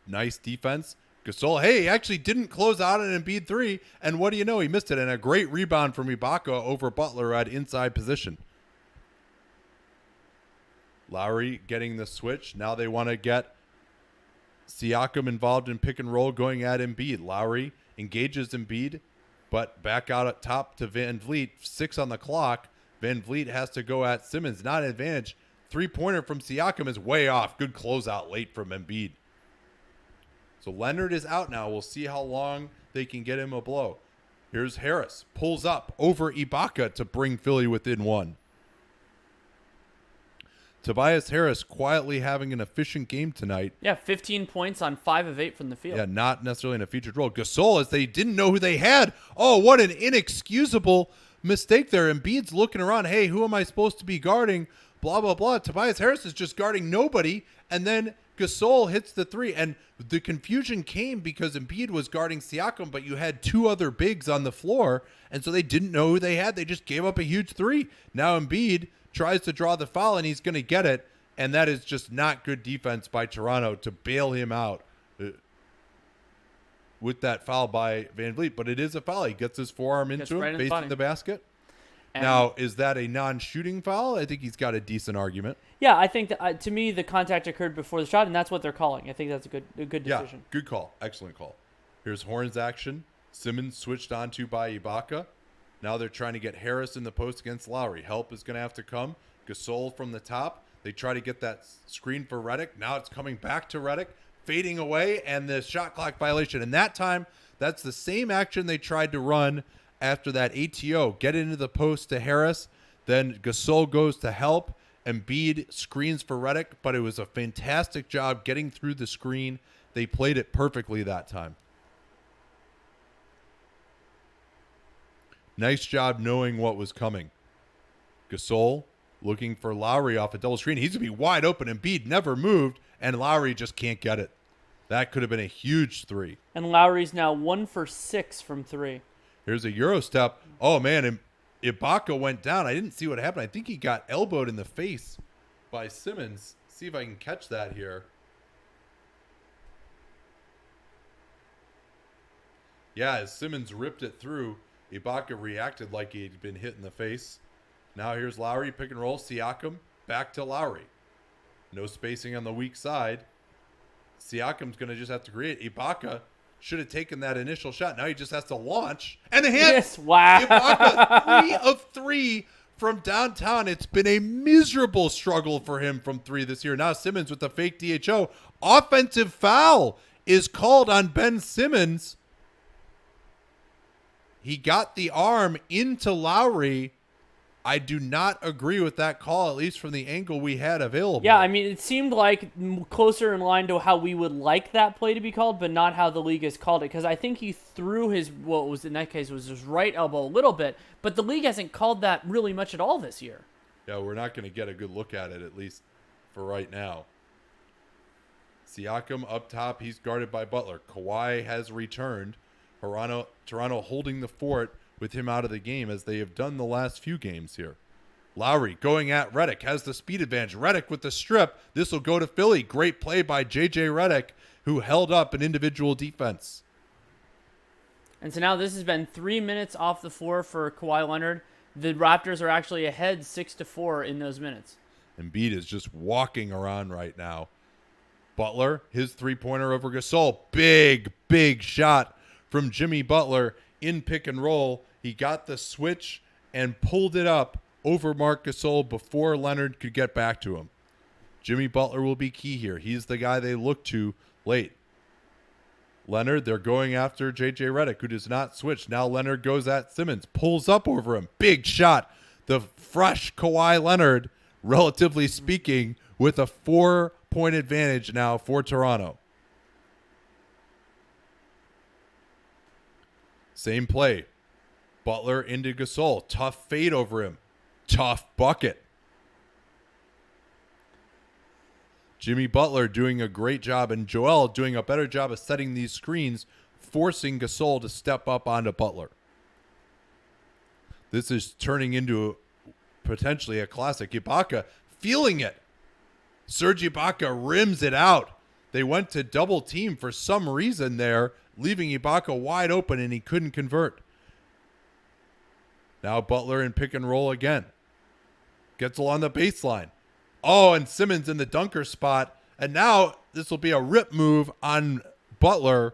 Nice defense. Gasol, hey, he actually didn't close out an Embiid 3, and what do you know? He missed it, and a great rebound from Ibaka over Butler at inside position. Lowry getting the switch. Now they want to get Siakam involved in pick and roll going at Embiid. Lowry engages Embiid, but back out at top to Van Vliet. 6 on the clock. Van Vliet has to go at Simmons. Not an advantage. 3-pointer from Siakam is way off. Good closeout late from Embiid. So Leonard is out now. We'll see how long they can get him a blow. Here's Harris. Pulls up over Ibaka to bring Philly within 1. Tobias Harris quietly having an efficient game tonight. Yeah, 15 points on 5 of 8 from the field. Yeah, not necessarily in a featured role. Gasol, as they didn't know who they had. Oh, what an inexcusable mistake there. Embiid's looking around. Hey, who am I supposed to be guarding? Blah, blah, blah. Tobias Harris is just guarding nobody. And then Gasol hits the 3. And the confusion came because Embiid was guarding Siakam, but you had 2 other bigs on the floor. And so they didn't know who they had. They just gave up a huge 3. Now Embiid tries to draw the foul, and he's going to get it. And that is just not good defense by Toronto to bail him out with that foul by Van Vliet. But it is a foul. He gets his forearm into him, facing the basket. And now, is that a non-shooting foul? I think he's got a decent argument. Yeah, I think that, to me, the contact occurred before the shot, and that's what they're calling. I think that's a good decision. Yeah, good call. Excellent call. Here's Horns action. Simmons switched onto by Ibaka. Now they're trying to get Harris in the post against Lowry. Help is going to have to come. Gasol from the top. They try to get that screen for Redick. Now it's coming back to Redick, fading away, and the shot clock violation. And that time, that's the same action they tried to run after that ATO. Get into the post to Harris. Then Gasol goes to help. Embiid screens for Redick, but it was a fantastic job getting through the screen. They played it perfectly that time. Nice job knowing what was coming. Gasol looking for Lowry off a double screen. He's going to be wide open. Embiid never moved, and Lowry just can't get it. That could have been a huge 3. And Lowry's now 1 for 6 from 3. Here's a Euro step. Oh, man, Ibaka went down. I didn't see what happened. I think he got elbowed in the face by Simmons. See if I can catch that here. Yeah, as Simmons ripped it through, Ibaka reacted like he'd been hit in the face. Now here's Lowry, pick and roll. Siakam, back to Lowry. No spacing on the weak side. Siakam's going to just have to create. Ibaka should have taken that initial shot. Now he just has to launch. And a hit! Yes, wow. Ibaka, 3 of 3 from downtown. It's been a miserable struggle for him from 3 this year. Now Simmons with the fake DHO. Offensive foul is called on Ben Simmons. He got the arm into Lowry. I do not agree with that call, at least from the angle we had available. Yeah, I mean, it seemed like closer in line to how we would like that play to be called, but not how the league has called it. Because I think he threw his, what was in that case was his right elbow a little bit, but the league hasn't called that really much at all this year. Yeah, we're not going to get a good look at it, at least for right now. Siakam up top. He's guarded by Butler. Kawhi has returned. Toronto holding the fort with him out of the game as they have done the last few games here. Lowry going at Redick, has the speed advantage. Redick with the strip. This will go to Philly. Great play by J.J. Redick, who held up an individual defense. And so now this has been 3 minutes off the floor for Kawhi Leonard. The Raptors are actually ahead 6-4 in those minutes. Embiid is just walking around right now. Butler, his three-pointer over Gasol. Big shot from Jimmy Butler in pick and roll. He got the switch and pulled it up over Marc Gasol before Leonard could get back to him. Jimmy Butler will be key here. He's the guy they look to late. Leonard, they're going after J.J. Redick, who does not switch. Now Leonard goes at Simmons, pulls up over him. Big shot. The fresh Kawhi Leonard, relatively speaking, with a 4-point advantage now for Toronto. Same play. Butler into Gasol. Tough fade over him. Tough bucket. Jimmy Butler doing a great job, and Joel doing a better job of setting these screens, forcing Gasol to step up onto Butler. This is turning into potentially a classic. Ibaka feeling it. Serge Ibaka rims it out. They went to double team for some reason there, leaving Ibaka wide open, and he couldn't convert. Now Butler in pick and roll again. Gets along the baseline. Oh, and Simmons in the dunker spot. And now this will be a rip move on Butler.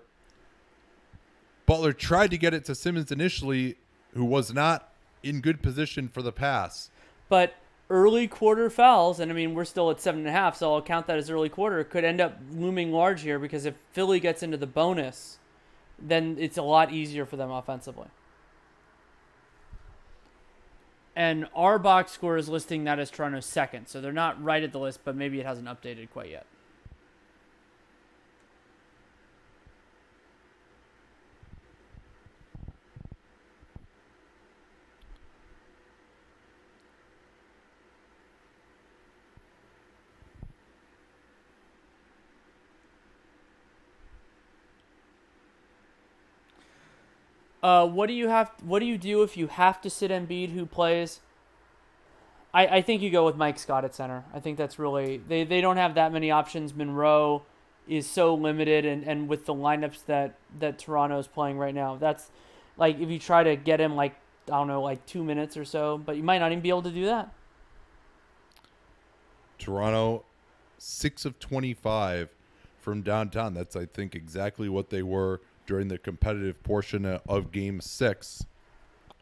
Butler tried to get it to Simmons initially, who was not in good position for the pass. But early quarter fouls, and I mean, we're still at 7.5, so I'll count that as early quarter, could end up looming large here, because if Philly gets into the bonus, then it's a lot easier for them offensively. And our box score is listing that as Toronto's second, so they're not right at the list, but maybe it hasn't updated quite yet. What do you do if you have to sit Embiid, who plays? I think you go with Mike Scott at center. I think that's really they don't have that many options. Monroe is so limited, and with the lineups that Toronto's playing right now, that's like if you try to get him like 2 minutes or so, but you might not even be able to do that. Toronto 6 of 25 from downtown. That's, I think, exactly what they were during the competitive portion of Game 6.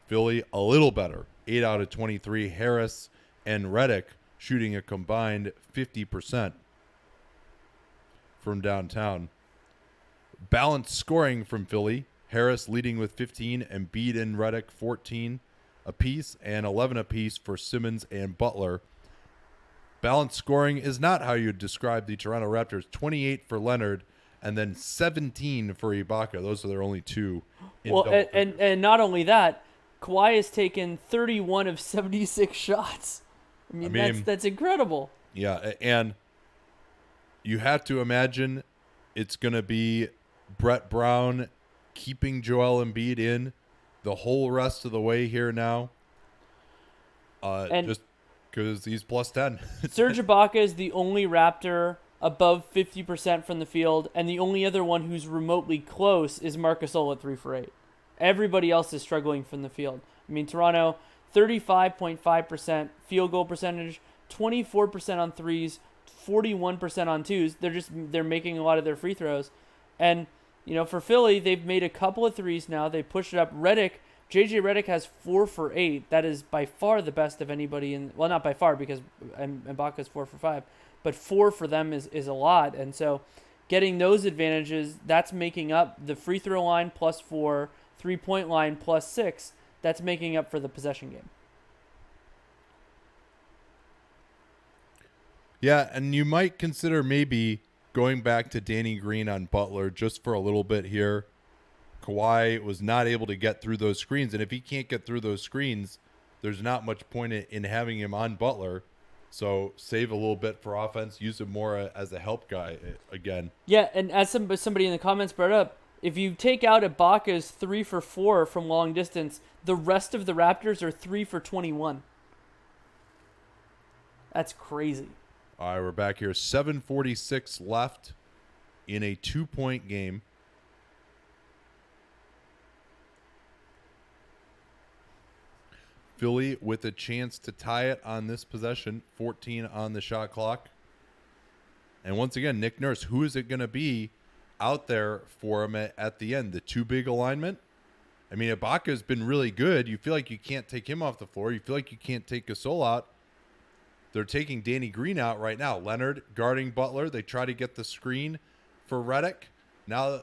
Philly, a little better. 8 out of 23. Harris and Redick shooting a combined 50% from downtown. Balanced scoring from Philly. Harris leading with 15, and Embiid and Redick 14 apiece, and 11 apiece for Simmons and Butler. Balanced scoring is not how you describe the Toronto Raptors. 28 for Leonard, and then 17 for Ibaka. Those are their only two. And not only that, Kawhi has taken 31 of 76 shots. I mean that's incredible. Yeah, and you have to imagine it's going to be Brett Brown keeping Joel Embiid in the whole rest of the way here now. Just because he's plus 10. Serge Ibaka is the only Raptor above 50% from the field, and the only other one who's remotely close is Marc Gasol at 3 for 8. Everybody else is struggling from the field. I mean, Toronto, 35.5% field goal percentage, 24% on threes, 41% on twos. They're making a lot of their free throws. And, for Philly, they've made a couple of threes now. They pushed it up. JJ Redick has 4 for 8. That is by far the best of anybody well, not by far, because Ibaka's 4 for 5. But 4 for them is a lot. And so getting those advantages, that's making up the free throw line plus 4, 3-point line plus 6. That's making up for the possession game. Yeah, and you might consider maybe going back to Danny Green on Butler just for a little bit here. Kawhi was not able to get through those screens, and if he can't get through those screens, there's not much point in having him on Butler. So save a little bit for offense, use him more as a help guy again. Yeah, and as somebody in the comments brought up, if you take out Ibaka's 3 for 4 from long distance, the rest of the Raptors are 3 for 21. That's crazy. All right, we're back here. 7:46 left in a 2-point game. Philly with a chance to tie it on this possession. 14 on the shot clock. And once again, Nick Nurse, who is it going to be out there for him at the end? The too big alignment? I mean, Ibaka's been really good. You feel like you can't take him off the floor. You feel like you can't take Gasol out. They're taking Danny Green out right now. Leonard guarding Butler. They try to get the screen for Redick. Now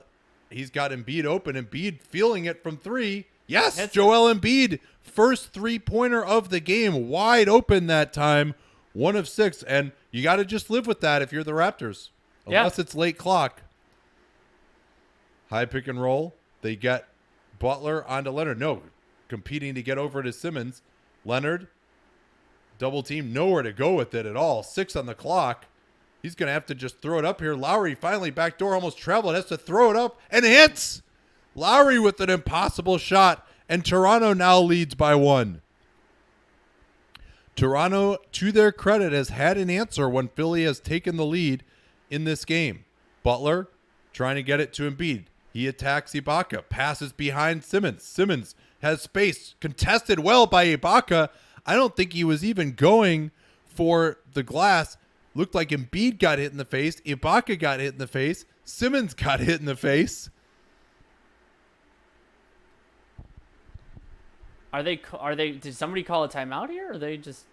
he's got Embiid open. Embiid feeling it from three. Yes, that's Joel Embiid. First three-pointer of the game. Wide open that time. 1 of 6. And you got to just live with that if you're the Raptors. Unless it's late clock. High pick and roll. They get Butler onto Leonard. No, competing to get over to Simmons. Leonard, double team, nowhere to go with it at all. 6 on the clock. He's going to have to just throw it up here. Lowry finally backdoor, almost traveled, has to throw it up and hits. Lowry with an impossible shot, and Toronto now leads by 1. Toronto, to their credit, has had an answer when Philly has taken the lead in this game. Butler trying to get it to Embiid. He attacks Ibaka, passes behind Simmons. Simmons has space, contested well by Ibaka. I don't think he was even going for the glass. Looked like Embiid got hit in the face. Ibaka got hit in the face. Simmons got hit in the face. Are they, did somebody call a timeout here? Or are they just...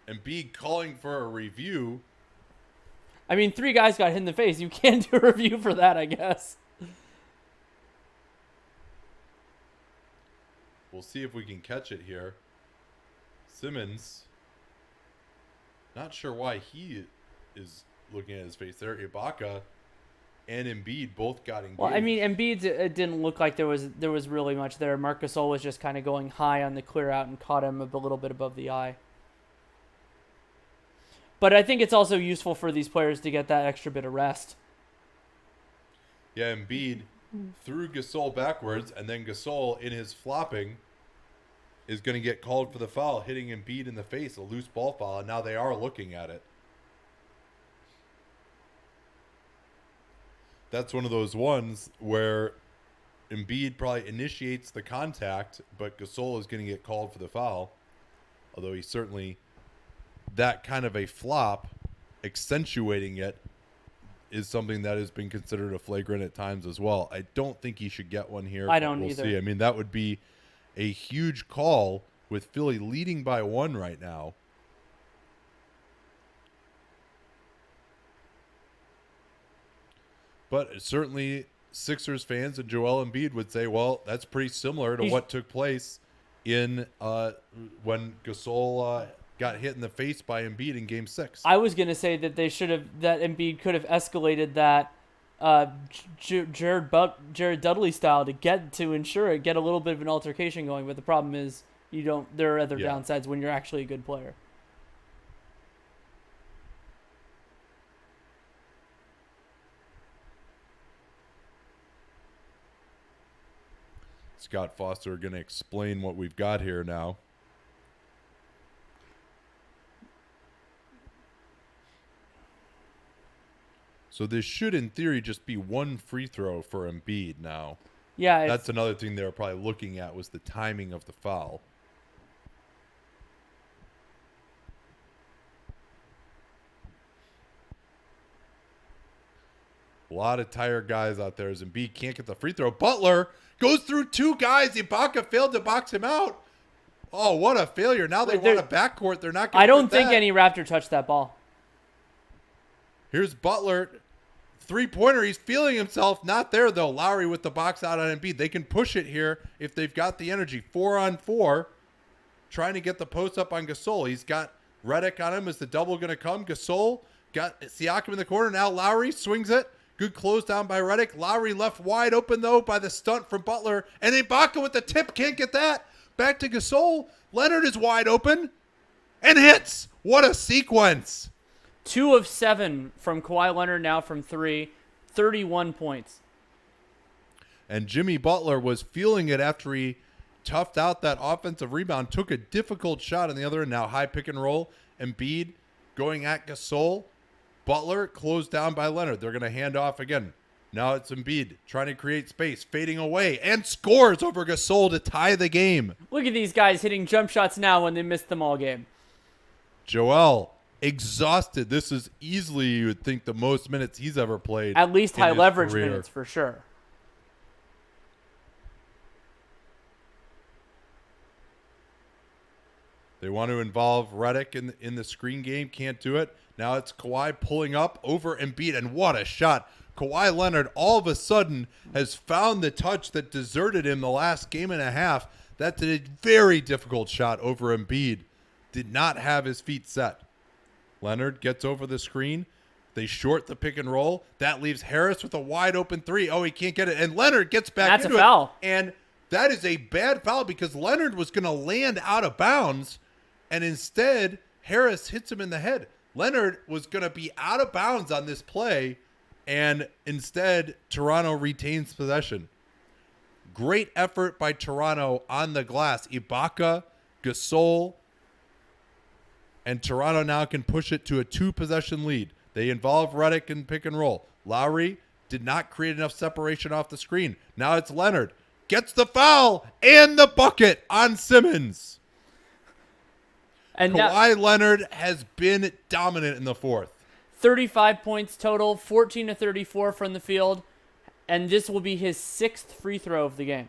Embiid calling for a review. I mean, 3 guys got hit in the face. You can't do a review for that, I guess. We'll see if we can catch it here. Simmons, not sure why he is looking at his face there. Ibaka and Embiid both got engaged. Well, I mean, Embiid, it didn't look like there was really much there. Marc Gasol was just kind of going high on the clear out and caught him a little bit above the eye. But I think it's also useful for these players to get that extra bit of rest. Yeah, Embiid threw Gasol backwards, and then Gasol, in his flopping, is going to get called for the foul, hitting Embiid in the face, a loose ball foul, and now they are looking at it. That's one of those ones where Embiid probably initiates the contact, but Gasol is going to get called for the foul, although he certainly... that kind of a flop, accentuating it, is something that has been considered a flagrant at times as well. I don't think he should get one here. I don't either. See. I mean, that would be a huge call with Philly leading by 1 right now. But certainly Sixers fans and Joel Embiid would say, well, that's pretty similar to what took place in when Gasol got hit in the face by Embiid in Game 6. I was going to say that that Embiid could have escalated that Jared Dudley style to ensure it, get a little bit of an altercation going. But the problem is there are other downsides when you're actually a good player. Scott Foster going to explain what we've got here now. So this should, in theory, just be 1 free throw for Embiid now. Yeah. That's another thing they were probably looking at, was the timing of the foul. A lot of tired guys out there as Embiid can't get the free throw. Butler goes through 2 guys. Ibaka failed to box him out. Oh, what a failure. Now they want a backcourt. They're not going to I don't think any Raptor touched that ball. Here's Butler. 3-pointer. He's feeling himself. Not there, though. Lowry with the box out on Embiid. They can push it here if they've got the energy. 4-on-4. Trying to get the post up on Gasol. He's got Redick on him. Is the double going to come? Gasol got Siakam in the corner. Now Lowry swings it. Good close down by Redick. Lowry left wide open, though, by the stunt from Butler. And Ibaka with the tip. Can't get that. Back to Gasol. Leonard is wide open. And hits. What a sequence. 2 of 7 from Kawhi Leonard now from 3. 31 points. And Jimmy Butler was feeling it after he toughed out that offensive rebound. Took a difficult shot on the other end. Now high pick and roll. Embiid going at Gasol. Butler closed down by Leonard. They're going to hand off again. Now it's Embiid trying to create space, fading away, and scores over Gasol to tie the game. Look at these guys hitting jump shots now when they missed them all game. Joel exhausted. This is easily, you would think, the most minutes he's ever played. At least in high his leverage career. minutes for sure. They want to involve Redick in the screen game. Can't do it. Now it's Kawhi pulling up over Embiid, and what a shot. Kawhi Leonard all of a sudden has found the touch that deserted him the last game and a half. That's a very difficult shot over Embiid. Did not have his feet set. Leonard gets over the screen. They short the pick and roll. That leaves Harris with a wide open three. Oh, he can't get it. And Leonard gets back That's into a foul. it. And that is a bad foul because Leonard was going to land out of bounds. And instead, Harris hits him in the head. Leonard was going to be out of bounds on this play. And instead, Toronto retains possession. Great effort by Toronto on the glass. Ibaka, Gasol, and Toronto now can push it to a 2-possession lead. They involve Redick in pick and roll. Lowry did not create enough separation off the screen. Now it's Leonard. Gets the foul and the bucket on Simmons. And Kawhi Leonard has been dominant in the fourth. 35 points total, 14 to 34 from the field, and this will be his 6th free throw of the game.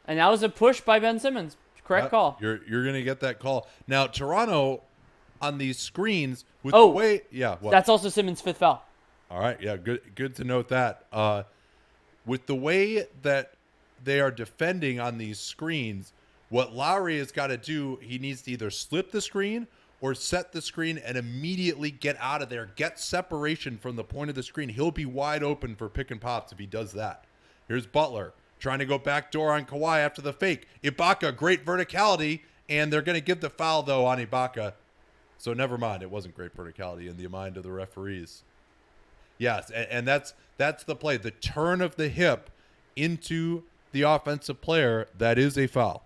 And that was a push by Ben Simmons. Correct call. You're going to get that call. Now, Toronto on these screens with the way, what? That's also Simmons' 5th foul. All right, yeah, good to note that. With the way that they are defending on these screens, what Lowry has got to do, he needs to either slip the screen or set the screen and immediately get out of there. Get separation from the point of the screen. He'll be wide open for pick and pops if he does that. Here's Butler trying to go backdoor on Kawhi after the fake. Ibaka, great verticality, and they're going to give the foul, though, on Ibaka. So never mind. It wasn't great verticality in the mind of the referees. Yes, and that's the play. The turn of the hip into the offensive player, that is a foul.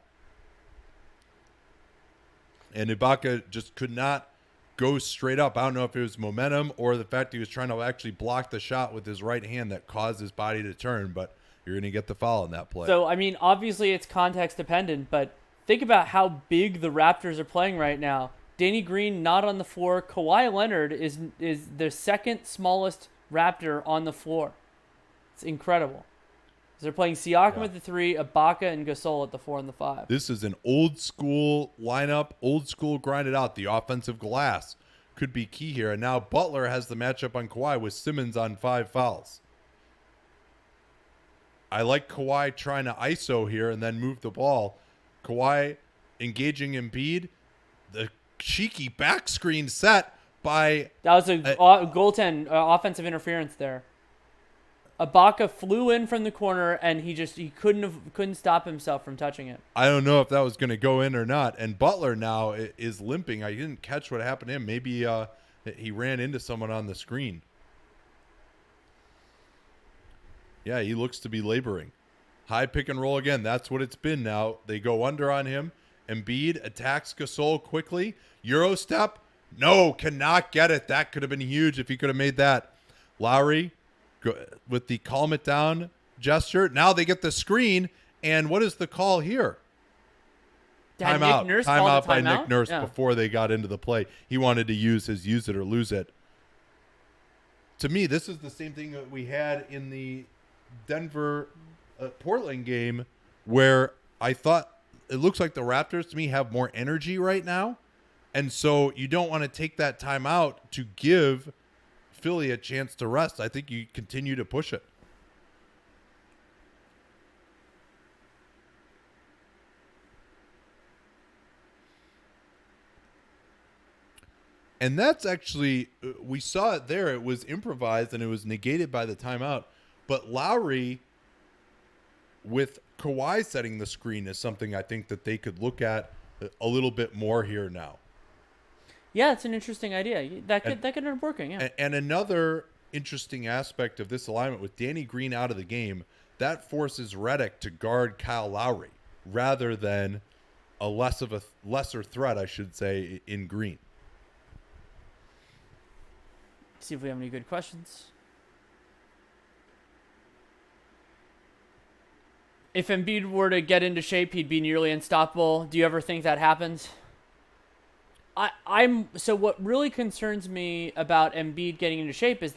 And Ibaka just could not go straight up. I don't know if it was momentum or the fact he was trying to actually block the shot with his right hand that caused his body to turn, but you're going to get the foul in that play. So, I mean, obviously it's context dependent, but think about how big the Raptors are playing right now. Danny Green not on the floor. Kawhi Leonard is the second smallest Raptor on the floor. It's incredible. They're playing Siakam at the 3, Ibaka and Gasol at the 4 and the 5. This is an old school lineup, old school grinded out. The offensive glass could be key here. And now Butler has the matchup on Kawhi with Simmons on 5 fouls. I like Kawhi trying to ISO here and then move the ball. Kawhi engaging Embiid. The cheeky back screen set by... That was a goaltend offensive interference there. Ibaka flew in from the corner and he couldn't stop himself from touching it. I don't know if that was going to go in or not. And Butler now is limping. I didn't catch what happened to him. Maybe he ran into someone on the screen. Yeah, he looks to be laboring. High pick and roll again. That's what it's been now. They go under on him. Embiid attacks Gasol quickly. Euro step. No, cannot get it. That could have been huge if he could have made that. Lowry with the calm it down gesture. Now they get the screen. And what is the call here? Timeout by Nick Nurse before they got into the play. He wanted to use his use it or lose it. To me, this is the same thing that we had in the Denver Portland game where I thought it looks like the Raptors to me have more energy right now. And so you don't want to take that timeout to give Philly a chance to rest. I think you continue to push it. And that's actually, we saw it there. It was improvised and it was negated by the timeout. But Lowry, with Kawhi setting the screen, is something I think that they could look at a little bit more here now. Yeah, it's an interesting idea. That could end up working, yeah. And another interesting aspect of this alignment with Danny Green out of the game, that forces Redick to guard Kyle Lowry rather than a lesser threat, I should say, in Green. See if we have any good questions. If Embiid were to get into shape, he'd be nearly unstoppable. Do you ever think that happens? I'm so what really concerns me about Embiid getting into shape is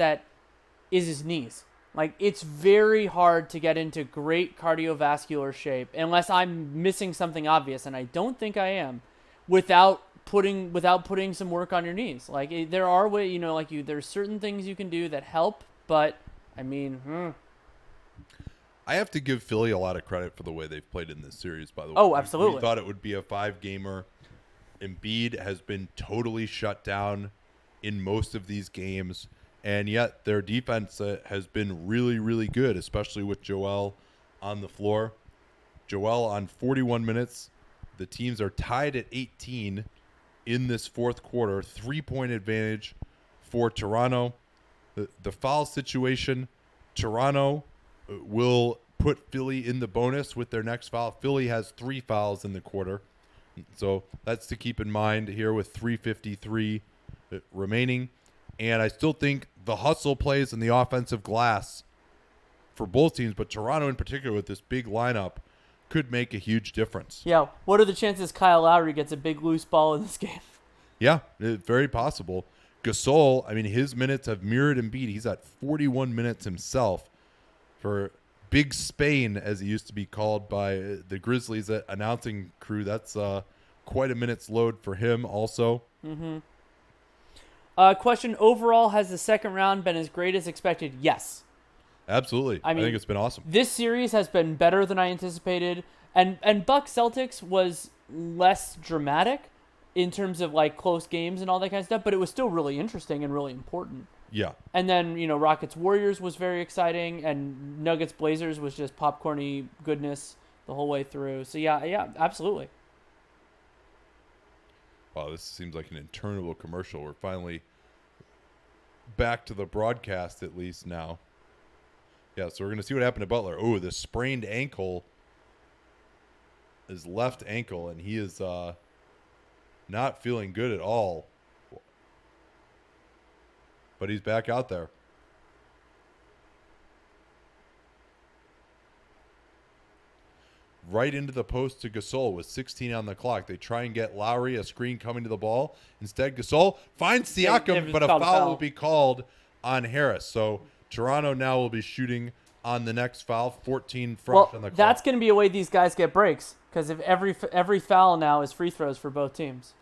his knees. Like, it's very hard to get into great cardiovascular shape unless I'm missing something obvious, and I don't think I am, without putting some work on your knees. Like, there are there's certain things you can do that help, but I mean, I have to give Philly a lot of credit for the way they've played in this series, by the way. oh, We absolutely. thought it would be a 5-gamer. Embiid has been totally shut down in most of these games, and yet their defense has been really, really good, especially with Joel on the floor. Joel on 41 minutes. The teams are tied at 18 in this fourth quarter. 3-point advantage for Toronto. The foul situation, Toronto will put Philly in the bonus with their next foul. Philly has 3 fouls in the quarter. So that's to keep in mind here with 3:53 remaining. And I still think the hustle plays in the offensive glass for both teams, but Toronto in particular with this big lineup could make a huge difference. Yeah, what are the chances Kyle Lowry gets a big loose ball in this game? Yeah, very possible. Gasol, I mean, his minutes have mirrored Embiid. He's at 41 minutes himself for Big Spain, as he used to be called by the Grizzlies announcing crew. That's quite a minute's load for him also. Question, overall, has the second round been as great as expected? Yes. Absolutely. I mean, think it's been awesome. This series has been better than I anticipated, and Bucks Celtics was less dramatic in terms of like close games and all that kind of stuff, but it was still really interesting and really important. Yeah. And then, Rockets Warriors was very exciting, and Nuggets Blazers was just popcorny goodness the whole way through. So yeah, absolutely. Wow, this seems like an interminable commercial. We're finally back to the broadcast at least now. Yeah, so we're going to see what happened to Butler. Oh, the sprained ankle, his left ankle, and he is not feeling good at all. But he's back out there. Right into the post to Gasol with 16 on the clock. They try and get Lowry, a screen coming to the ball. Instead, Gasol finds Siakam, but a foul will be called on Harris. So Toronto now will be shooting on the next foul, 14 fresh on the clock. That's going to be a way these guys get breaks, because if every foul now is free throws for both teams.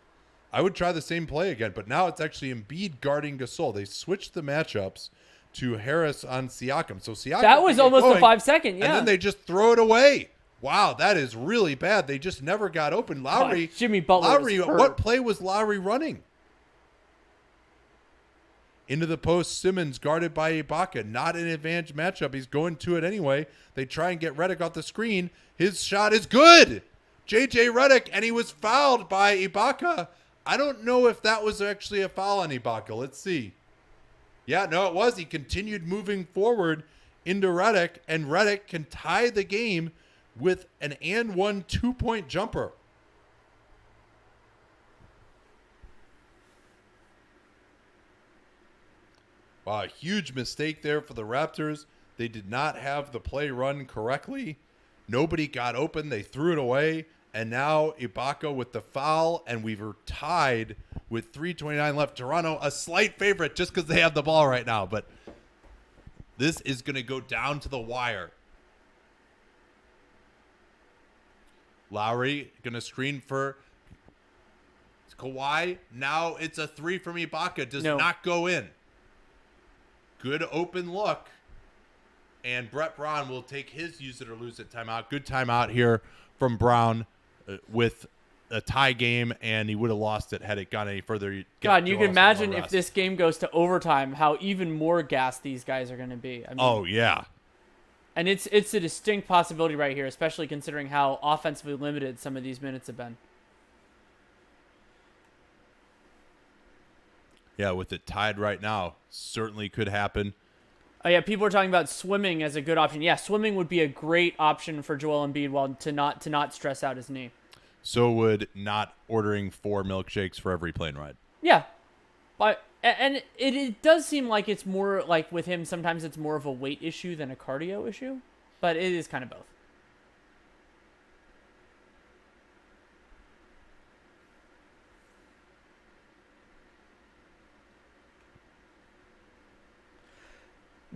I would try the same play again, but now it's actually Embiid guarding Gasol. They switched the matchups to Harris on Siakam. So Siakam, that was almost a 5-second, yeah. And then they just throw it away. Wow, that is really bad. They just never got open. Lowry, Jimmy Butler. What play was Lowry running? Into the post, Simmons guarded by Ibaka. Not an advantage matchup. He's going to it anyway. They try and get Redick off the screen. His shot is good. J.J. Redick, and he was fouled by Ibaka. I don't know if that was actually a foul on Ibaka. Let's see. Yeah, no, it was. He continued moving forward into Redick, and Redick can tie the game with an and one 2-point jumper. Wow, a huge mistake there for the Raptors. They did not have the play run correctly. Nobody got open. They threw it away. And now Ibaka with the foul, and we were tied with 3:29 left. Toronto, a slight favorite just because they have the ball right now. But this is going to go down to the wire. Lowry going to screen for Kawhi. Now it's a 3 from Ibaka. Does not go in. Good open look. And Brett Brown will take his use it or lose it timeout. Good timeout here from Brown with a tie game, and he would have lost it had it gone any further. God, you can imagine if this game goes to overtime, how even more gassed these guys are going to be. I mean, oh, yeah. And it's a distinct possibility right here, especially considering how offensively limited some of these minutes have been. Yeah, with it tied right now, certainly could happen. Oh yeah, people are talking about swimming as a good option. Yeah, swimming would be a great option for Joel Embiid to not stress out his knee. So would not ordering 4 milkshakes for every plane ride. Yeah, and it does seem like it's more like with him. Sometimes it's more of a weight issue than a cardio issue, but it is kind of both.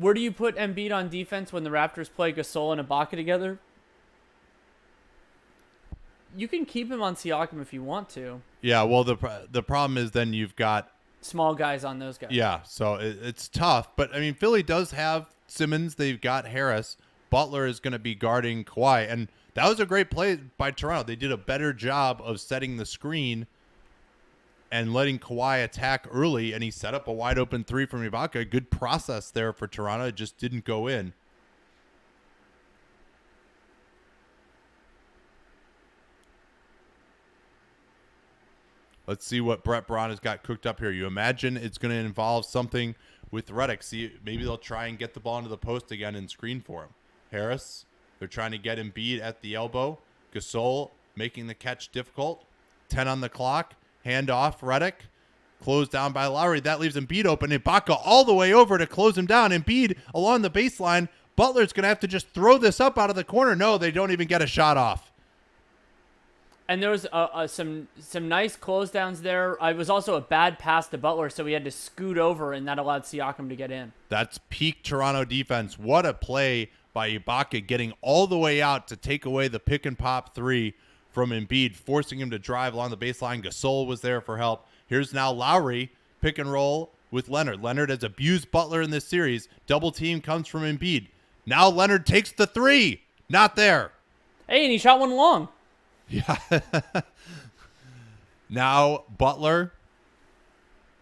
Where do you put Embiid on defense when the Raptors play Gasol and Ibaka together? You can keep him on Siakam if you want to. Yeah, well, the problem is then you've got small guys on those guys. Yeah, so it's tough. But, I mean, Philly does have Simmons. They've got Harris. Butler is going to be guarding Kawhi. And that was a great play by Toronto. They did a better job of setting the screen and letting Kawhi attack early, and he set up a wide-open three from Ibaka. Good process there for Toronto. It just didn't go in. Let's see what Brett Brown has got cooked up here. You imagine it's going to involve something with Redick. See, maybe they'll try and get the ball into the post again and screen for him. Harris, they're trying to get Embiid at the elbow. Gasol making the catch difficult. 10 on the clock. Hand off, Redick. Closed down by Lowry. That leaves Embiid open. Ibaka all the way over to close him down. Embiid along the baseline. Butler's going to have to just throw this up out of the corner. No, they don't even get a shot off. And there was some nice closedowns there. It was also a bad pass to Butler, so he had to scoot over, and that allowed Siakam to get in. That's peak Toronto defense. What a play by Ibaka, getting all the way out to take away the pick-and-pop three from Embiid, forcing him to drive along the baseline. Gasol was there for help. Here's now Lowry, pick and roll with Leonard. Leonard has abused Butler in this series. Double team comes from Embiid. Now Leonard takes the three. Not there. Hey, and he shot one long. Yeah. Now Butler,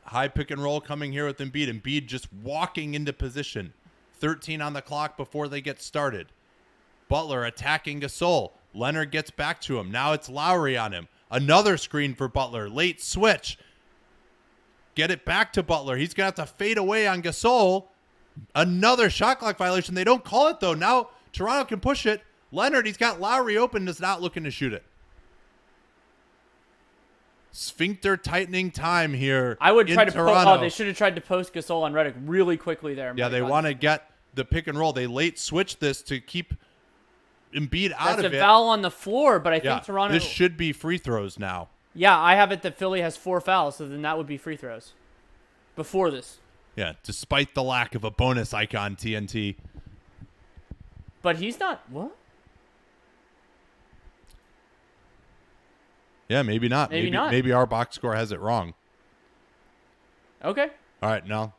high pick and roll coming here with Embiid. Embiid just walking into position. 13 on the clock before they get started. Butler attacking Gasol. Leonard gets back to him. Now it's Lowry on him. Another screen for Butler. Late switch. Get it back to Butler. He's going to have to fade away on Gasol. Another shot clock violation. They don't call it, though. Now Toronto can push it. Leonard, he's got Lowry open, is not looking to shoot it. Sphincter tightening time here. I would try to Toronto. They should have tried to post Gasol on Redick really quickly there. Yeah, they want to get the pick and roll. They late switch this to keep Embiid out of it. That's a foul on the floor, but I think Toronto. This should be free throws now. Yeah, I have it that Philly has 4 fouls, so then that would be free throws before this. Yeah, despite the lack of a bonus icon, TNT. But he's not. What? Yeah, maybe not. Maybe not. Maybe our box score has it wrong. Okay. All right, no.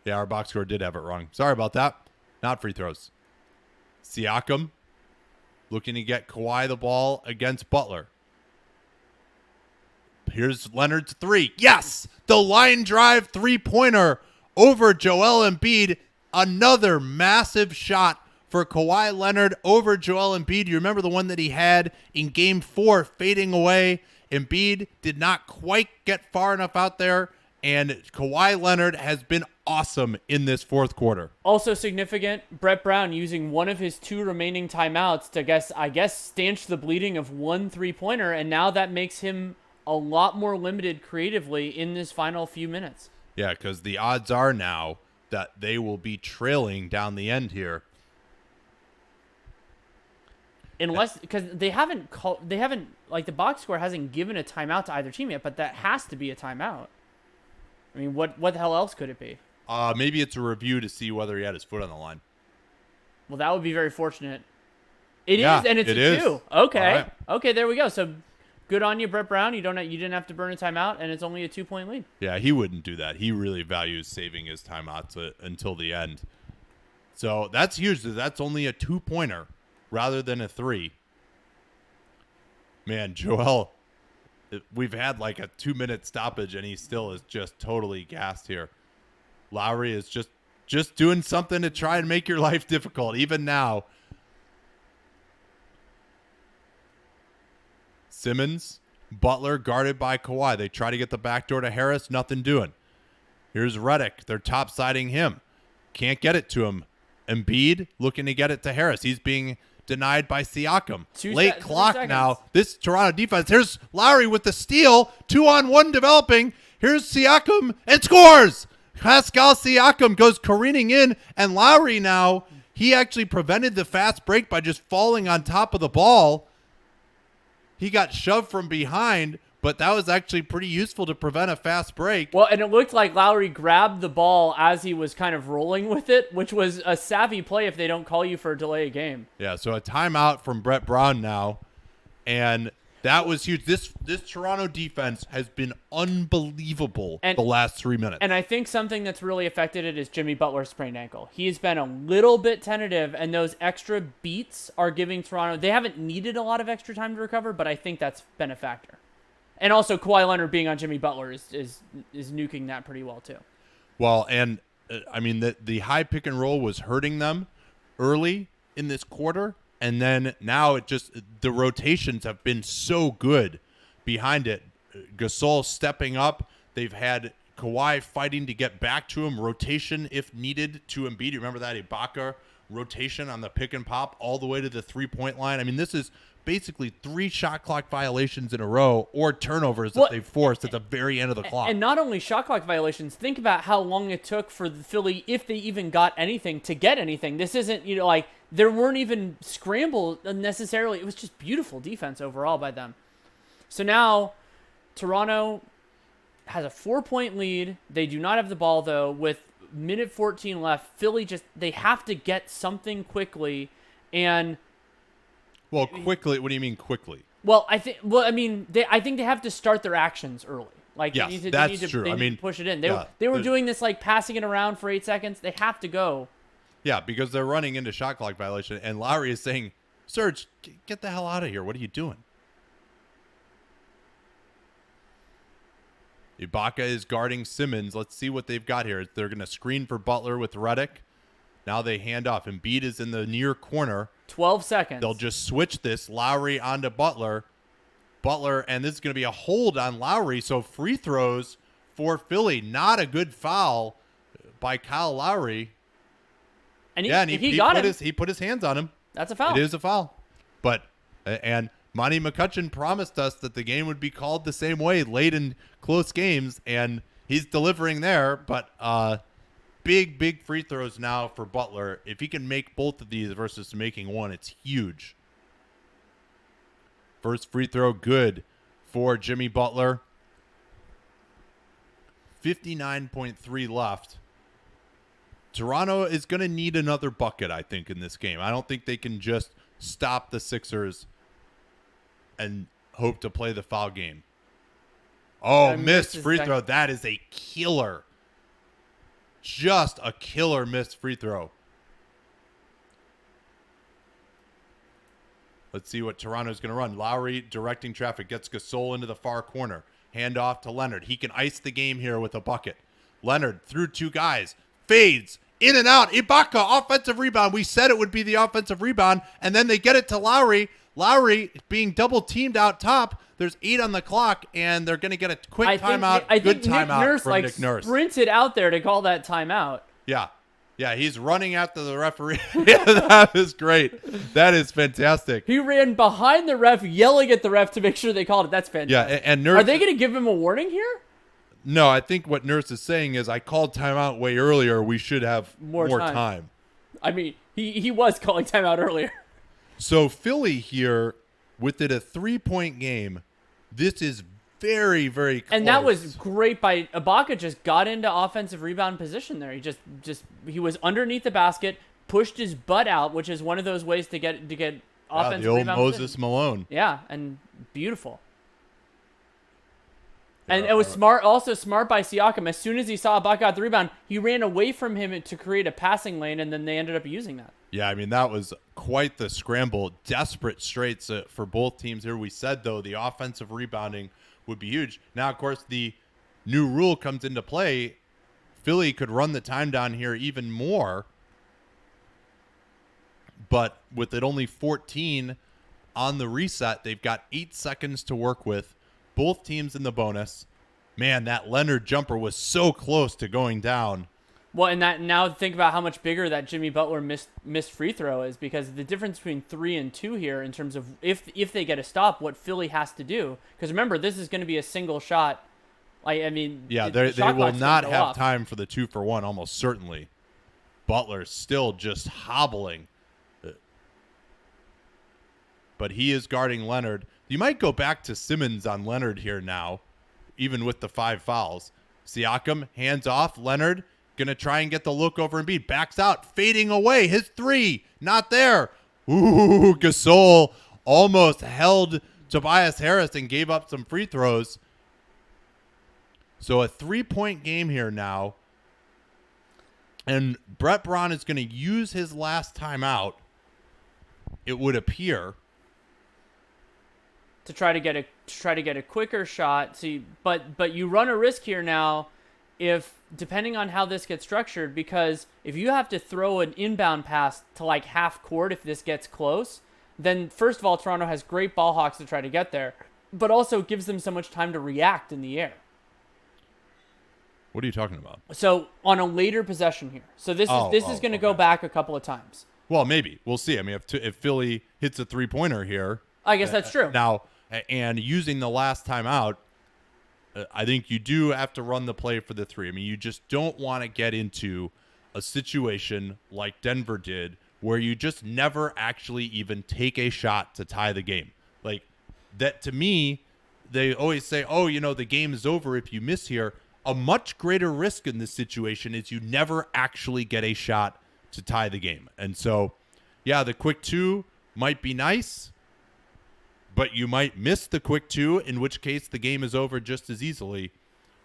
Yeah, our box score did have it wrong. Sorry about that. Not free throws. Siakam looking to get Kawhi the ball against Butler. Here's Leonard's three. Yes! The line drive three-pointer over Joel Embiid. Another massive shot for Kawhi Leonard over Joel Embiid. You remember the one that he had in Game 4 fading away. Embiid did not quite get far enough out there, and Kawhi Leonard has been awesome in this fourth quarter. Also significant, Brett Brown using one of his 2 remaining timeouts to, I guess, stanch the bleeding of 1 3-pointer, and now that makes him a lot more limited creatively in this final few minutes. Yeah, because the odds are now that they will be trailing down the end here. Unless, because they haven't, like, the box score hasn't given a timeout to either team yet, but that has to be a timeout. I mean, what the hell else could it be? Maybe it's a review to see whether he had his foot on the line. Well, that would be very fortunate. It is, and it's it a is. 2. Okay. Right. Okay, there we go. So good on you, Brett Brown. You didn't have to burn a timeout, and it's only a 2-point lead. Yeah, he wouldn't do that. He really values saving his timeouts until the end. So that's huge. That's only a 2-pointer rather than a 3. Man, Joel, we've had like a 2-minute stoppage, and he still is just totally gassed here. Lowry is just doing something to try and make your life difficult, even now. Simmons, Butler guarded by Kawhi. They try to get the backdoor to Harris. Nothing doing. Here's Redick. They're top-siding him. Can't get it to him. Embiid looking to get it to Harris. He's being denied by Siakam. Late clock now. This Toronto defense. Here's Lowry with the steal. 2-on-1 developing. Here's Siakam and scores. Pascal Siakam goes careening in, and Lowry now, he actually prevented the fast break by just falling on top of the ball. He got shoved from behind, but that was actually pretty useful to prevent a fast break. Well, and it looked like Lowry grabbed the ball as he was kind of rolling with it, which was a savvy play if they don't call you for a delay of game. Yeah, so a timeout from Brett Brown now, and that was huge. This Toronto defense has been unbelievable the last 3 minutes. And I think something that's really affected it is Jimmy Butler's sprained ankle. He's been a little bit tentative, and those extra beats are giving Toronto. They haven't needed a lot of extra time to recover, but I think that's been a factor. And also Kawhi Leonard being on Jimmy Butler is nuking that pretty well too. Well, and I mean the high pick and roll was hurting them early in this quarter. And then now the rotations have been so good behind it. Gasol stepping up. They've had Kawhi fighting to get back to him. Rotation if needed to Embiid. You remember that Ibaka rotation on the pick and pop all the way to the 3-point line? I mean, this is basically 3 shot clock violations in a row or turnovers that they've forced at the very end of the clock. And not only shot clock violations, think about how long it took for the Philly, if they even got anything, to get anything. This isn't, like, there weren't even scrambles necessarily. It was just beautiful defense overall by them. So now Toronto has a 4-point lead. They do not have the ball, though. With minute 14 left, Philly they have to get something quickly. And well, quickly. What do you mean quickly? Well, I think they have to start their actions early. Like, yes, that's true. They need to push it in. They were doing this, like, passing it around for 8 seconds. They have to go. Yeah, because they're running into shot clock violation, and Lowry is saying, Serge, get the hell out of here. What are you doing? Ibaka is guarding Simmons. Let's see what they've got here. They're going to screen for Butler with Redick. Now they hand off. Embiid is in the near corner. 12 seconds. They'll just switch this. Lowry onto Butler. And this is going to be a hold on Lowry. So free throws for Philly. Not a good foul by Kyle Lowry. And he put his hands on him. That's a foul. It is a foul. And Monty McCutcheon promised us that the game would be called the same way late in close games, and he's delivering there. But big free throws now for Butler. If he can make both of these versus making one, it's huge. First free throw good for Jimmy Butler. 59.3 left. Toronto is going to need another bucket, I think, in this game. I don't think they can just stop the Sixers and hope to play the foul game. Oh, missed free throw. That is a killer. Just a killer missed free throw. Let's see what Toronto's going to run. Lowry directing traffic, gets Gasol into the far corner. Hand off to Leonard. He can ice the game here with a bucket. Leonard through 2 guys. Fades. In and out. Ibaka, offensive rebound. We said it would be the offensive rebound. And then they get it to Lowry. Lowry being double teamed out top. There's 8 on the clock, and they're going to get a quick timeout. I think timeout from Nick Nurse. Sprinted out there to call that timeout. Yeah. Yeah, he's running after the referee. Yeah, that is great. That is fantastic. He ran behind the ref, yelling at the ref to make sure they called it. That's fantastic. Yeah, and Nurse. Are they going to give him a warning here? No, I think what Nurse is saying is I called timeout way earlier. We should have more time. I mean, he was calling timeout earlier. So Philly here, with it a 3-point game, this is very, very close. And that was great by Ibaka. Just got into offensive rebound position there. He was underneath the basket, pushed his butt out, which is one of those ways to get offensive the old rebound Moses position. Malone. Yeah, and beautiful. And it was smart by Siakam. As soon as he saw Ibaka got the rebound, he ran away from him to create a passing lane, and then they ended up using that. Yeah, I mean, that was quite the scramble. Desperate straits for both teams here. We said, though, the offensive rebounding would be huge. Now, of course, the new rule comes into play. Philly could run the time down here even more. But with it only 14 on the reset, they've got 8 seconds to work with. Both teams in the bonus. Man, that Leonard jumper was so close to going down. Well, and that now think about how much bigger that Jimmy Butler missed free throw is, because the difference between 3 and 2 here in terms of if they get a stop, what Philly has to do. Because remember, this is going to be a single shot. I mean, yeah, they will not have time for the 2-for-1, almost certainly. Butler's still just hobbling. But he is guarding Leonard. You might go back to Simmons on Leonard here now, even with the 5 fouls. Siakam, hands off. Leonard going to try and get the look over Embiid. Backs out, fading away. His 3, not there. Ooh, Gasol almost held Tobias Harris and gave up some free throws. So a 3-point game here now. And Brett Braun is going to use his last timeout, it would appear, to try to get a quicker shot. So but you run a risk here now, if depending on how this gets structured, because if you have to throw an inbound pass to like half court if this gets close, then first of all Toronto has great ball hawks to try to get there, but also gives them so much time to react in the air. What are you talking about? So on a later possession here. So this is going to go back a couple of times. Well, maybe. We'll see. I mean, if Philly hits a 3-pointer here. I guess that's true. Now, and using the last timeout, I think you do have to run the play for the 3. I mean, you just don't want to get into a situation like Denver did where you just never actually even take a shot to tie the game. Like, that to me, they always say, oh, the game is over if you miss here. A much greater risk in this situation is you never actually get a shot to tie the game. And so, yeah, the quick 2 might be nice, but you might miss the quick 2, in which case the game is over just as easily.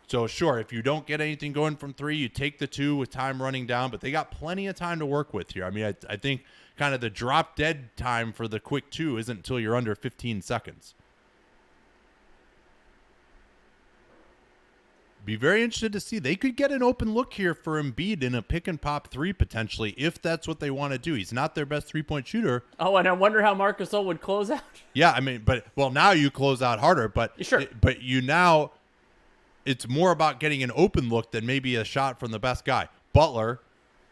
So, sure, if you don't get anything going from 3, you take the 2 with time running down, but they got plenty of time to work with here. I mean, I think kind of the drop-dead time for the quick 2 isn't until you're under 15 seconds. Be very interested to see. They could get an open look here for Embiid in a pick-and-pop 3 potentially, if that's what they want to do. He's not their best 3-point shooter. Oh, and I wonder how Marc Gasol would close out. Yeah, I mean, now you close out harder, but sure. But it's more about getting an open look than maybe a shot from the best guy. Butler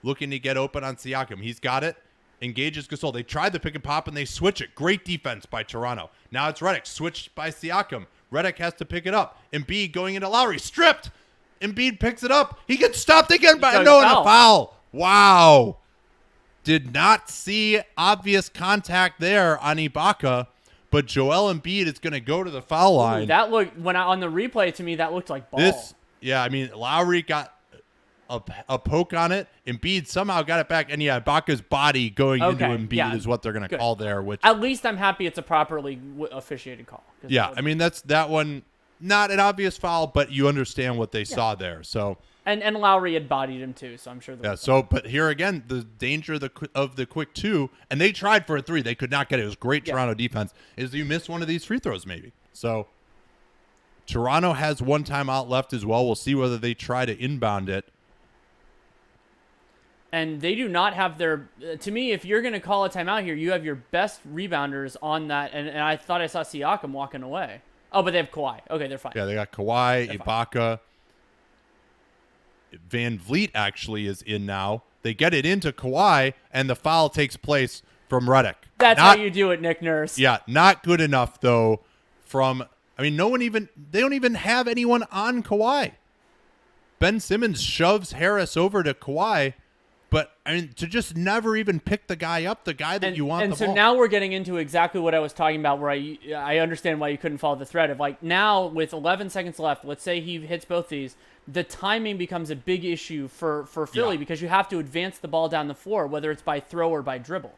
looking to get open on Siakam. He's got it. Engages Gasol. They tried the pick-and-pop, and they switch it. Great defense by Toronto. Now it's Redick. Switched by Siakam. Redick has to pick it up. Embiid going into Lowry. Stripped. Embiid picks it up. He gets stopped again by a foul. Wow. Did not see obvious contact there on Ibaka, but Joel Embiid is going to go to the foul line. Ooh, that looked, on the replay to me, that looked like ball. I mean, Lowry got a poke on it. Embiid somehow got it back, and Ibaka's body going into Embiid is what they're going to call there. Which at least I'm happy it's a properly officiated call. Yeah, I mean that's that one, not an obvious foul, but you understand what they saw there. So and Lowry had bodied him too, so I'm sure. But here again, the danger of the quick 2, and they tried for a 3, they could not get it. It was great Toronto defense. Is you miss one of these free throws maybe. So Toronto has one timeout left as well. We'll see whether they try to inbound it. And they do not have their to me, if you're going to call a timeout here, you have your best rebounders on that. And I thought I saw Siakam walking away. Oh, but they have Kawhi. Okay, they're fine. Yeah, they got Kawhi, Ibaka. Van Vliet actually is in now. They get it into Kawhi, and the foul takes place from Redick. That's how you do it, Nick Nurse. Yeah, not good enough, though, they don't even have anyone on Kawhi. Ben Simmons shoves Harris over to Kawhi. But I mean, to just never even pick the guy up, the guy that you want the ball. And so now we're getting into exactly what I was talking about, where I understand why you couldn't follow the thread of like now with 11 seconds left. Let's say he hits both these. The timing becomes a big issue for Philly because you have to advance the ball down the floor, whether it's by throw or by dribble.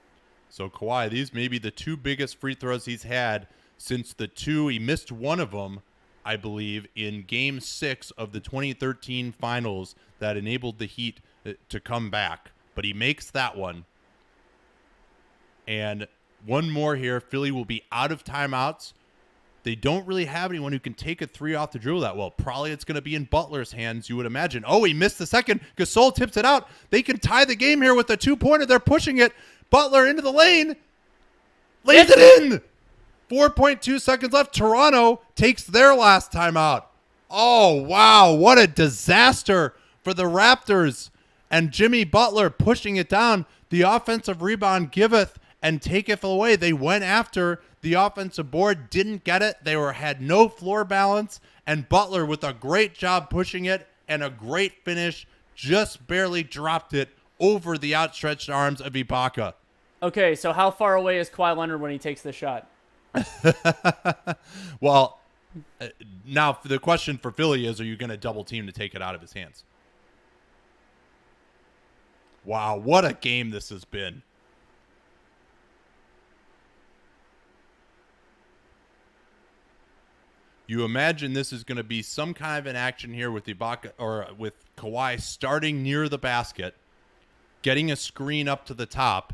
So Kawhi, these may be the 2 biggest free throws he's had since the 2. He missed one of them, I believe, in Game 6 of the 2013 Finals that enabled the Heat to come back, but he makes that one. And one more here. Philly will be out of timeouts. They don't really have anyone who can take a 3 off the dribble that well. Probably it's going to be in Butler's hands, you would imagine. Oh, he missed the second. Gasol tips it out. They can tie the game here with a 2-pointer. They're pushing it. Butler into the lane. Lays it in. 4.2 seconds left. Toronto takes their last timeout. Oh, wow. What a disaster for the Raptors. And Jimmy Butler pushing it down. The offensive rebound giveth and taketh away. They went after the offensive board, didn't get it. They had no floor balance. And Butler, with a great job pushing it and a great finish, just barely dropped it over the outstretched arms of Ibaka. Okay, so how far away is Kawhi Leonard when he takes the shot? Well, now the question for Philly is, are you going to double team to take it out of his hands? Wow, what a game this has been. You imagine this is going to be some kind of an action here with Ibaka or with Kawhi starting near the basket, getting a screen up to the top,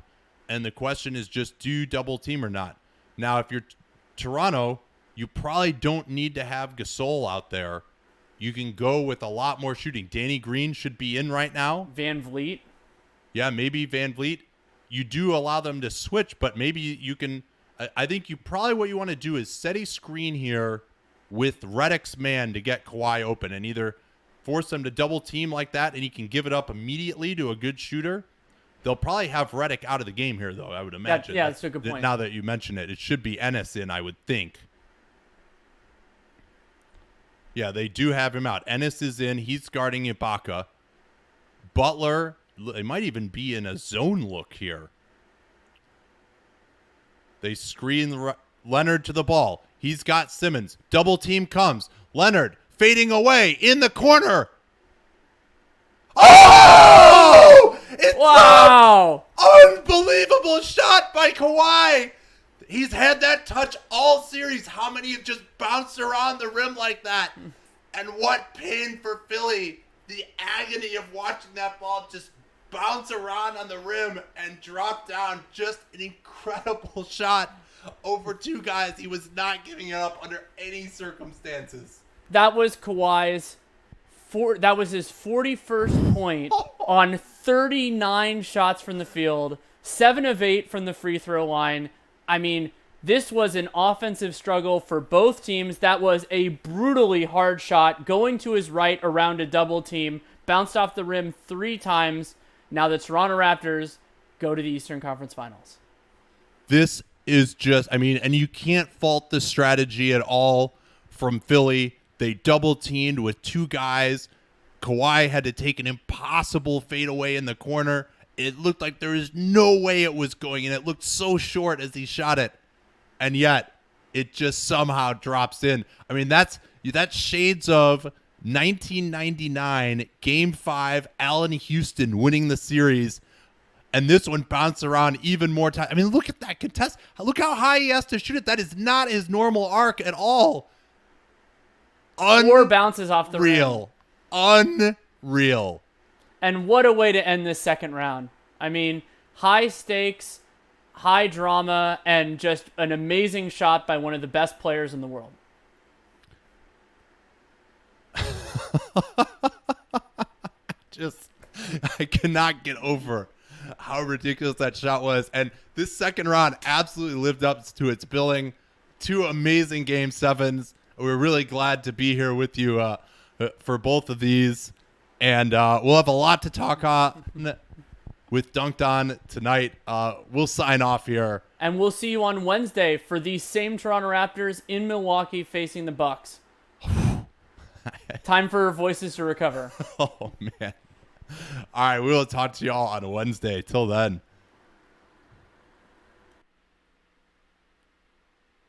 and the question is just do you double team or not? Now, if you're Toronto, you probably don't need to have Gasol out there. You can go with a lot more shooting. Danny Green should be in right now. Van Vliet. Yeah, maybe Van Vliet. You do allow them to switch, but maybe you can. I think you probably what you want to do is set a screen here with Redick's man to get Kawhi open and either force them to double team like that and he can give it up immediately to a good shooter. They'll probably have Redick out of the game here, though, I would imagine. Yeah, that's a good point. Now that you mention it, it should be Ennis in, I would think. Yeah, they do have him out. Ennis is in. He's guarding Ibaka. Butler, they might even be in a zone look here. They screen Leonard to the ball. He's got Simmons. Double team comes. Leonard fading away in the corner. Oh! It's Wow! unbelievable shot by Kawhi. He's had that touch all series. How many have just bounced around the rim like that? And what pain for Philly. The agony of watching that ball just bounce around on the rim and drop down. Just an incredible shot over two guys. He was not giving it up under any circumstances. That was Kawhi's that was his 41st point on 39 shots from the field, 7 of 8 from the free throw line. I mean, this was an offensive struggle for both teams. That was a brutally hard shot going to his right around a double team, bounced off the rim 3 times. Now the Toronto Raptors go to the Eastern Conference Finals. This is just, I mean, and you can't fault the strategy at all from Philly. They double teamed with 2 guys. Kawhi had to take an impossible fadeaway in the corner. It looked like there was no way it was going, and it looked so short as he shot it. And yet, it just somehow drops in. I mean, that's shades of 1999, Game 5, Allen Houston winning the series. And this one bounced around even more time. I mean, look at that contest. Look how high he has to shoot it. That is not his normal arc at all. 4 bounces off the rim. Unreal. And what a way to end this second round. I mean, high stakes, high drama, and just an amazing shot by one of the best players in the world. I cannot get over how ridiculous that shot was. And this second round absolutely lived up to its billing. 2 amazing Game 7s. We're really glad to be here with you for both of these. And we'll have a lot to talk on with Dunked On tonight. We'll sign off here. And we'll see you on Wednesday for these same Toronto Raptors in Milwaukee facing the Bucks. Time for voices to recover. Oh, man. All right, we will talk to y'all on Wednesday. Till then.